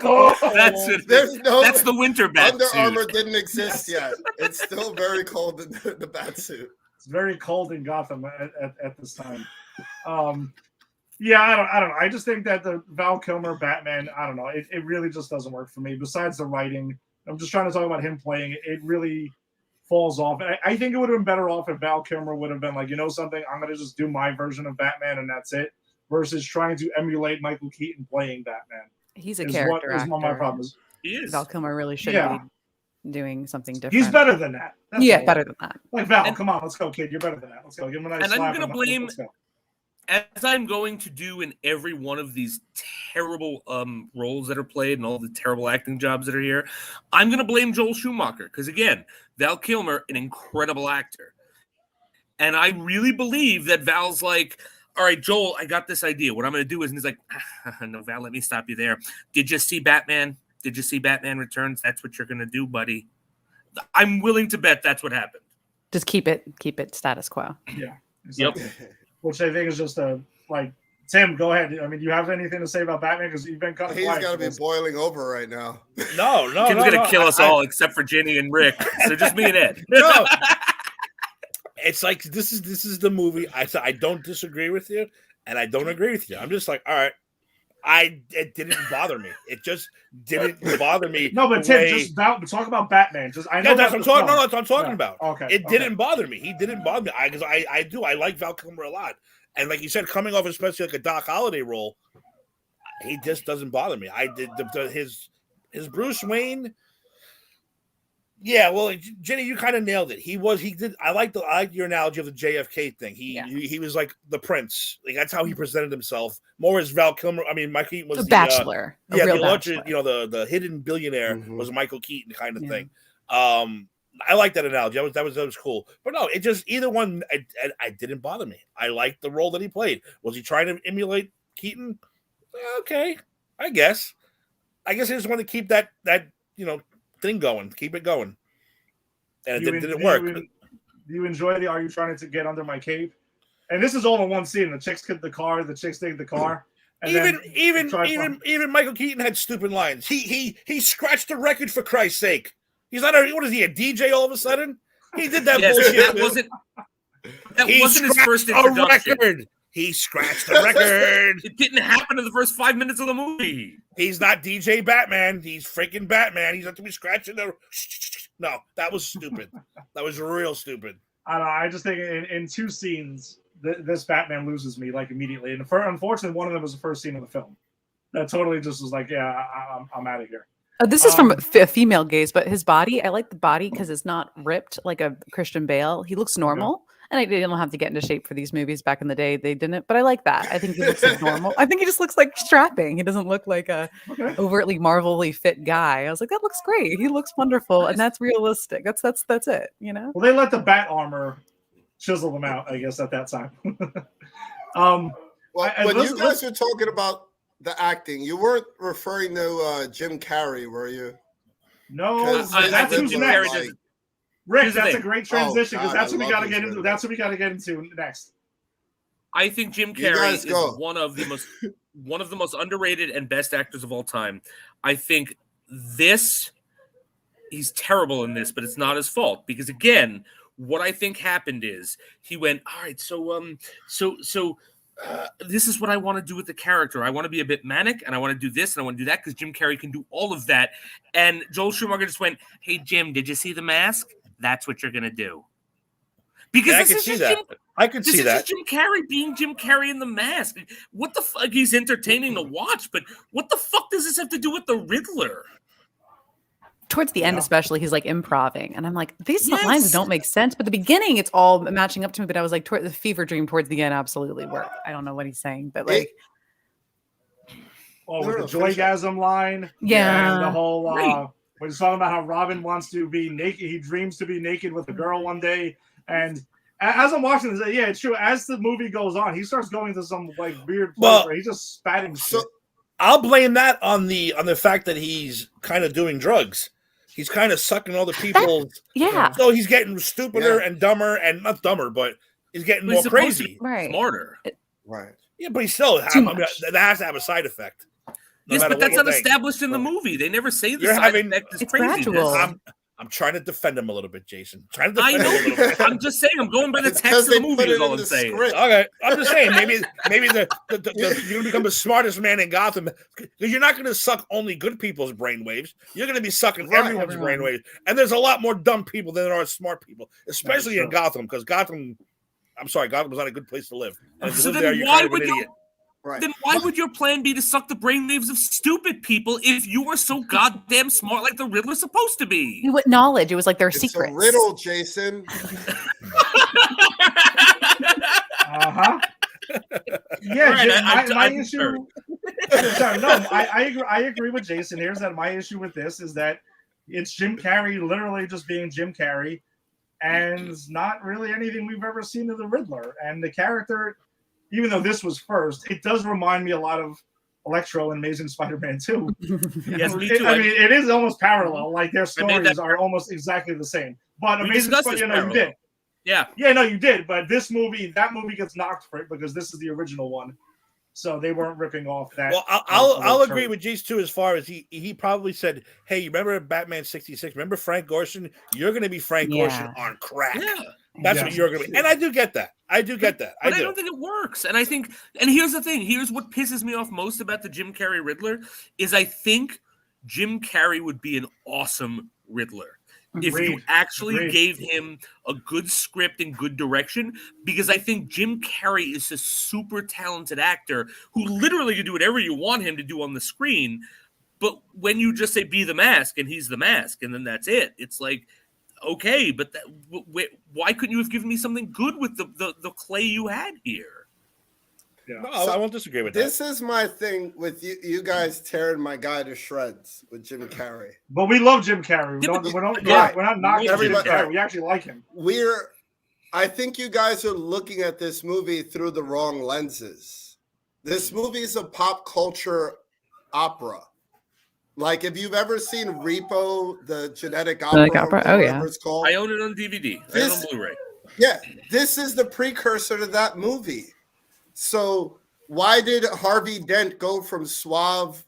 That's it. That's the winter bat Under suit. Armour didn't exist yet. It's still very cold in the bat suit. It's very cold in Gotham at this time. Yeah, I don't know. I just think that the Val Kilmer Batman, I don't know. It really just doesn't work for me. Besides the writing, I'm just trying to talk about him playing it. It really falls off. I think it would have been better off if Val Kilmer would have been like, you know something, I'm going to just do my version of Batman and that's it, versus trying to emulate Michael Keaton playing Batman. He's a character actor. What my problem is. He is. Val Kilmer really should be doing something different. He's better than that. That's better than that. Like Val, come on, let's go, kid. You're better than that. Let's go. Give him a nice slap. And I'm going to blame, as I'm going to do in every one of these terrible roles that are played and all the terrible acting jobs that are here, I'm going to blame Joel Schumacher. Because again, Val Kilmer, an incredible actor. And I really believe that Val's like, all right, Joel, I got this idea. What I'm going to do is, and he's like, no, Val, let me stop you there. Did you see Batman? Did you see Batman Returns? That's what you're going to do, buddy. I'm willing to bet that's what happened. Just keep it status quo. Yeah. Exactly. Yep. Which I think is just Tim, go ahead. I mean, do you have anything to say about Batman? Because you've been kind of quiet. He's got to be boiling over right now. No. Tim's going to kill us all except for Jenny and Rick. So just me and Ed. No. It's like, this is the movie. I don't disagree with you, and I don't agree with you. I'm just like, all right. It didn't bother me. It just didn't bother me. No, but Tim, talk about Batman. I know that's what I'm talking. No, that's what I'm talking about. Okay. It didn't bother me. He didn't bother me. Because I do. I like Val Kilmer a lot. And like you said, coming off especially like a Doc Holliday role, he just doesn't bother me. I did his Bruce Wayne. Yeah, well, Jenny, you kind of nailed it. He did. I like your analogy of the JFK thing. He was like the prince. Like that's how he presented himself. More as Val Kilmer. I mean, Michael Keaton was the bachelor. The bachelor. You know, the hidden billionaire was Michael Keaton kind of thing. I like that analogy. That was cool. But no, it just either one. I didn't bother me. I liked the role that he played. Was he trying to emulate Keaton? Okay, I guess. I just wanted to keep that thing going, keep it going, and it didn't work. Do you enjoy are you trying to get under my cape? And this is all in one scene. The chicks get the car, the chicks take the car. And even Michael Keaton had stupid lines. He scratched the record for Christ's sake. He's not what is he, a DJ all of a sudden? He did that bullshit. That wasn't his first introduction. He scratched the record. It didn't happen in the first 5 minutes of the movie. He's not DJ Batman. He's freaking Batman. He's not to be scratching the. No, that was stupid. That was real stupid. I don't know. I just think in two scenes, this Batman loses me like immediately. And unfortunately, one of them was the first scene of the film. That totally just was like, yeah, I'm out of here. This is from a female gaze, but his body, I like the body because it's not ripped like a Christian Bale. He looks normal. And I didn't have to get into shape for these movies back in the day. They didn't, but I like that. I think he looks like normal. I think he just looks like strapping. He doesn't look like a overtly Marvel-y fit guy. I was like, that looks great. He looks wonderful, and that's realistic. That's it. You know. Well, they let the bat armor chisel them out, I guess, at that time. Well, when you guys were talking about the acting, you weren't referring to Jim Carrey, were you? No, that's who's next. Rick, that's a great transition because that's what we got to get into. That's what we got to get into next. I think Jim Carrey is one of the most underrated and best actors of all time. I think he's terrible in this, but it's not his fault because again, what I think happened is he went, all right, so this is what I want to do with the character. I want to be a bit manic, and I want to do this, and I want to do that because Jim Carrey can do all of that. And Joel Schumacher just went, hey, Jim, did you see The Mask? That's what you're going to do. Because I can see that. This is just Jim Carrey being Jim Carrey in The Mask. What the fuck? He's entertaining to watch, but what the fuck does this have to do with the Riddler? Towards the end, especially, he's like improving, and I'm like, these lines don't make sense. But the beginning, it's all matching up to me. But I was like, the fever dream towards the end absolutely worked. I don't know what he's saying, but like, with the joygasm line, and the whole when he's talking about how Robin wants to be naked, he dreams to be naked with a girl one day, and as I'm watching this, it's true. As the movie goes on, he starts going to some like weird place where he's just spatting shit. I'll blame that on the fact that he's kind of doing drugs. He's kind of sucking all the people. So he's getting stupider and dumber, and not dumber, but he's getting more crazy, smarter. Right. Yeah, but he's still. I mean, that has to have a side effect. Yes, but that's not established in the movie. They never say the side effect is craziness. I'm trying to defend him a little bit, Jason. Trying to defend him a little bit. I'm just saying. I'm going by the text of the movie. Is all I'm saying. Okay, I'm just saying. Maybe you're gonna become the smartest man in Gotham because you're not gonna suck only good people's brainwaves. You're gonna be sucking everyone's brainwaves, and there's a lot more dumb people than there are smart people, especially in Gotham. Because Gotham was not a good place to live. And if you live there, you're kind of an idiot. Right. Then why would your plan be to suck the brainwaves of stupid people if you were so goddamn smart like the Riddler's supposed to be? What knowledge? It was like their secrets. It's a riddle, Jason. Yeah, right, my issue. Sorry, no, I agree with Jason. Here's that my issue with this is that it's Jim Carrey literally just being Jim Carrey, and not really anything we've ever seen of the Riddler. And the character, even though this was first, it does remind me a lot of Electro and Amazing Spider-Man 2. Yes, me too. I mean, it is almost parallel. Like their stories are almost exactly the same. But Amazing Spider-Man, you did. Yeah, no, you did. But that movie gets knocked for it because this is the original one. So they weren't ripping off that. Well, I'll agree with Jace too. As far as he probably said, "Hey, you remember Batman '66? Remember Frank Gorshin? You're going to be Frank Gorshin on crack. Yeah. That's what you're going to be." And I do get that. But I don't think it works. And I think, and here's the thing. Here's what pisses me off most about the Jim Carrey Riddler is I think Jim Carrey would be an awesome Riddler. If you actually gave him a good script and good direction, because I think Jim Carrey is a super talented actor who literally can do whatever you want him to do on the screen. But when you just say be the Mask and he's the Mask and then that's it, it's like, okay, but why couldn't you have given me something good with the clay you had here? Yeah. No, I won't disagree with that. This is my thing with you guys tearing my guy to shreds with Jim Carrey. But we love Jim Carrey. We're not knocking Jim Carrey. We actually like him. I think you guys are looking at this movie through the wrong lenses. This movie is a pop culture opera. Like if you've ever seen Repo, the genetic opera, oh yeah, it's called. I own it on DVD. I own it on Blu-ray. Yeah, this is the precursor to that movie. So why did Harvey Dent go from suave,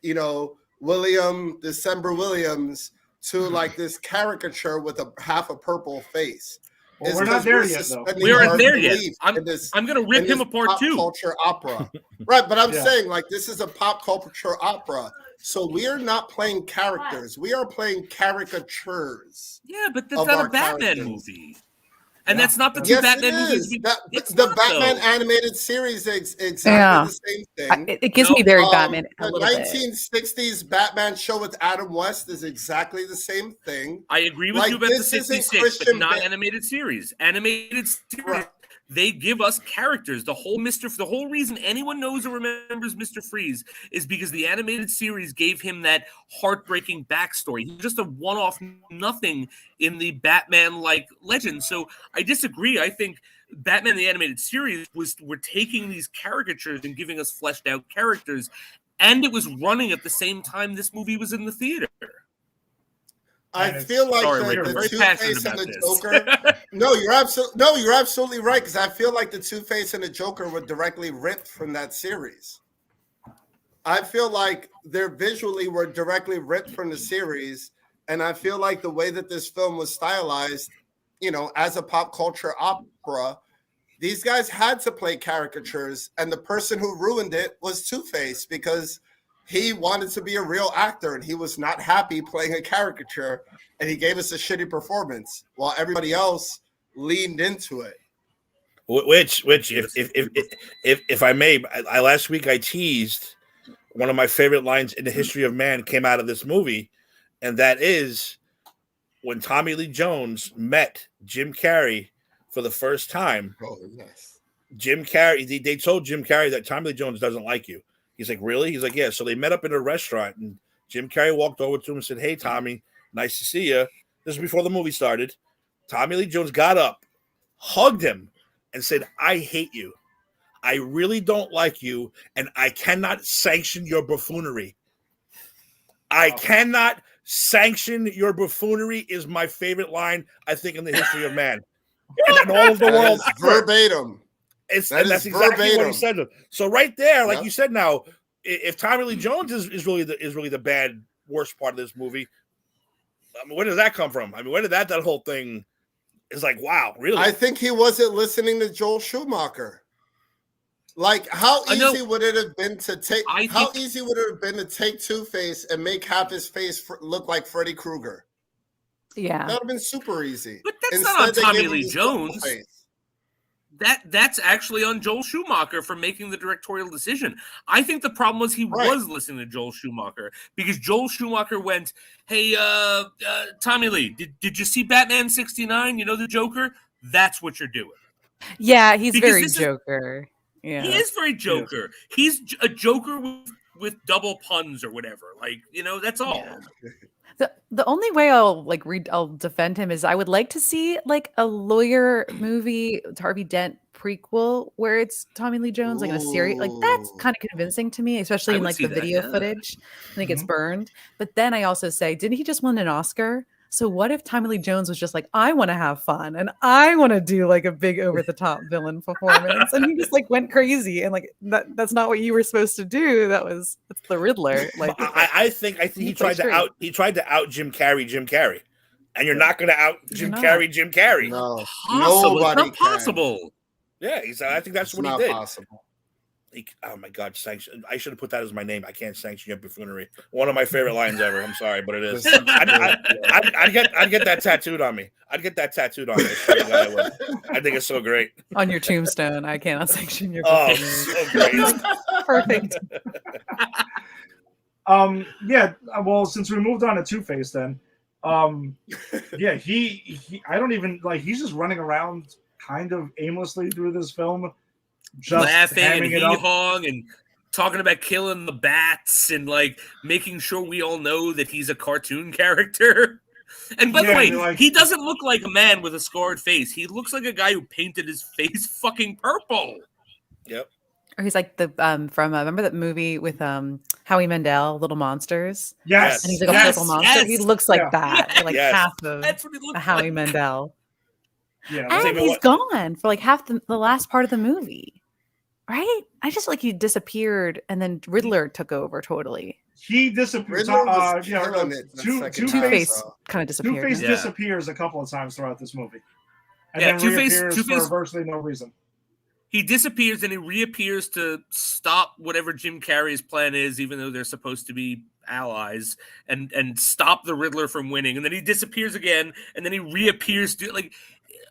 William December Williams to like this caricature with half a purple face? Well, we're not there yet, though. We aren't there yet. I'm going to rip him apart too. Pop culture opera, right? But I'm saying like this is a pop culture opera. So we are not playing characters. We are playing caricatures. Yeah, but that's not a Batman movie. And that's not the two Batman movies. The Batman animated series is exactly the same thing. It gives me very Batman. The 1960s Batman show with Adam West is exactly the same thing. I agree with you about the 66, but not animated series. Animated series they give us characters. The whole reason anyone knows or remembers Mr. Freeze is because the animated series gave him that heartbreaking backstory. He's just a one-off nothing in the Batman legend. So I disagree. I think Batman the animated series were taking these caricatures and giving us fleshed out characters, and it was running at the same time this movie was in the theater. I feel like the Two-Face and the Joker. No, you're absolutely right, because I feel like the Two-Face and the Joker were directly ripped from that series. I feel like they're visually were directly ripped from the series, and I feel like the way that this film was stylized, as a pop culture opera, these guys had to play caricatures, and the person who ruined it was Two-Face, because he wanted to be a real actor, and he was not happy playing a caricature, and he gave us a shitty performance while everybody else leaned into it. Which, if I may, last week I teased one of my favorite lines in the history of man came out of this movie, and that is when Tommy Lee Jones met Jim Carrey for the first time. Oh, yes. Jim Carrey, they told Jim Carrey that Tommy Lee Jones doesn't like you. He's like, really? He's like, yeah. So they met up in a restaurant, and Jim Carrey walked over to him and said, hey, Tommy, nice to see you. This is before the movie started. Tommy Lee Jones got up, hugged him, and said, I hate you. I really don't like you, and I cannot sanction your buffoonery. I cannot sanction your buffoonery is my favorite line, I think, in the history of man. And in all of the world. Verbatim. That's exactly what he said. So right there, like you said, now, if Tommy Lee Jones is really the bad, worst part of this movie, I mean, where does that come from? I mean, where did that whole thing is like, wow, really? I think he wasn't listening to Joel Schumacher. Like, how easy would it have been to take? How easy would it have been to take Two-Face and make half his face look like Freddy Krueger? Yeah, that would have been super easy. But that's not on Tommy Lee Jones. That's actually on Joel Schumacher for making the directorial decision. I think the problem was he was listening to Joel Schumacher, because Joel Schumacher went, hey, Tommy Lee, did you see Batman 69? You know, the Joker? That's what you're doing. Yeah, he's very Joker. Yeah, he is very Joker. He's a Joker with double puns or whatever. Like, that's all. Yeah. The only way I'll defend him is I would like to see like a lawyer movie, Harvey Dent prequel, where it's Tommy Lee Jones like in a series. Like, that's kind of convincing to me, especially in like the video footage when it gets burned. But then I also say, didn't he just win an Oscar? So what if Tommy Lee Jones was just like, I want to have fun and I want to do like a big over the top villain performance, and he just like went crazy, and like that's not what you were supposed to do. That's the Riddler. Like, I think he tried to out Jim Carrey, and you're not going to out Jim Carrey. No, it's not possible. Yeah, I think that's what he did. Possible. Oh my God, sanction! I should have put that as my name. I can't sanction your buffoonery. One of my favorite lines ever. I'm sorry, but it is. I'd get that tattooed on me. I'd get that tattooed on me. I think it's so great. On your tombstone, I cannot sanction your buffoonery. So great. Perfect. Yeah. Well, since we moved on to Two-Face, then, yeah, he I don't even like. He's just running around kind of aimlessly through this film. Just laughing and hee-hawing and talking about killing the bats and like making sure we all know that he's a cartoon character. And by the way, he doesn't look like a man with a scarred face. He looks like a guy who painted his face fucking purple. Yep. Or he's like the from remember that movie with Howie Mandel, Little Monsters? Yes. And he's like a purple monster. He looks like that, like half of a Howie Mandel. Yeah, and he's gone for like half the last part of the movie, right? I just like he disappeared, and then Riddler took over totally. He disappeared. Two-Face kind of disappeared. Two-Face disappears a couple of times throughout this movie, and then reappears for virtually no reason. He disappears and he reappears to stop whatever Jim Carrey's plan is, even though they're supposed to be allies, and stop the Riddler from winning. And then he disappears again, and then he reappears to like.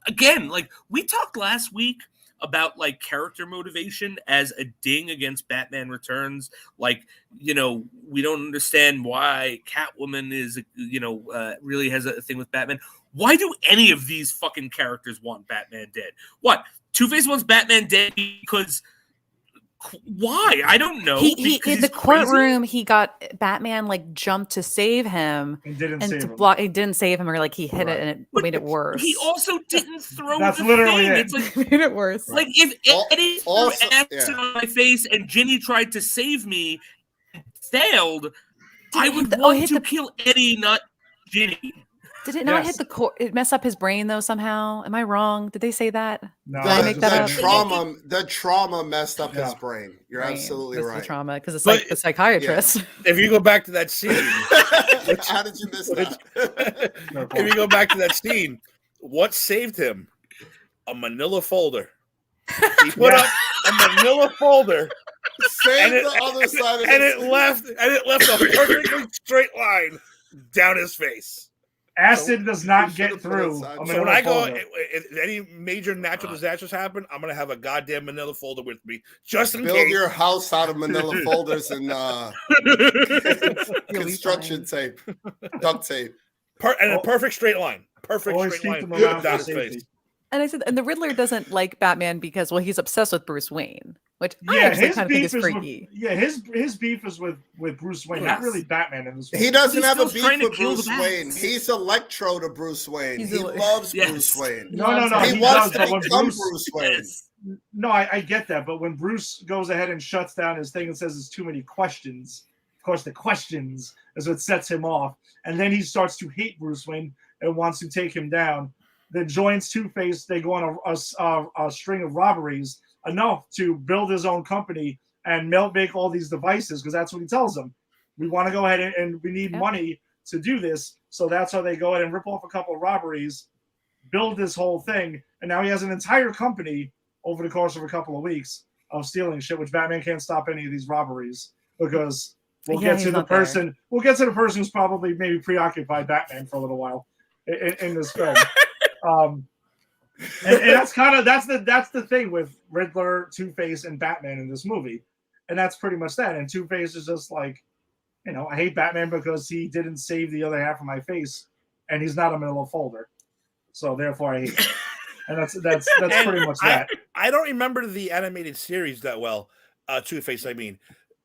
Again, like we talked last week about like character motivation as a ding against Batman Returns. Like, we don't understand why Catwoman is, really has a thing with Batman. Why do any of these fucking characters want Batman dead? What? Two-Face wants Batman dead because why? I don't know. He in the courtroom, he got Batman like jumped to save him and didn't and save to him. block. He didn't save him, or like he hit it and it made it worse. He also didn't throw That's the literally thing. it. It's like made it worse. Like if Eddie threw also- acid on my face and Ginny tried to save me, and failed, I would want to kill Eddie, not Ginny. Did it not hit the core? It messed up his brain though somehow. Am I wrong? Did they say that? No, Did I make that up? The trauma messed up his brain. You're absolutely Missed right. The trauma because it's like the psychiatrist. If you go back to that scene, how did you miss that? If you go back to that scene, what saved him? A manila folder. He put up a manila folder. Save the other side of and it left a perfectly straight line down his face. Acid does not get through. So when I go, if any major natural disasters happen, I'm gonna have a goddamn manila folder with me, just in Build case. your house out of manila folders and construction tape, duct tape, and a perfect straight line. Perfect straight line down his face. And I said, and the Riddler doesn't like Batman because, well, he's obsessed with Bruce Wayne, which I Yeah, actually his kind of think beef is is freaky. his beef is with Bruce Wayne, not really Batman in this movie. He doesn't have a He's beef trying to with kill the Bruce bats. Wayne. He's Electro to Bruce Wayne. He loves Bruce Wayne. No. He wants to become Bruce Wayne. No, I get that, but when Bruce goes ahead and shuts down his thing and says there's too many questions, of course the questions is what sets him off, and then he starts to hate Bruce Wayne and wants to take him down. Then joins Two-Face. They go on a string of robberies, enough to build his own company and make all these devices, because that's what he tells them. We want to go ahead and we need money to do this. So that's how they go ahead and rip off a couple of robberies, build this whole thing, and now he has an entire company over the course of a couple of weeks of stealing shit, which Batman can't stop any of these robberies because we'll get to the person who's probably maybe preoccupied Batman for a little while in this film. And that's the thing with Riddler, Two-Face, and Batman in this movie, and that's pretty much that. And Two-Face is just like, I hate Batman because he didn't save the other half of my face, and he's not a manila folder, so therefore I hate him. And that's pretty much that. I don't remember the animated series that well. Two-Face, I mean,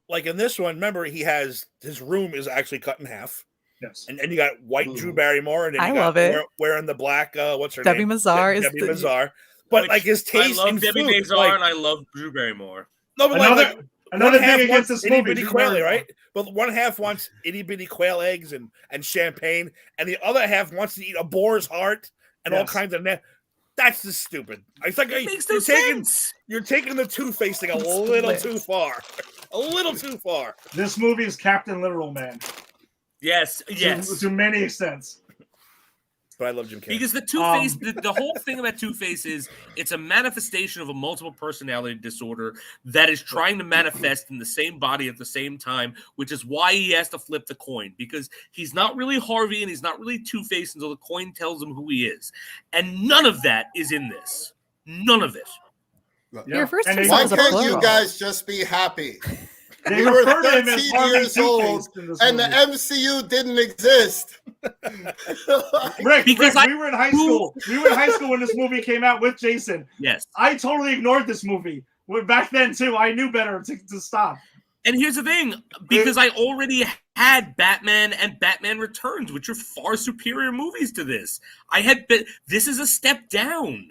like in this one, remember his room is actually cut in half. Yes, and you got white Drew Barrymore, and then you love got it. Wearing the black. What's her Debbie name? Mazar is Debbie Mazar. But like his taste I love in Debbie food, Mazar and I love Drew Barrymore. No, but another one half thing against wants this itty movie, bitty Drew quail, Barrymore. right? But one half wants itty bitty quail eggs and champagne, and the other half wants to eat a boar's heart and all kinds of That's just stupid. It's like you're taking the Two-Face thing a little too far. A little too far. This movie is Captain Literal Man. Yes. To many extents. But I love Jim Carrey. Because the Two-Face, the whole thing about Two-Face is it's a manifestation of a multiple personality disorder that is trying to manifest in the same body at the same time, which is why he has to flip the coin, because he's not really Harvey and he's not really Two-Face until the coin tells him who he is. And none of that is in this. None of it. Your first two Why songs are can't you plural. guys just be happy? They We were refer to him as 13 Harvey years old, Two-Face in this and the movie. MCU didn't exist. Rick, we Because were in high school. We were in high school when this movie came out with Jason. Yes. I totally ignored this movie. Back then, too, I knew better to stop. And here's the thing, because I already had Batman and Batman Returns, which are far superior movies to this. This is a step down.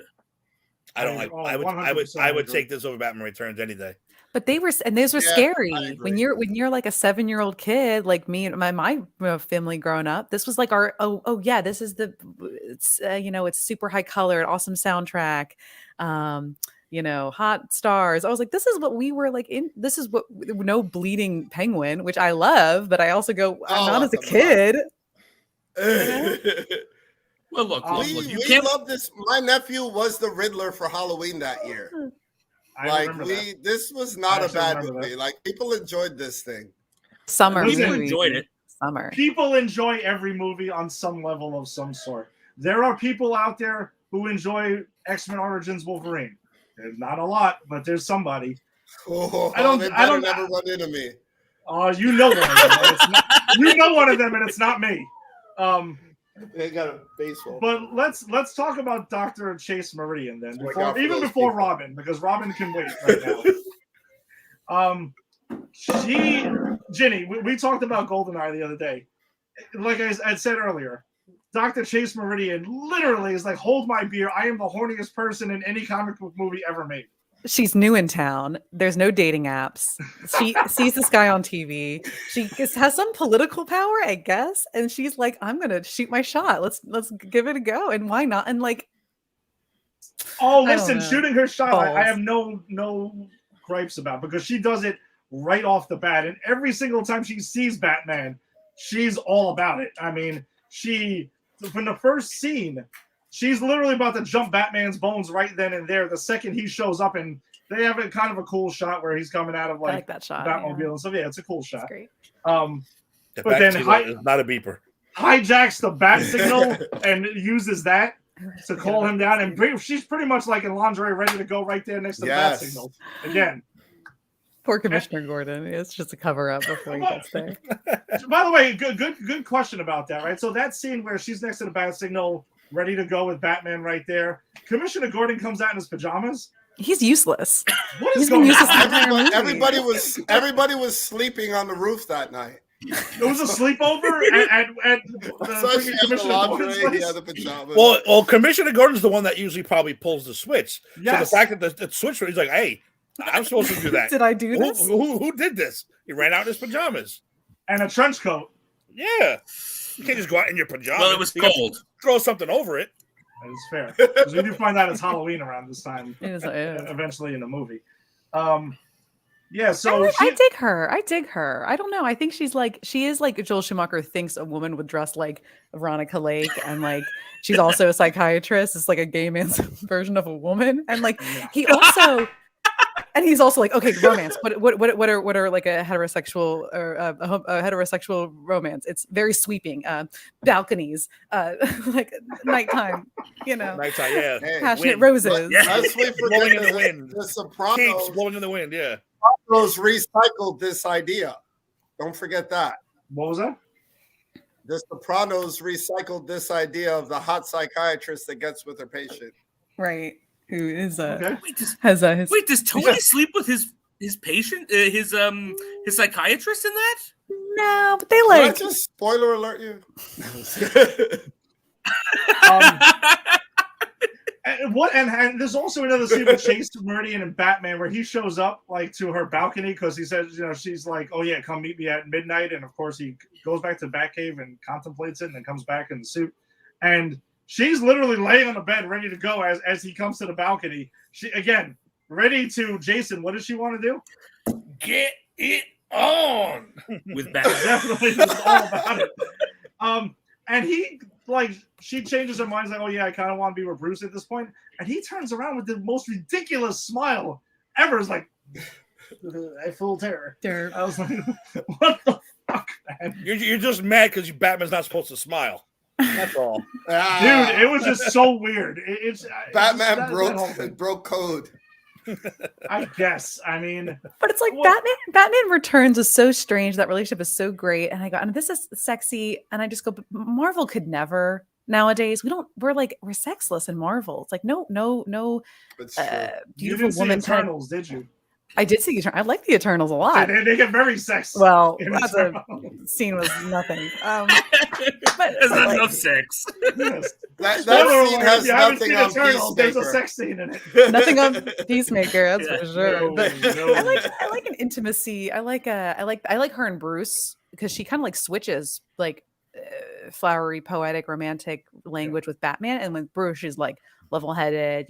I don't like. I would take this over Batman Returns any day. But those were scary when you're like a 7-year-old kid, like me and my family growing up. This was like our this is it's super high colored, awesome soundtrack, hot stars. I was like, this is what we were like in. This is what no bleeding penguin, which I love, but I also go not as a kid. Well, look, we love this. My nephew was the Riddler for Halloween that year. This was not a bad movie. Like, people enjoyed this thing. Summer People movie. enjoyed it. Summer. People enjoy every movie on some level of some sort. There are people out there who enjoy X-Men Origins Wolverine. There's not a lot, but there's somebody. I don't never run into me. You know one of them. You know one of them, and it's not me. They got a baseball. But let's talk about Dr. Chase Meridian then, before people. Robin, because Robin can wait right now. Ginny, we talked about GoldenEye the other day. Like I said earlier, Dr. Chase Meridian literally is like, hold my beer. I am the horniest person in any comic book movie ever made. She's new in town. There's no dating apps. She sees this guy on TV. She has some political power, I guess, and she's like, "I'm gonna shoot my shot. Let's give it a go." And why not? And like, oh, listen, shooting her shot, I have Balls. no gripes about, because she does it right off the bat, and every single time she sees Batman, she's all about it. I mean, from the first scene, she's literally about to jump Batman's bones right then and there. The second he shows up, and they have a kind of a cool shot where he's coming out of like that shot, Batmobile and stuff. Yeah, it's a cool shot. Great. The But then is not a beeper. hijacks the bat signal and uses that to call him down. And she's pretty much like in lingerie, ready to go right there next to the bat signal again. Poor Commissioner Gordon. It's just a cover up before he gets there. By the way, good question about that, right? So that scene where she's next to the bat signal, ready to go with Batman right there. Commissioner Gordon comes out in his pajamas. He's useless. What is going on? Everybody was sleeping on the roof that night. It was a sleepover at the Commissioner Gordon's place. The pajamas. Well, Commissioner Gordon's the one that usually probably pulls the switch. Yes. So the fact that the switch, he's like, "Hey, I'm supposed to do that." Did I do this? Who did this? He ran out in his pajamas and a trench coat. Yeah, you can't just go out in your pajamas. Well, it was You got to cold. Throw something over it. That is fair. Because we do find out it's Halloween around this time. It is. Eventually in the movie. Yeah, so I dig her. I don't know. I think she is like Joel Schumacher thinks a woman would dress like Veronica Lake, and like she's also a psychiatrist. It's like a gay man's version of a woman, and like he also. And he's also like, okay, romance. What are like a heterosexual or a heterosexual romance? It's very sweeping. Balconies, like nighttime. Nighttime, yeah. Passionate roses. Lest we Blowing forget in the wind. the Capes Sopranos. blowing in the wind. Yeah. Sopranos recycled this idea. Don't forget that. What was that? The Sopranos recycled this idea of the hot psychiatrist that gets with her patient. Right. Who is Wait, does Tony sleep with his patient, his psychiatrist in that? No, but they Did like. I just spoiler alert you? And there's also another scene with Chase Meridian and Batman where he shows up like to her balcony because he says, she's like, "Oh yeah, come meet me at midnight." And of course he goes back to Batcave and contemplates it, and then comes back in the suit. And she's literally laying on the bed, ready to go as he comes to the balcony. She again ready to. Jason, what does she want to do? Get it on with Batman. Definitely is all about it. And she changes her mind, like, "Oh yeah, I kind of want to be with Bruce at this point." And he turns around with the most ridiculous smile ever. It's like, I feel terror. I was like, what the fuck, man? You're just mad because Batman's not supposed to smile. That's all. Dude, it was just so weird. Batman broke code. I guess. I mean, but it's like Batman Returns is so strange. That relationship is so great, and I go, and this is sexy, and I just go, but Marvel could never nowadays. We're sexless in Marvel. It's like no you didn't see Eternals, did you? I did see Eternals. I like the Eternals a lot. They get very sexy. Well, the scene was nothing. But there's not enough sex. Yes. That scene has nothing on Eternals, Peacemaker. there's a sex scene in it. Nothing on Peacemaker, that's for sure. But No. I like an intimacy. I like her and Bruce because she kind of like switches like flowery, poetic, romantic language with Batman, and with Bruce, she's like level-headed,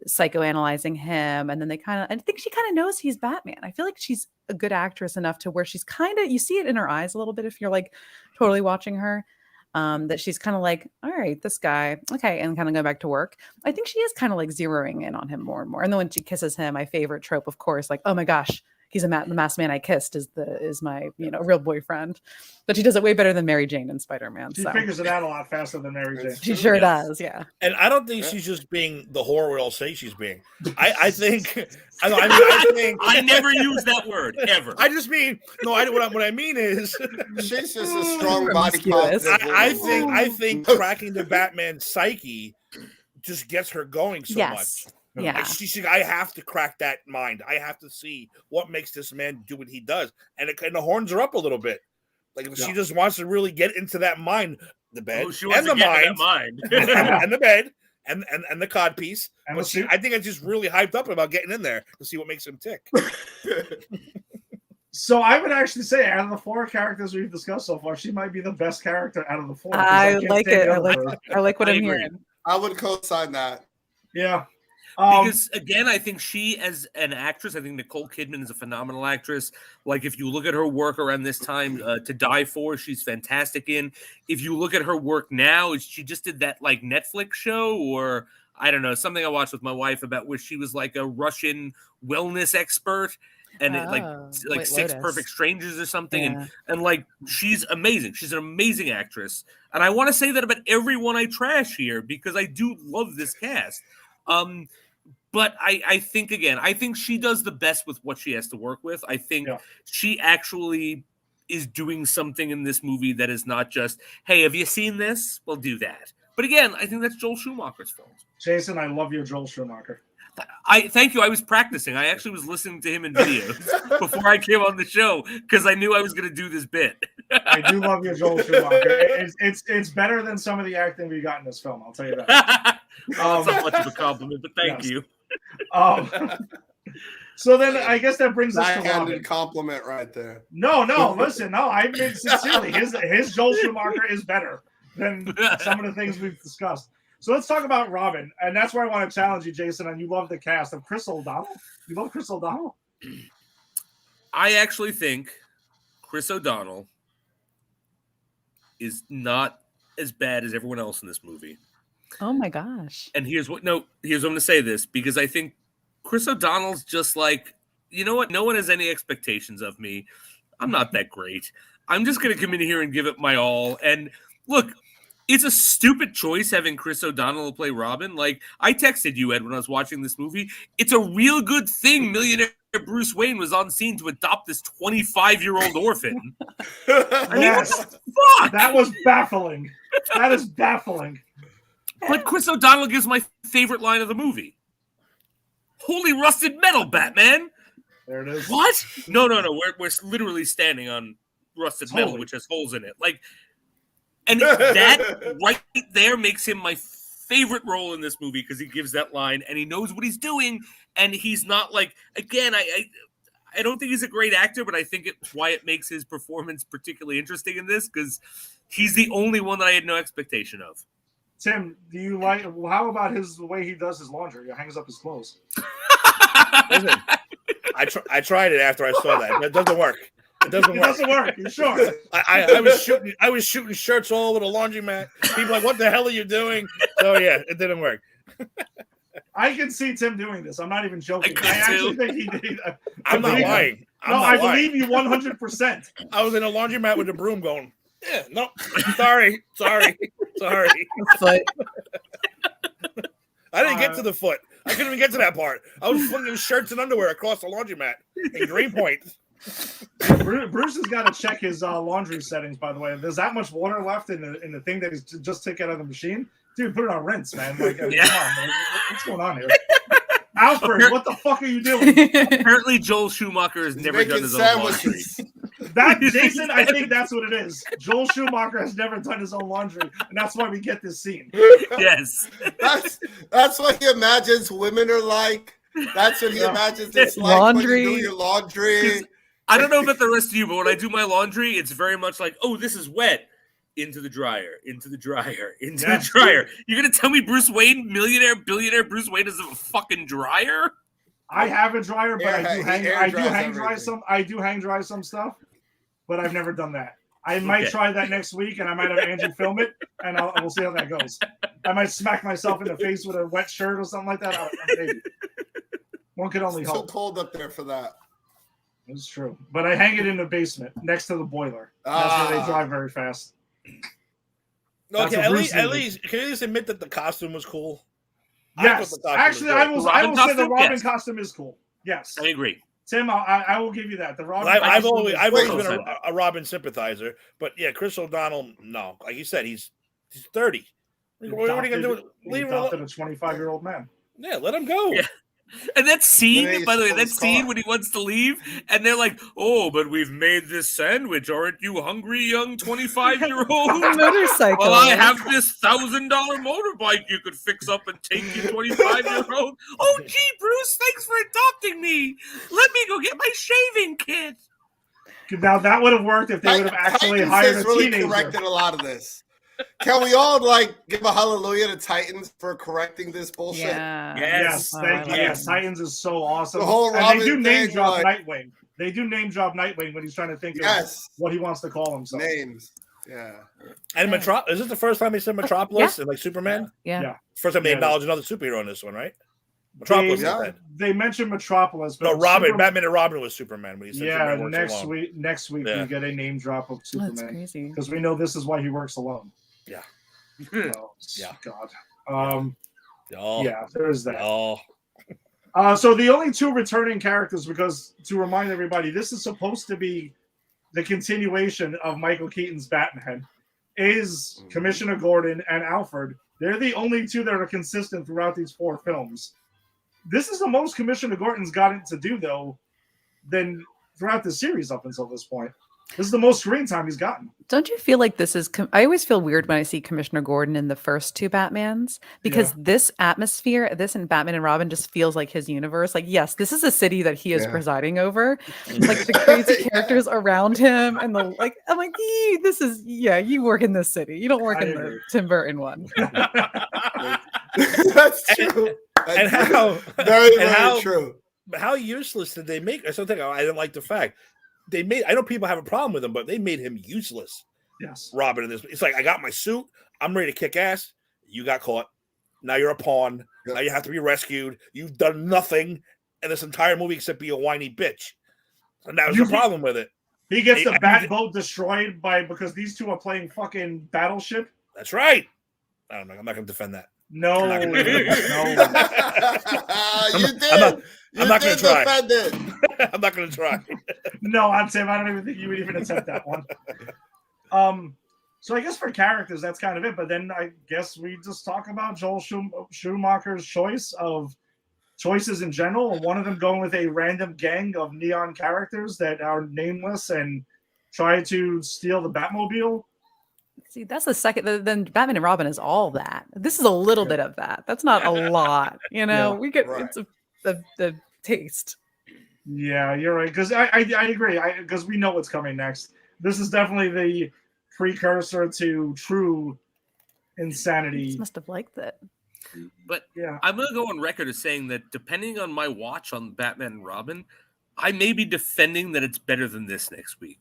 psychoanalyzing him, and then I think she kind of knows he's Batman. I feel like she's a good actress enough to where she's kind of, you see it in her eyes a little bit if you're like totally watching her, that she's kind of like, all right, this guy, okay, and kind of go back to work. I think she is kind of like zeroing in on him more and more. And then when she kisses him, my favorite trope, of course, like, oh my gosh, the masked man I kissed is my real boyfriend. But she does it way better than Mary Jane in Spider-Man. She so. figures it out a lot faster than Mary Jane. She sure does, yeah. And I don't think she's just being the whore we all say she's being. I think I never use that word ever. I just mean what I mean is she's just a strong body positive. I think cracking the Batman psyche just gets her going so much. Yeah. I have to crack that mind. I have to see what makes this man do what he does. And it kind of horns her up a little bit. Like she just wants to really get into that mind, the bed, and the mind. And the bed, and the cod piece. And I think it's just really hyped up about getting in there to see what makes him tick. So I would actually say, out of the 4 characters we've discussed so far, she might be the best character out of the 4. I like it. I like what I'm hearing. I would co-sign that. Yeah. Because again, I think she, as an actress, I think Nicole Kidman is a phenomenal actress. Like if you look at her work around this time, To Die For, she's fantastic in. If you look at her work now, she just did that like Netflix show, or I don't know, something I watched with my wife about where she was like a Russian wellness expert, and like Six Lotus. Perfect Strangers or something, and like she's amazing. She's an amazing actress, and I want to say that about everyone I trash here because I do love this cast. But I think, again, I think she does the best with what she has to work with. I think she actually is doing something in this movie that is not just, hey, have you seen this? We'll do that. But again, I think that's Joel Schumacher's fault. Jason, I love your Joel Schumacher. Thank you. I was practicing. I actually was listening to him in videos before I came on the show because I knew I was going to do this bit. I do love your Joel Schumacher. It's better than some of the acting we got in this film. I'll tell you that. That's not much of a compliment, but thank you. So then I guess that brings us to Robin. Compliment right there. No, listen, I mean sincerely, his Joel Schumacher is better than some of the things we've discussed. So let's talk about Robin, and that's where I want to challenge you, Jason. And you love the cast of Chris O'Donnell. You love Chris O'Donnell? I actually think Chris O'Donnell is not as bad as everyone else in this movie. Oh my gosh. And here's what I'm going to say this, because I think Chris O'Donnell's just like, you know what? No one has any expectations of me. I'm not that great. I'm just going to come in here and give it my all. And look, it's a stupid choice having Chris O'Donnell play Robin. Like, I texted you, Ed, when I was watching this movie. It's a real good thing millionaire Bruce Wayne was on scene to adopt this 25-year-old orphan. Yes. Fuck! That was baffling. That is baffling. But Chris O'Donnell gives my favorite line of the movie. Holy rusted metal, Batman! There it is. What? No. We're literally standing on rusted metal, which has holes in it. Like, and that right there makes him my favorite role in this movie because he gives that line and he knows what he's doing, and he's not like, again, I don't think he's a great actor, but I think it's why it makes his performance particularly interesting in this, because he's the only one that I had no expectation of. Tim, do you like? How about the way he does his laundry? He hangs up his clothes. Listen, I tried it after I saw that. It doesn't work. It doesn't work. You sure? I was shooting shirts all over the laundromat. People like, what the hell are you doing? So yeah, it didn't work. I can see Tim doing this. I'm not even joking. I actually think he did. I'm not lying. I believe you 100%. I was in a laundromat with a broom going, yeah, no, sorry. I didn't get to the foot. I couldn't even get to that part. I was flinging shirts and underwear across the laundromat in Greenpoint. Bruce has got to check his laundry settings, by the way. There's that much water left in the thing that he's just taken out of the machine. Dude, put it on rinse, man. Like, come on, man. What's going on here? Alfred, what the fuck are you doing? Apparently, Joel Schumacher has never done his own laundry. Jason, I think that's what it is. Joel Schumacher has never done his own laundry, and that's why we get this scene. Yes. That's what he imagines women are like. That's what he imagines it's like laundry. when you do your laundry. I don't know about the rest of you, but when I do my laundry, it's very much like, oh, this is wet. Into the dryer, into the dryer, into the dryer. You're going to tell me Bruce Wayne, millionaire, billionaire Bruce Wayne doesn't have a fucking dryer? I have a dryer, but I do hang dry some stuff, but I've never done that. I might try that next week, and I might have Andrew film it, and we'll see how that goes. I might smack myself in the face with a wet shirt or something like that. Maybe. One could only hope. It's so cold up there for that. It's true. But I hang it in the basement next to the boiler. That's where they drive very fast. Okay, at least, can you at least admit that the costume was cool? Yes. Actually, I will say the Robin costume is cool. Yes. I agree. Tim, I will give you that. The Robin. I've always been a Robin sympathizer, but yeah, Chris O'Donnell, no. Like you said, he's 30. What are you going to do? Leave him alone. A 25-year-old man. Yeah, let him go. Yeah. And that scene, by the way, that scene when he wants to leave, and they're like, "Oh, but we've made this sandwich. Aren't you hungry, young 25-year-old?" Motorcycle. Well, I have this $1,000 motorbike you could fix up and take you, 25-year-old. Oh, gee, Bruce, thanks for adopting me. Let me go get my shaving kit. Now that would have worked if they would have actually hired a teenager. Corrected a lot of this. Can we all give a hallelujah to Titans for correcting this bullshit? Yeah. Yes. Thank you. Yes, Titans is so awesome. The whole Robin they do name thing, drop Nightwing. They do name drop Nightwing when he's trying to think of what he wants to call himself. Names. Yeah. And is this the first time they said Metropolis and Superman? Yeah. First time they acknowledge another superhero in this one, right? Metropolis. They mentioned Metropolis, but Robin. Batman and Robin was Superman. When he said Superman next week we get a name drop of Superman. That's crazy because we know this is why he works alone. Yeah. God. Yeah, there's that. So the only two returning characters, because to remind everybody, this is supposed to be the continuation of Michael Keaton's Batman, is Commissioner Gordon and Alfred. They're the only two that are consistent throughout these 4 films. This is the most Commissioner Gordon's gotten to do, though, than throughout the series up until this point. This is the most screen time he's gotten. Don't you feel like this is... I always feel weird when I see Commissioner Gordon in the first 2 Batmans, because this atmosphere, this and Batman and Robin just feels like his universe. Like, yes, this is a city that he is presiding over. Like, the crazy characters around him. And I'm like, this is... Yeah, you work in this city. You don't work in the Tim Burton one. That's true. And how... Very true. How useless did they make... That's something I didn't like the fact. I know people have a problem with him, but they made him useless. Yes. Robin in this. It's like, I got my suit. I'm ready to kick ass. You got caught. Now you're a pawn. Now you have to be rescued. You've done nothing in this entire movie except be a whiny bitch. And that was the problem with it. He gets the bat boat destroyed because these two are playing fucking Battleship. That's right. I'm not going to defend that. No. You did. I'm not going to try. I'm not going to try. No, I'm Tim. I don't even think you would even attempt that one. So I guess for characters, that's kind of it. But then I guess we just talk about Joel Schumacher's choices in general. And one of them going with a random gang of neon characters that are nameless and try to steal the Batmobile. See, that's the second. Then Batman and Robin is all that. This is a little bit of that. That's not a lot. We get it's the taste. Yeah, you're right. Because I agree. Because we know what's coming next. This is definitely the precursor to true insanity. You must have liked it. But I'm going to go on record as saying that depending on my watch on Batman and Robin, I may be defending that it's better than this next week.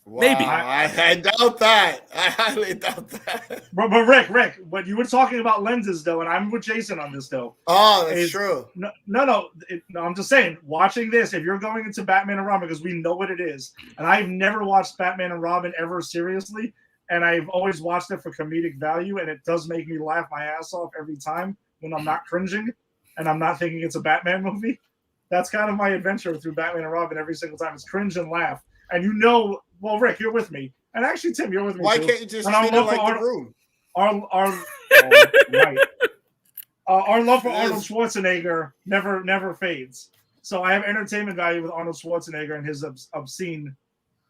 Wow, maybe. I doubt that. I highly doubt that. But Rick, but you were talking about lenses, though, and I'm with Jason on this, though. Oh, that's true. No, I'm just saying, watching this, if you're going into Batman and Robin, because we know what it is, and I've never watched Batman and Robin ever seriously, and I've always watched it for comedic value, and it does make me laugh my ass off every time when I'm not cringing, and I'm not thinking it's a Batman movie. That's kind of my adventure through Batman and Robin every single time. It's cringe and laugh. And well, Rick, you're with me. And actually, Tim, you're with me. Why too. can't you just treat it like The Room? Our love for Arnold Schwarzenegger never fades. So I have entertainment value with Arnold Schwarzenegger and his obscene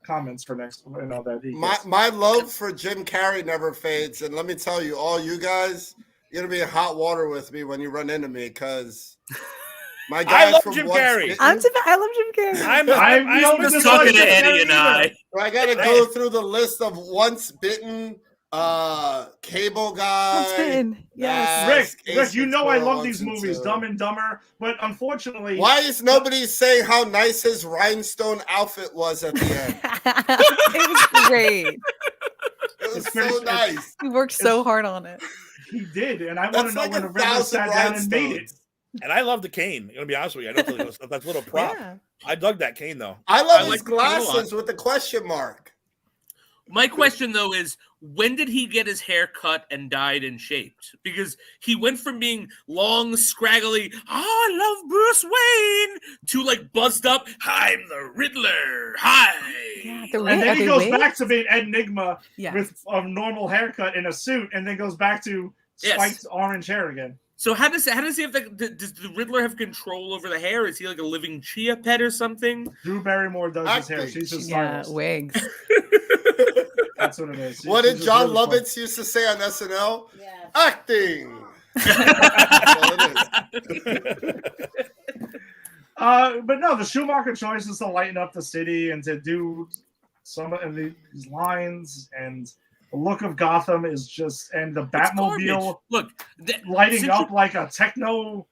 comments for next. My love for Jim Carrey never fades. And let me tell you, all you guys, you're going to be in hot water with me when you run into me because... My guy I love Jim Carrey. I love Jim Carrey. I'm just talking to Eddie and I. I got to go through the list of Once Bitten, Cable Guy. Once Bitten, yes. Rick, you know I love these movies, Dumb and Dumber, but unfortunately... Why is nobody saying how nice his rhinestone outfit was at the end? It was great. It was so nice. He worked so hard on it. He did, and I want to know when the Riddler sat down and made it. And I love the cane. I'm gonna be honest with you. I don't think that's a little prop. Yeah. I dug that cane though. I love his like it a glasses lot. with the question mark. My question though is, when did he get his hair cut and dyed and shaped? Because he went from being long, scraggly, I love Bruce Wayne, to like buzzed up, I'm the Riddler. Hi. Yeah, And then he goes back to being Enigma with a normal haircut in a suit, and then goes back to spiked orange hair again. So how does he have does the Riddler have control over the hair? Is he like a living chia pet or something? Drew Barrymore does his hair. She's his stylist. Wigs. That's what it is. What did She's John really fun. Lovitz used to say on SNL? Acting. But no, the Schumacher choice is to lighten up the city and to do some of these lines, and the look of Gotham is just, and the Batmobile lighting up like a techno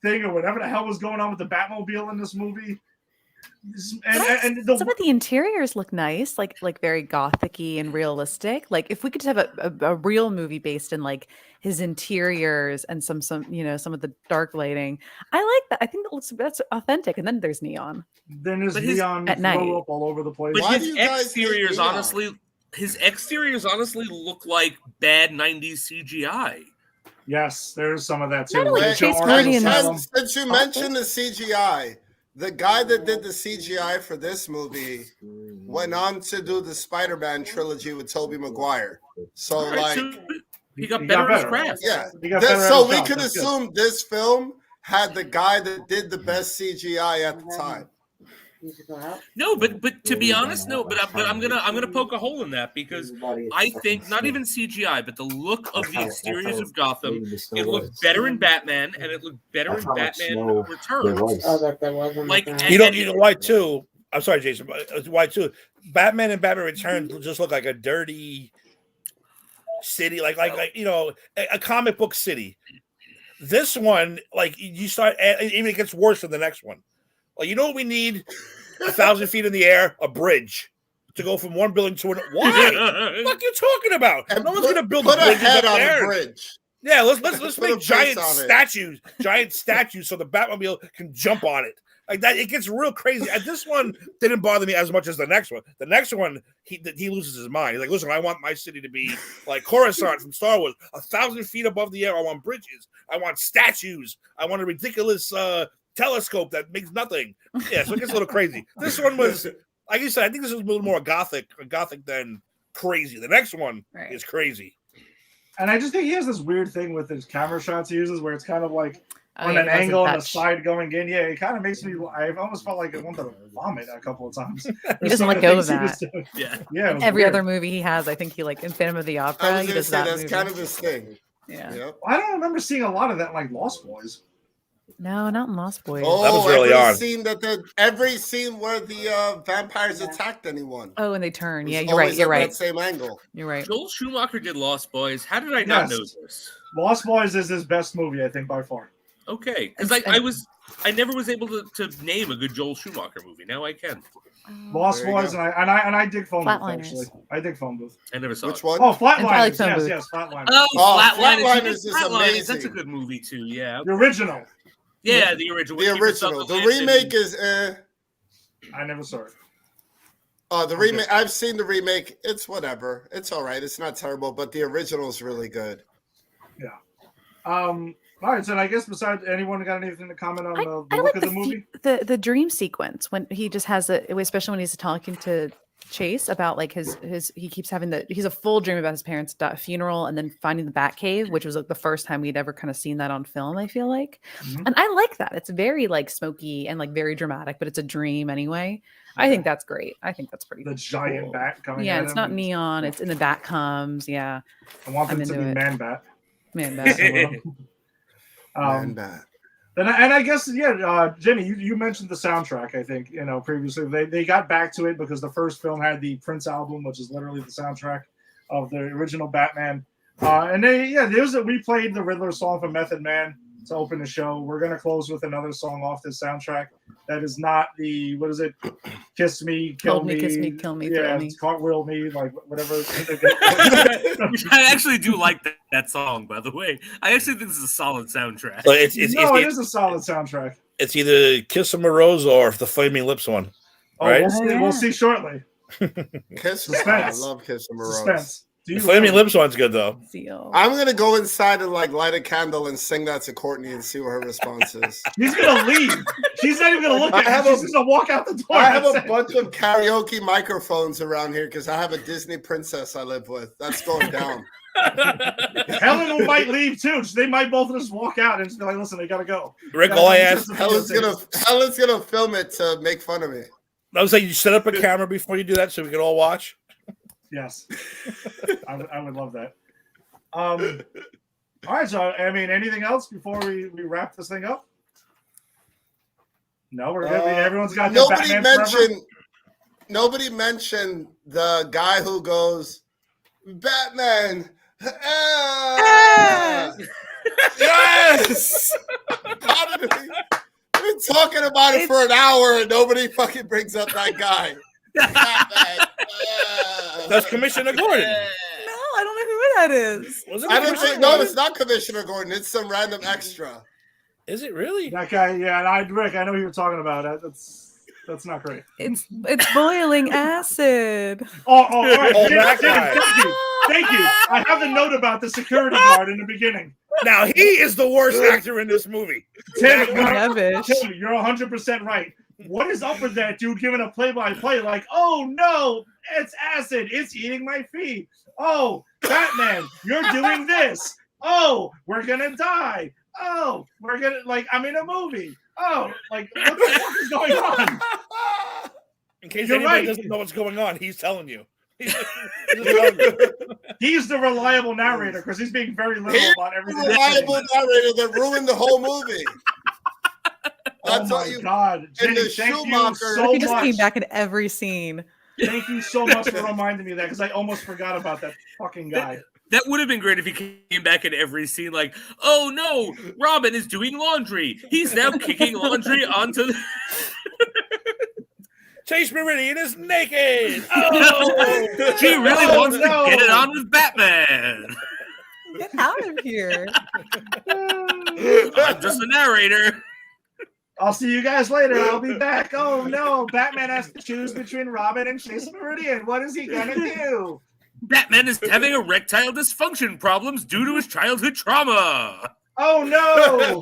thing or whatever the hell was going on with the Batmobile in this movie. And some of the interiors look nice, like very gothic-y and realistic. Like if we could have a real movie based in like his interiors and some of the dark lighting, I like that. I think that's authentic. And then there's neon. Then there's neon at night throw up all over the place. But his exteriors honestly look like bad 90s CGI. Yes, there's some of that too. Not only Chase Cardi and Since you mentioned the CGI, the guy that did the CGI for this movie went on to do the Spider-Man trilogy with Tobey Maguire. So, like, he got better at his craft. Yeah. So So we could assume this film had the guy that did the best CGI at the time. No, but to be honest, no. But I'm gonna poke a hole in that, because I think not even CGI, but the look of the exteriors of Gotham, it looked better in Batman, and it looked better in Batman Returns. Like, you know why too? I'm sorry, Jason. But why too? Batman and Batman Returns just look like a dirty city, like a comic book city. This one, like you start, even it gets worse than the next one. Like, you know what we need? 1,000 feet in the air, a bridge to go from one building to another. Why? What are you talking about? No one's going to build a head on the bridge. Yeah, let's make giant statues so the Batmobile can jump on it. Like that, it gets real crazy. And this one didn't bother me as much as the next one. The next one, he loses his mind. He's like, listen, I want my city to be like Coruscant from Star Wars, 1,000 feet above the air. I want bridges. I want statues. I want a ridiculous telescope that makes nothing. Yeah, so it gets a little crazy. This one was, like you said, I think this was a little more gothic than crazy. The next one is crazy. And I just think he has this weird thing with his camera shots he uses where it's kind of like on an angle and the side going in. Yeah, it kind of makes me, I almost felt like I wanted to vomit a couple of times. He doesn't let go of that. Yeah. Every other movie he has, I think he like in Phantom of the Opera. He does that that's movie. kind of his thing. Yeah. I don't remember seeing a lot of that like Lost Boys. No, not in Lost Boys. Oh, that was really every scene where the vampires attacked anyone. Oh, and they turn. Yeah, you're right. That same angle. You're right. Joel Schumacher did Lost Boys. How did I not know this? Lost Boys is his best movie, I think, by far. Okay, because I never was able to name a good Joel Schumacher movie. Now I can. Lost Boys, and I dig Phone Booth, actually. I dig Phone Booth. I never saw Which it. one? Oh, Flatliners. Like Yes, Flatliners. Flatliners is amazing. That's a good movie too. Yeah, the original. Yeah, the original. The original. The remake is. I never saw it. Oh, the remake. I've seen the remake. It's whatever. It's all right. It's not terrible, but the original is really good. Yeah. All right. So I guess besides anyone got anything to comment on the look of the movie? The dream sequence when he just has especially when he's talking to Chase about like his he keeps having he's a full dream about his parents' funeral and then finding the Batcave, which was like the first time we'd ever kind of seen that on film, I feel like. And I like that. It's very like smoky and like very dramatic, but it's a dream anyway. I think that's great. I think that's pretty The giant bat coming Yeah, at it's him. not neon. It's in the bat comes. Yeah. I want them to be Man Bat. Man Bat. Man Bat. And I guess, Jenny, you mentioned the soundtrack, I think, previously. They got back to it because the first film had the Prince album, which is literally the soundtrack of the original Batman. And we played the Riddler song from Method Man. to open the show. We're gonna close with another song off this soundtrack. That is not the what is it? Kiss me, kill me, kiss me, kill me, yeah, thrill me. cartwheel me, like whatever. I actually do like that song, by the way. I actually think this is a solid soundtrack. But it is a solid soundtrack. It's either Kiss of a Rose or the Flaming Lips one. Oh, right? we'll see shortly. Kiss. Suspense. I love Kiss of a Rose. Suspense. The Flaming Lips one's good though. I'm gonna go inside and like light a candle and sing that to Courtney and see what her response is. He's gonna leave. She's not even gonna look at him. She's just gonna walk out the door. I have a bunch of karaoke microphones around here because I have a Disney princess I live with. That's going down. Helen might leave too. They might both just walk out and just be like, "Listen, they gotta go." Rick, all I ask, Helen's gonna film it to make fun of me. I was like, you set up a camera before you do that so we can all watch. Yes, I would love that. All right, so I mean, anything else before we wrap this thing up? No, we're good. Everyone's got their Batman forever. Nobody mentioned the guy who goes, Batman. Yes. How did we? We've been talking about it for an hour and nobody fucking brings up that guy. Batman. That's Commissioner Gordon. No, I don't know who that is. I don't think. No, it's not Commissioner Gordon. It's some random extra. Is it really? That guy? Yeah, Rick, I know who you're talking about. That's not great. It's boiling acid. All right. That guy. Thank you. I have the note about the security guard in the beginning. Now he is the worst actor in this movie. Tim, you're 100% right. What is up with that dude giving a play-by-play like, oh no, it's acid, it's eating my feet. Oh, Batman, you're doing this. Oh, we're gonna die. Oh, we're gonna I'm in a movie. Oh, what the fuck is going on? In case anybody doesn't know what's going on, he's telling you. He's the reliable narrator because he's being very literal about everything. The reliable narrator that ruined the whole movie. Oh my God, Jenny, thank you so He just much. came back in every scene. Thank you so much for reminding me of that because I almost forgot about that fucking guy. That would have been great if he came back in every scene like, oh no, Robin is doing laundry. He's now kicking laundry onto the... Chase Meridian is naked. Oh, she really wants to get it on with Batman. Get out of here. I'm just the narrator. I'll see you guys later. I'll be back. Oh no, Batman has to choose between Robin and Chase Meridian. What is he gonna do? Batman is having erectile dysfunction problems due to his childhood trauma. Oh no!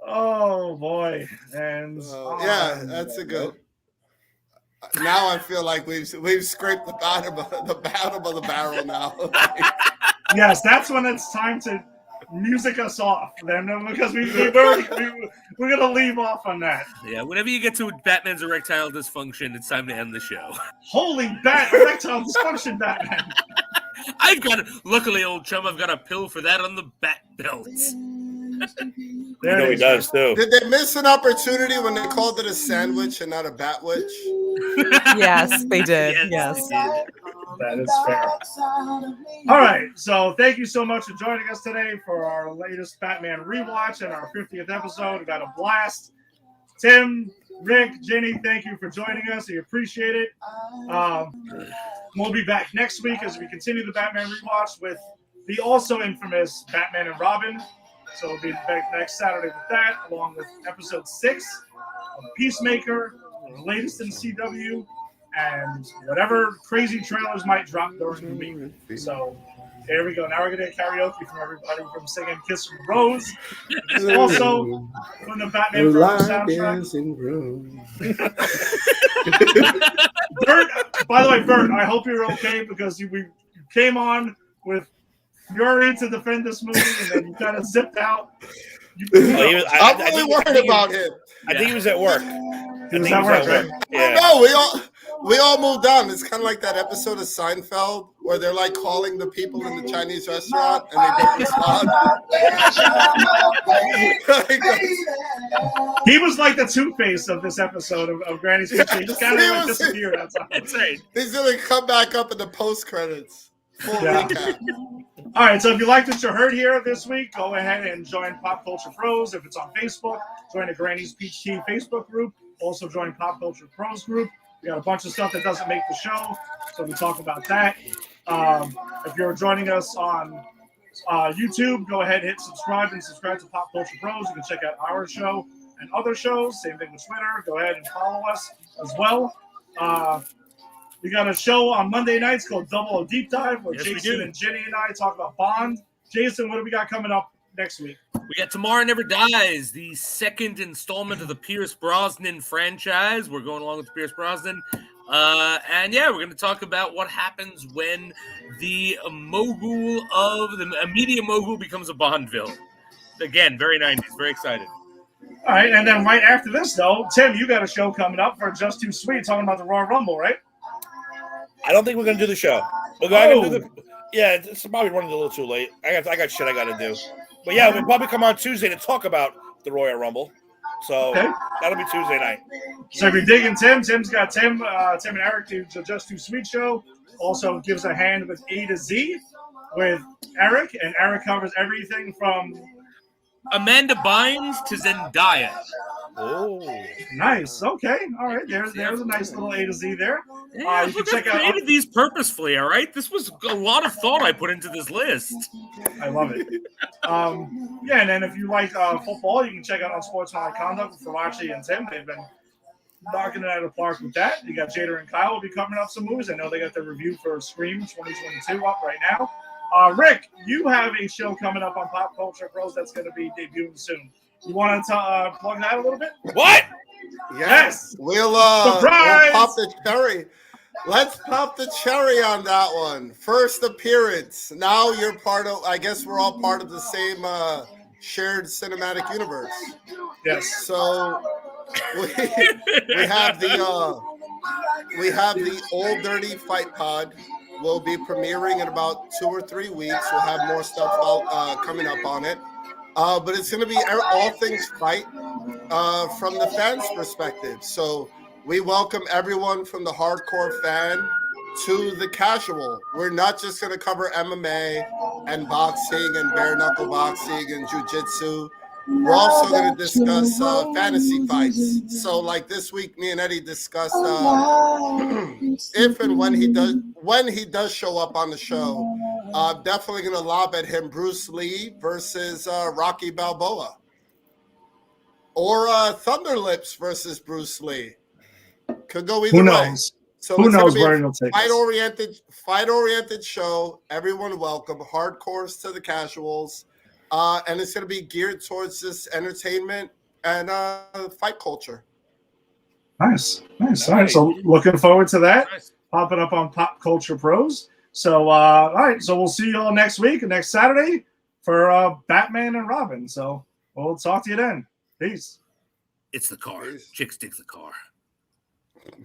Oh boy, and yeah, that's a good. Now I feel like we've scraped the bottom of the barrel now. Yes, that's when it's time to music us off then, because we're gonna leave off on that. Yeah, whenever you get to Batman's erectile dysfunction, it's time to end the show. Holy erectile dysfunction, Batman! I've got it. Luckily, old chum, I've got a pill for that on the bat belt. You know he does too. Did they miss an opportunity when they called it a sandwich and not a batwitch? Yes, they did. Yes. That is fair. All right, so thank you so much for joining us today for our latest Batman rewatch and our 50th episode. We got a blast. Tim, Rick, Jenny, thank you for joining us. We appreciate it. We'll be back next week as we continue the Batman rewatch with the also infamous Batman and Robin. So we'll be back next Saturday with that, along with episode 6 of Peacemaker, the latest in CW, and whatever crazy trailers might drop during the week. So there we go. Now we're going to get karaoke from everybody from singing Kiss from Rose. Also from the Batman soundtrack. Bert, by the way, Bert, I hope you're okay because you came on with fury to defend this movie and then you kind of zipped out. I'm really worried about him. I think he was at work. He was at work, right? Yeah. No, we all moved on. It's kind of like that episode of Seinfeld where they're like calling the people in the Chinese restaurant and they don't respond. He was like the Two-Face of this episode of Granny's Kitchen. He just kind of disappeared outside. That's right. He's going to come back up in the post-credits. Full recap. All right, so if you liked what you heard here this week, go ahead and join Pop Culture Pros. If it's on Facebook, join the Granny's Peach Tea Facebook group. Also join Pop Culture Pros group. We got a bunch of stuff that doesn't make the show, so we talk about that. If you're joining us on YouTube, go ahead and hit subscribe to Pop Culture Pros. You can check out our show and other shows. Same thing with Twitter. Go ahead and follow us as well. We got a show on Monday nights called Double O Deep Dive where Jason and Jenny and I talk about Bond. Jason, what do we got coming up next week? We got Tomorrow Never Dies, the second installment of the Pierce Brosnan franchise. We're going along with Pierce Brosnan. And yeah, we're going to talk about what happens when the mogul of the media mogul becomes a Bond villain. Again, very 90s, very excited. All right, and then right after this, though, Tim, you got a show coming up for Just Too Sweet talking about the Royal Rumble, right? I don't think we're going to do the show. We're going to do it's probably running a little too late. I got shit I got to do. But yeah, we'll probably come on Tuesday to talk about the Royal Rumble. So that'll be Tuesday night. So if you're digging Tim's got Tim and Eric do the Just Too Sweet show. Also gives a hand with A to Z with Eric, and Eric covers everything from Amanda Bynes to Zendaya. Oh, nice. Okay, all right. There's a nice little A to Z there. Yeah, you can check out. Created these purposefully. All right, this was a lot of thought I put into this list. I love it. Yeah, and then if you like football, you can check out Unsportsmanlike Conduct with Farachi and Tim. They've been knocking it out of the park with that. You got Jader and Kyle will be covering up some movies. I know they got their review for Scream 2022 up right now. Rick, you have a show coming up on Pop Culture Pros that's going to be debuting soon. You want to plug that a little bit? What? Yes. We'll pop the cherry. Let's pop the cherry on that one. First appearance. Now you're part of, I guess we're all part of the same shared cinematic universe. Yes. So we have the Old Dirty Fight Pod. Will be premiering in about 2 or 3 weeks. We'll have more stuff coming up on it. But it's going to be all things fight from the fans' perspective. So we welcome everyone from the hardcore fan to the casual. We're not just going to cover MMA and boxing and bare knuckle boxing and jiu-jitsu. We're also going to discuss fantasy fights. So like this week, me and Eddie discussed if and when he does show up on the show, definitely going to lob at him Bruce Lee versus Rocky Balboa. Or Thunderlips versus Bruce Lee. Could go either way. So Who knows where it'll take us? Fight-oriented show. Everyone welcome. Hardcores to the casuals. And it's going to be geared towards this entertainment and fight culture. Nice. All right, so looking forward to that. Popping up on Pop Culture Pros. So, all right, so we'll see you all next week, next Saturday for Batman and Robin. So we'll talk to you then. Peace. It's the car. Chicks dig the car.